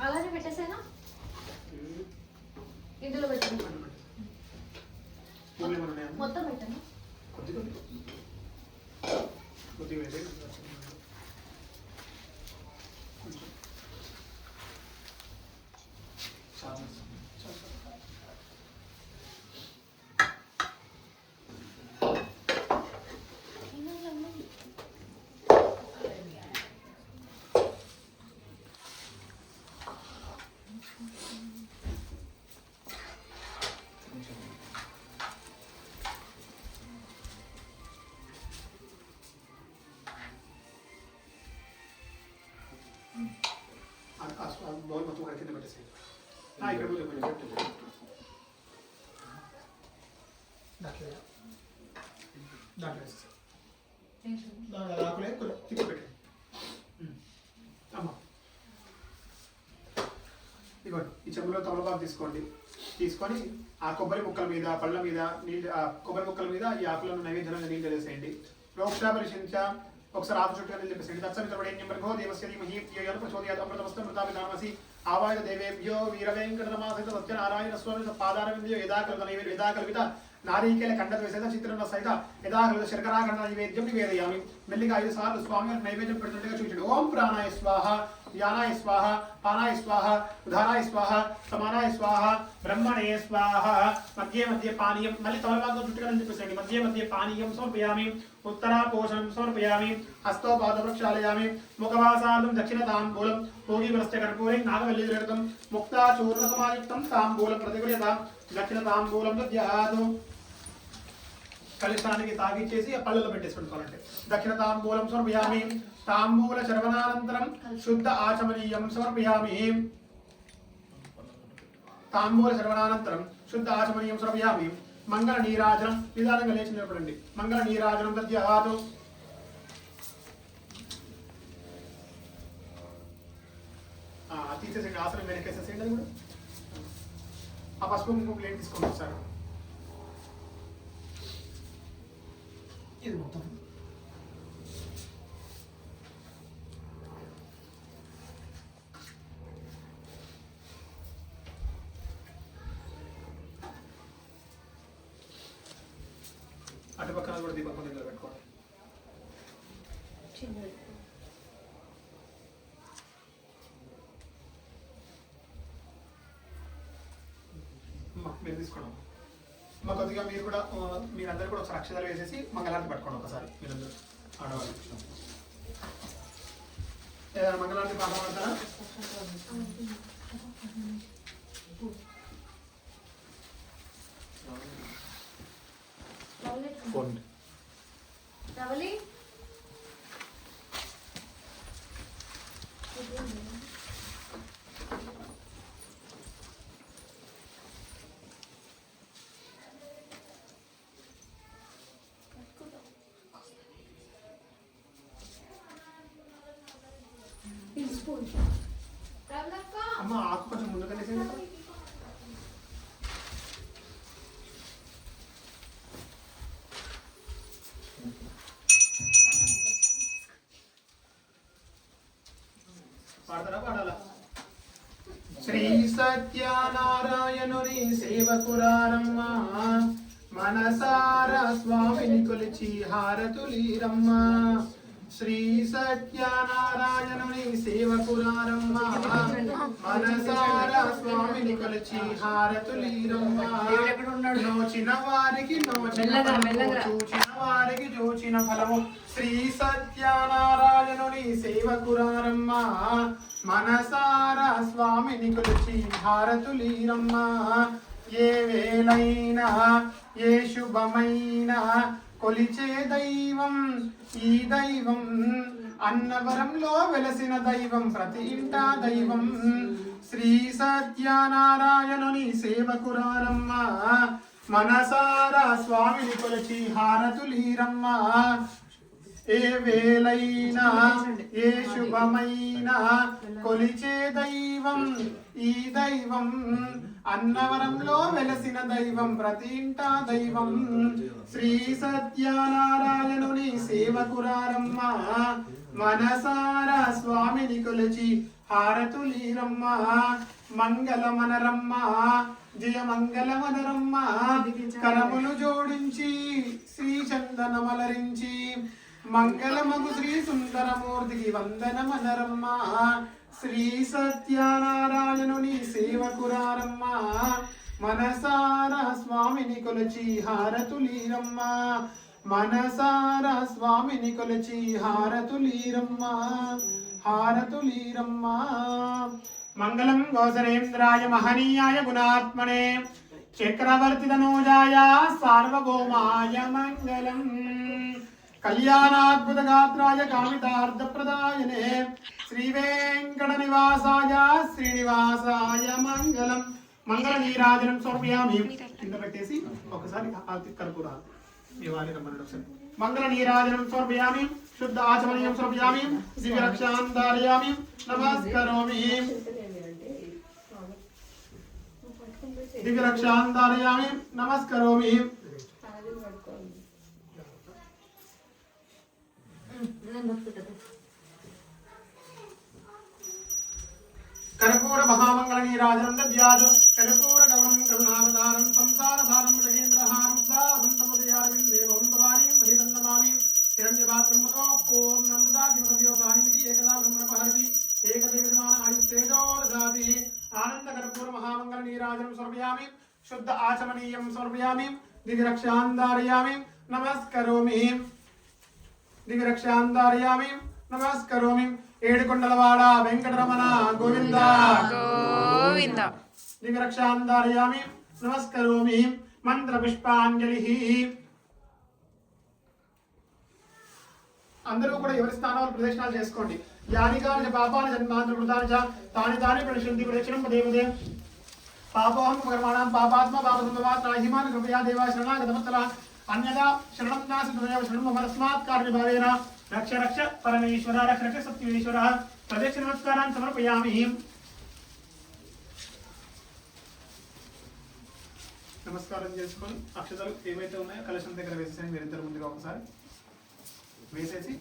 అలానే పెట్టేసానా ఇందులో పెట్టాను మొత్తం పెట్టాను. బౌల్ మొత్తం కూడా కింద పెట్టేసి ఇక్కడ కొంచెం దాంట్లో వేసేసి ఆకులే కొంచెం తిప్పి పెట్టండి. అమ్మ ఇదిగోండి ఈ చెంబులో తమలపాకు తీసుకోండి. తీసుకొని ఆ కొబ్బరి ముక్కల మీద పళ్ళ మీద నీళ్ళు కొబ్బరి ముక్కల మీద ఈ ఆకులను నైవేద్యంగా నీళ్ళు వేసేయండి. ప్రోక్షాపరిశించ ఒకసారి ఆకు చుట్టూ అని చెప్పేసి తత్సవితర్వరేణ్యంబర్గో దేవస్య ధీమహి ధియోయోన ప్రచోదయాత్ అమృతమస్తు మృతాపితామసి ఆవాయ దేవేభ్యో వీరవేంకటరమాసహిత సత్యనారాయణ స్వామి పాదారవిందయో యథాకల్పిత నారీకేల ఖండత వేసేత చిత్రన సహిత యథాకల్పిత శర్కరాఖండ నైవేద్యం నివేదయామి. మెల్లిగా 5 సార్లు స్వామి నైవేద్యం పెడుతుండగా చూపించండి. ఓం ప్రాణాయ స్వాహ, యానాయ స్వాహ, పానాయ స్వాహ, ఉదారాయ స్వాహ, సమానాయ స్వాహ, బ్రహ్మణే స్వాహ. మధ్య మధ్య పానీయం మళ్ళీ తమలపాకు చుట్టుగా చెప్పేసండి. మధ్య మధ్య పానీయం సమర్పయామి. ఉత్తరాపోషణం సమర్పయామి. హస్తో పాద ప్రక్షాళయామి. ముఖవాసార్థం దక్షిణ తాంబూలం భోగివరశ్చ కర్పూరం నాగవల్లిరకం ముక్తా చూర్ణ సమాయుక్తం తాంబూలం ప్రతిగృహ్యత దక్షిణ తాంబూలం దద్యాతు. కలిశానికి తాగిచ్చేసి పళ్ళలో పెట్టేసుకుంటారంటే దక్షిణ తాంబూలం సమర్పయామి. తాంబూల చర్వనానంతరం శుద్ధ ఆచమనీయం సమర్పయామి. తాంబూల చర్వనానంతరం శుద్ధ ఆచమనీయం సమర్పయామి. మంగళ నీరాజనం నిదానంగా లేచి నిలబడండి. మంగళ నీరాజనం దద్యాతు. తీసేసేయండి. ఆసనం వెనకేసేసేయండి. అది కూడా ఆ పసుపు కుంకుమ ప్లేట్ తీసుకోండి సార్. ఇది మొత్తం అటు పక్కన కూడా దీపం దగ్గర పెట్టుకోండి. మీరు తీసుకోండి. మా కొద్దిగా మీరు కూడా మీరందరూ కూడా ఒకసారి అక్షరాలు వేసేసి మంగళారతి పట్టుకోండి. ఒకసారి మీరందరూ ఆడవాళ్ళు ఏదైనా మంగళారతి పాట పడతారా? రవలి అమ్మ ఆకు కొంచెం ముందుగా వేసేయండి. పాడతారా? పాడాలా? శ్రీ సత్యనారాయణుని సేవకురారమ్మ మనసార స్వామిని కొలిచి హారతులీరమ్మ. శ్రీ సత్యనారాయణుని సేవకురారమ్మ మనసార స్వామిని కొలిచి హారతులీరమ్మ. నోచిన వారికి నోచిన ఫలము చూచిన వారికి చూచిన ఫలము. శ్రీ సత్యనారాయణుని సేవకురారమ్మ మనసార స్వామిని కొలిచి హారతులీరమ్మ. ఏ వేళైనా ఏ శుభమైనా కొలిచే దైవం ఈ దైవం. అన్నవరంలో వెలసిన దైవం ప్రతి ఇంటా దైవం. శ్రీ సత్యనారాయణుని సేవకురారమ్మ మనసారా స్వామిని కొలిచి హారతులీరమ్మ ఏ వేలైనా ఏ శుభమైనా కొలిచే దైవం ఈ దైవం అన్నవరంలో వెలసిన దైవం ప్రతి ఇంటా దైవం శ్రీ సత్యనారాయణుని సేవకురారమ్మ మనసారా స్వామిని కొలిచి హారతులీరమ్మ మంగళమనరమ్మ జయ మంగళమనరమ్మ కరములు జోడించి శ్రీ చందనమలరించి మంగళమగు శ్రీ సుందరమూర్తికి వందనమనరమ్మ శ్రీ సత్యనారాయణుని సేవకురారమ్మ మనసారా స్వామిని కొలిచి హారతులీరమ్మ మనసారా స్వామిని కొలిచి హారతులీరమ్మ హారతులీరమ్మ మంగళం గోసరేంద్రాయ మహనీయాయ గుణాత్మనే చక్రవర్తి తనూజాయ సార్వభౌమాయ మంగళం కళ్యాణాద్భుత గాత్రాయ కామితార్థప్రదాయనే శ్రీ వెంకట నివాసాయ శ్రీనివాసాయ మంగళం మంగళ నీరాజనం సమర్పయామి కింద పెట్టేసి ఒకసారి కర్పూరాలు ఇవ్వాలి రమ్మని మంగళ నీరాజనం సమర్పయామి శుద్ధ ఆచమనీయం సమర్పయామి దివ్య రక్షాం ధారయామి నమస్కరోమి దివ్య రక్షాం ధారయామి నమస్కరోమి కర్పూర మహామంగళ నీరాజనం దద్యాదు కర్పూర గౌరం కరుణావతారం సంసార సారం రగేంద్రహారం సాధంతముదయారవిందే భవంతవాణీం మహితందమామీం హిరణ్యపాత్రం మతో పూర్ణం దదాతి మతవ్యోపానీతి ఏకదా బ్రహ్మణపహరతి ఏకదేవిమాన ఆయుస్తేజో దదాతి ఆనంద కర్పూర మహామంగళ నీరాజనం సమర్పయామి శుద్ధ ఆచమనీయం సమర్పయామి దివ్య రక్షాం ధారయామి నమస్కరోమి దివ్య రక్షాం ధారయామి నమస్కరోమి ఏడుకొండలవాడ వెంకటరమణ గోవింద గోవింద దివ్య రక్షాం ధారయామి నమస్కరోమి మంత్ర పుష్పాంజలి అందరూ కూడా ఎవరి స్థానాలు ప్రదక్షిణాలు చేసుకోండి యానికాని పాపాని జన్మాంతృతాని తాని తాని ప్రదక్షిణంతి ప్రదక్షిణం పదే పదే పాపోహం కర్మాణం పాపాత్మ పాపసంభవాత్ నాహిమాన్ కృపయా దేవా శరణాగతమత్తల అన్యదా శరణం నాసి త్వమేవ శరణం మమస్మాత్ కార్యభావేన రక్ష రక్ష పరమేశ్వర రక్ష రక్ష సత్యేశ్వర ప్రదక్షిణ నమస్కారాన్ని సమర్పయామి నమస్కారం చేసుకొని అక్షతలు ఏవైతే ఉన్నాయో కలశం దగ్గర వేసేసి మీరిద్దరు ముందుగా ఒకసారి వేసేసి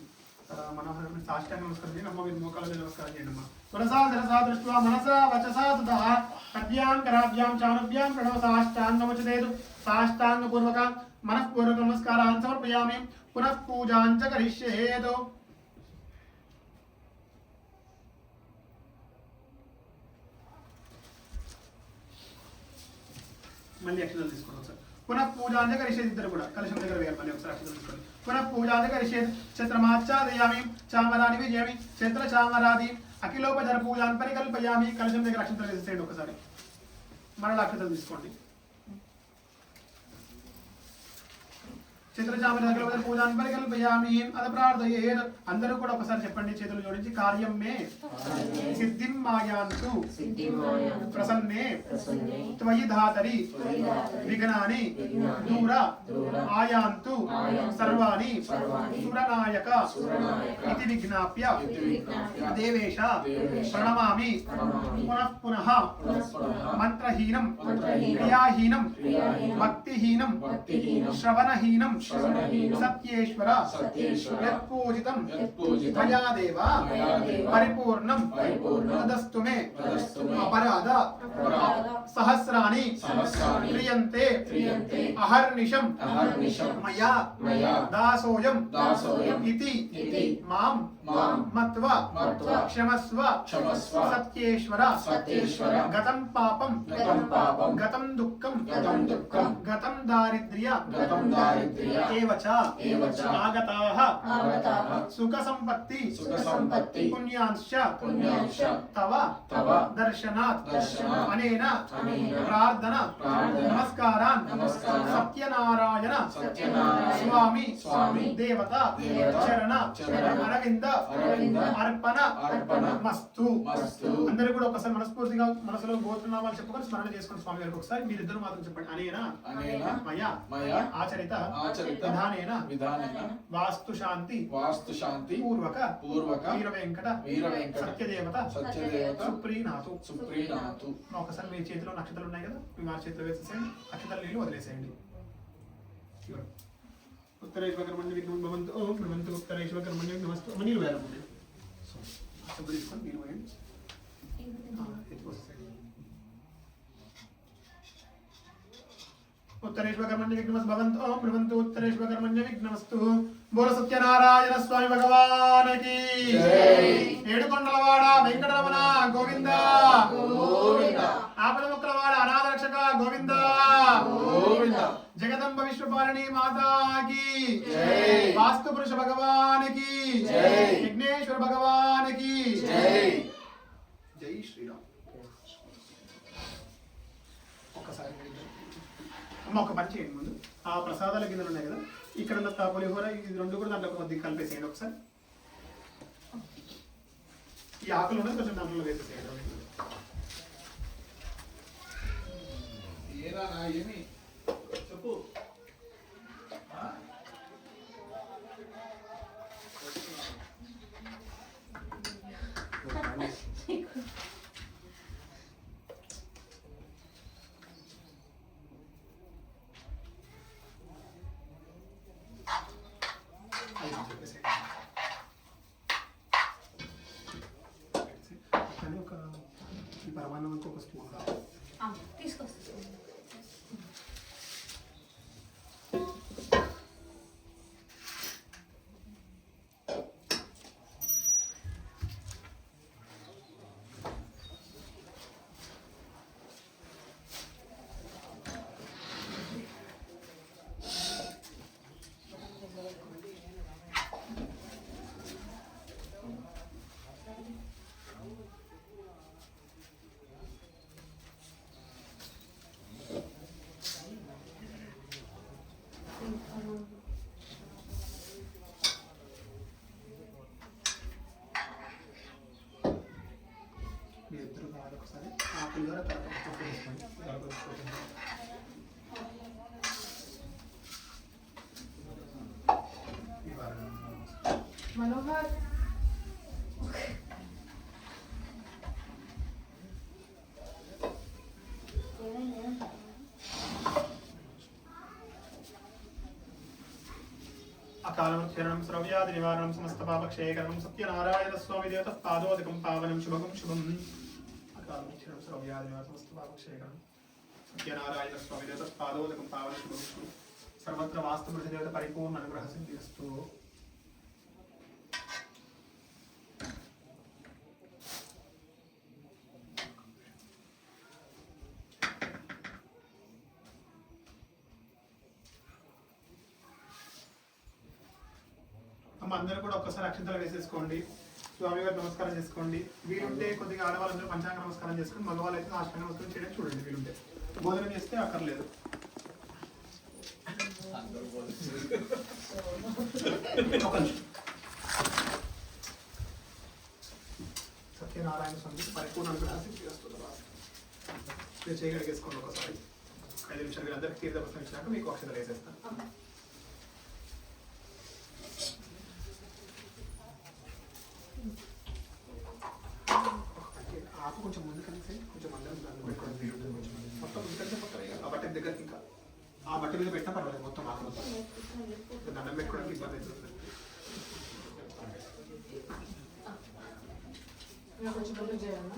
మనోహరమైన సాష్టాంగ నమస్కారం చేయండి అమ్మ మీరు మోకాళ్ళ మీద నమస్కారం చేయండి అమ్మ పురసా ధరసా దృష్ట్వా మనసా వచసా తథా కద్భ్యాం కరాభ్యాం చానుభ్యాం ప్రణవ సాష్టాంగముచదేదు సాష్టాంగపూర్వక మనఃపూర్వక నమస్కారాన్ని సమర్పయామి పునః పూజాంచ కరిష్యేతు మళ్ళీ అక్షరాలు తీసుకోండి సార్ పునః పూజాంచ కరిష్యేత్ ఇద్దరు కూడా కలశం దగ్గర వేయాలి మళ్ళీ ఒకసారి అక్షరాలు తీసుకోండి పునః పూజాంచ కరిష్యేత్ ఛత్రమాచ్ఛాదయామి చామరాని విజయామి ఛత్ర చామరాది అఖిలోపచర పూజాన్ పరికల్పయామి కలశం దగ్గర అక్షరాలు వేసేయండి ఒకసారి మరలా అక్షరాలు తీసుకోండి చిత్రచామర అఖిలోపచర పూజాన్ పరికల్పయామి అది ప్రార్థయేత్ అందరూ కూడా ఒకసారి చెప్పండి చేతులు జోడించి కార్యం మే సిద్ధిం మాయాంతు ప్రసన్నే త్వయి ధాతరి విఘ్నాని దూర ఆయాంతు సర్వాణి సురనాయక ఇతి విజ్ఞాప్య దేవేశ ప్రణమామి పునః పునః మంత్రహీనం క్రియాహీనం భక్తిహీనం శ్రవణహీనం సత్యేశ్వర యత్పూజితం మయాదేవ పరిపూర్ణం తదస్తు మే అపరాధ సహస్రాణి క్రియంతే అహర్నిశం మయా దాసోయం ఇతి మాం మత్వ క్షమస్వ సత్యేశ్వర గతం పాపం గతం దుఃఖం గతం దారిద్ర్య ఏవచ ఆగతాః సుఖ సంపత్తి పుణ్యాంశ్చ తవ దర్శనాత్ అనేన ప్రార్థన నమస్కారాన్ సత్యనారాయణ స్వామి దేవత చరణ అరవింద అర్పణ అర్పణ మస్తు. మస్తు. అందరూ కూడా ఒకసారి మనస్ఫూర్తిగా మనసులో గోత్రనామాలు చెప్పుకొని స్మరణ చేసుకోండి స్వామి గారికి. ఒకసారి మీరిద్దరు మాత్రం చెప్పండి. అనేనా అనేన మయా మయా ఆచరిత ఆచరిత విధానేన విధానేన వాస్తు శాంతి వాస్తు శాంతి పూర్వక పూర్వక వీర వెంకట వీర వెంకట సత్యదేవత సత్యదేవత సుప్రీనాథు. సుప్రీనాథు. ఒకసారి మీ చేతిలో నక్షత్రాలు ఉన్నాయి కదా, మీ వారి చేతిలో వేసేసేయండి. నక్షత్రాలు నీళ్ళు వదిలేసేయండి. ఉత్తరేశ్వర కర్మణ్య విఘ్నం భవంతు. ఓం భవంతు ఉత్తరేశ్వర కర్మణ్య నమస్తు. నీళ్ళు వేయాలి. సబ్బు తీసుకొని నీళ్ళు వేయండి. उत्तरेश्वर कर्मण्य विघ्नमस्तु भवन्तु. ओम भ्रवन्तु उत्तरेश्वर कर्मण्य विघ्नमस्तु. बोल सत्यनारायण स्वामी भगवान की जय. ఏడుకొండలవాడ వెంకటరమణ గోవింద గోవింద. ఆపద ముక్కలవాడ అనాథ రక్షక గోవింద గోవింద. జగదంబ విశ్వపాలిని మాతా की जय. వాస్తు పురుష భగవాన్ की जय. విఘ్నేశ్వర భగవాన్ की जय. జై శ్రీరామ్. ఒక్కసారి అమ్మ ఒక పని చేయండి. ముందు ఆ ప్రసాదాల గిన్నెలు ఉన్నాయి కదా, ఇక్కడ ఉన్న పులిహోర ఇది రెండు కూడా దాంట్లో కొద్దిగా కలిపేసేయండి. ఒకసారి ఈ ఆకులు ఉన్నది కొంచెం దాంట్లో వేసేసేయండి. ఏరా ఏమి చెప్పు. కానీ ఒక ఈ పరమాన్నంకి ఒక స్పూన్ కావాలి. తీసుకొస్తాను. మీ ఇద్దరు కావాలి. ఒకసారి ఆ పులిహోర తర్వాత ఒక వేసుకోండి. తర్వాత వేసుకోండి. మనోహర్ అకాలం క్షరణం శ్రవ్యాది నివారణం సమస్త పాపక్షయకరణం సత్యనారాయణ స్వామి దేవత పాదోదకం పావనం శుభగం శుభం. అకాలం క్షరణం శ్రవ్యాది నివారణం సమస్త పాపక్షయకరణం సత్యనారాయణ స్వామి దేవత పాదోదకం పావనం శుభగం శుభం. సర్వత్ర వాస్తవ దేవత పరిపూర్ణ అనుగ్రహ సిద్ధిస్తూ. అమ్మ అందరూ కూడా ఒక్కసారి అక్షంతలు వేసేసుకోండి. స్వామి గారు నమస్కారం చేసుకోండి. వీలుంటే కొద్దిగా ఆడవాళ్ళందరూ పంచాంగ నమస్కారం చేసుకుని, మగవాళ్ళు అయితే సాష్టాంగ నమస్కారం చేయడం చూడండి. వీలుంటే భోజనం చేస్తే అక్కర్లేదు. సత్యనారాయణ స్వామి పరిపూర్ణ అనుగ్రహాన్ని చేయగలిగేసుకోండి. ఒకసారి 5 నిమిషాలు అందరికీ తీర్థ ప్రశ్న ఇచ్చినాక మీకు అక్షంతలు వేసేస్తాను. ఆకు కొంచెం ముందు కలిసి కొంచెం అందరం మొత్తం ముందు కలిసి మొత్తం ఆ బట్ట దగ్గరికి ఇంకా ఆ బట్ట మీద పెట్టినా పర్వాలేదు. మొత్తం ఆకు దండం పెట్టుకోవడానికి ఇబ్బంది అవుతుంది. కొంచెం ముందు చేయాలా?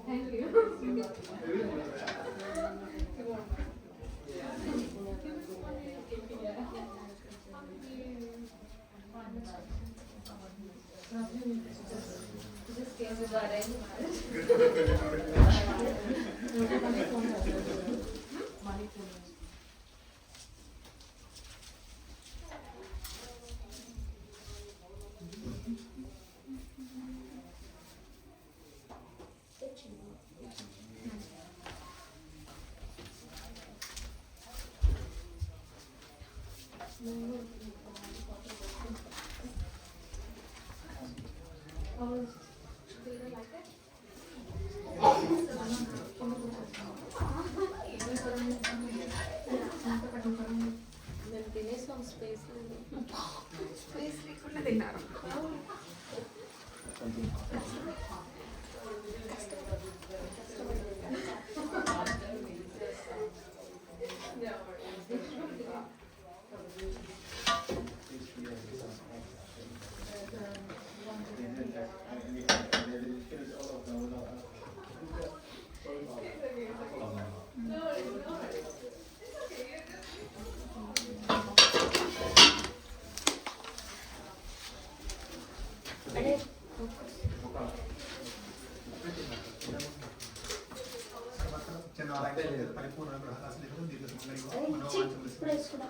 Thank you. Just మేము తినేసాం స్పేస్ స్పేస్ లేకుండా తిన్నారు. పరిపూర్ణ ఇప్పుడు వేసుకున్నా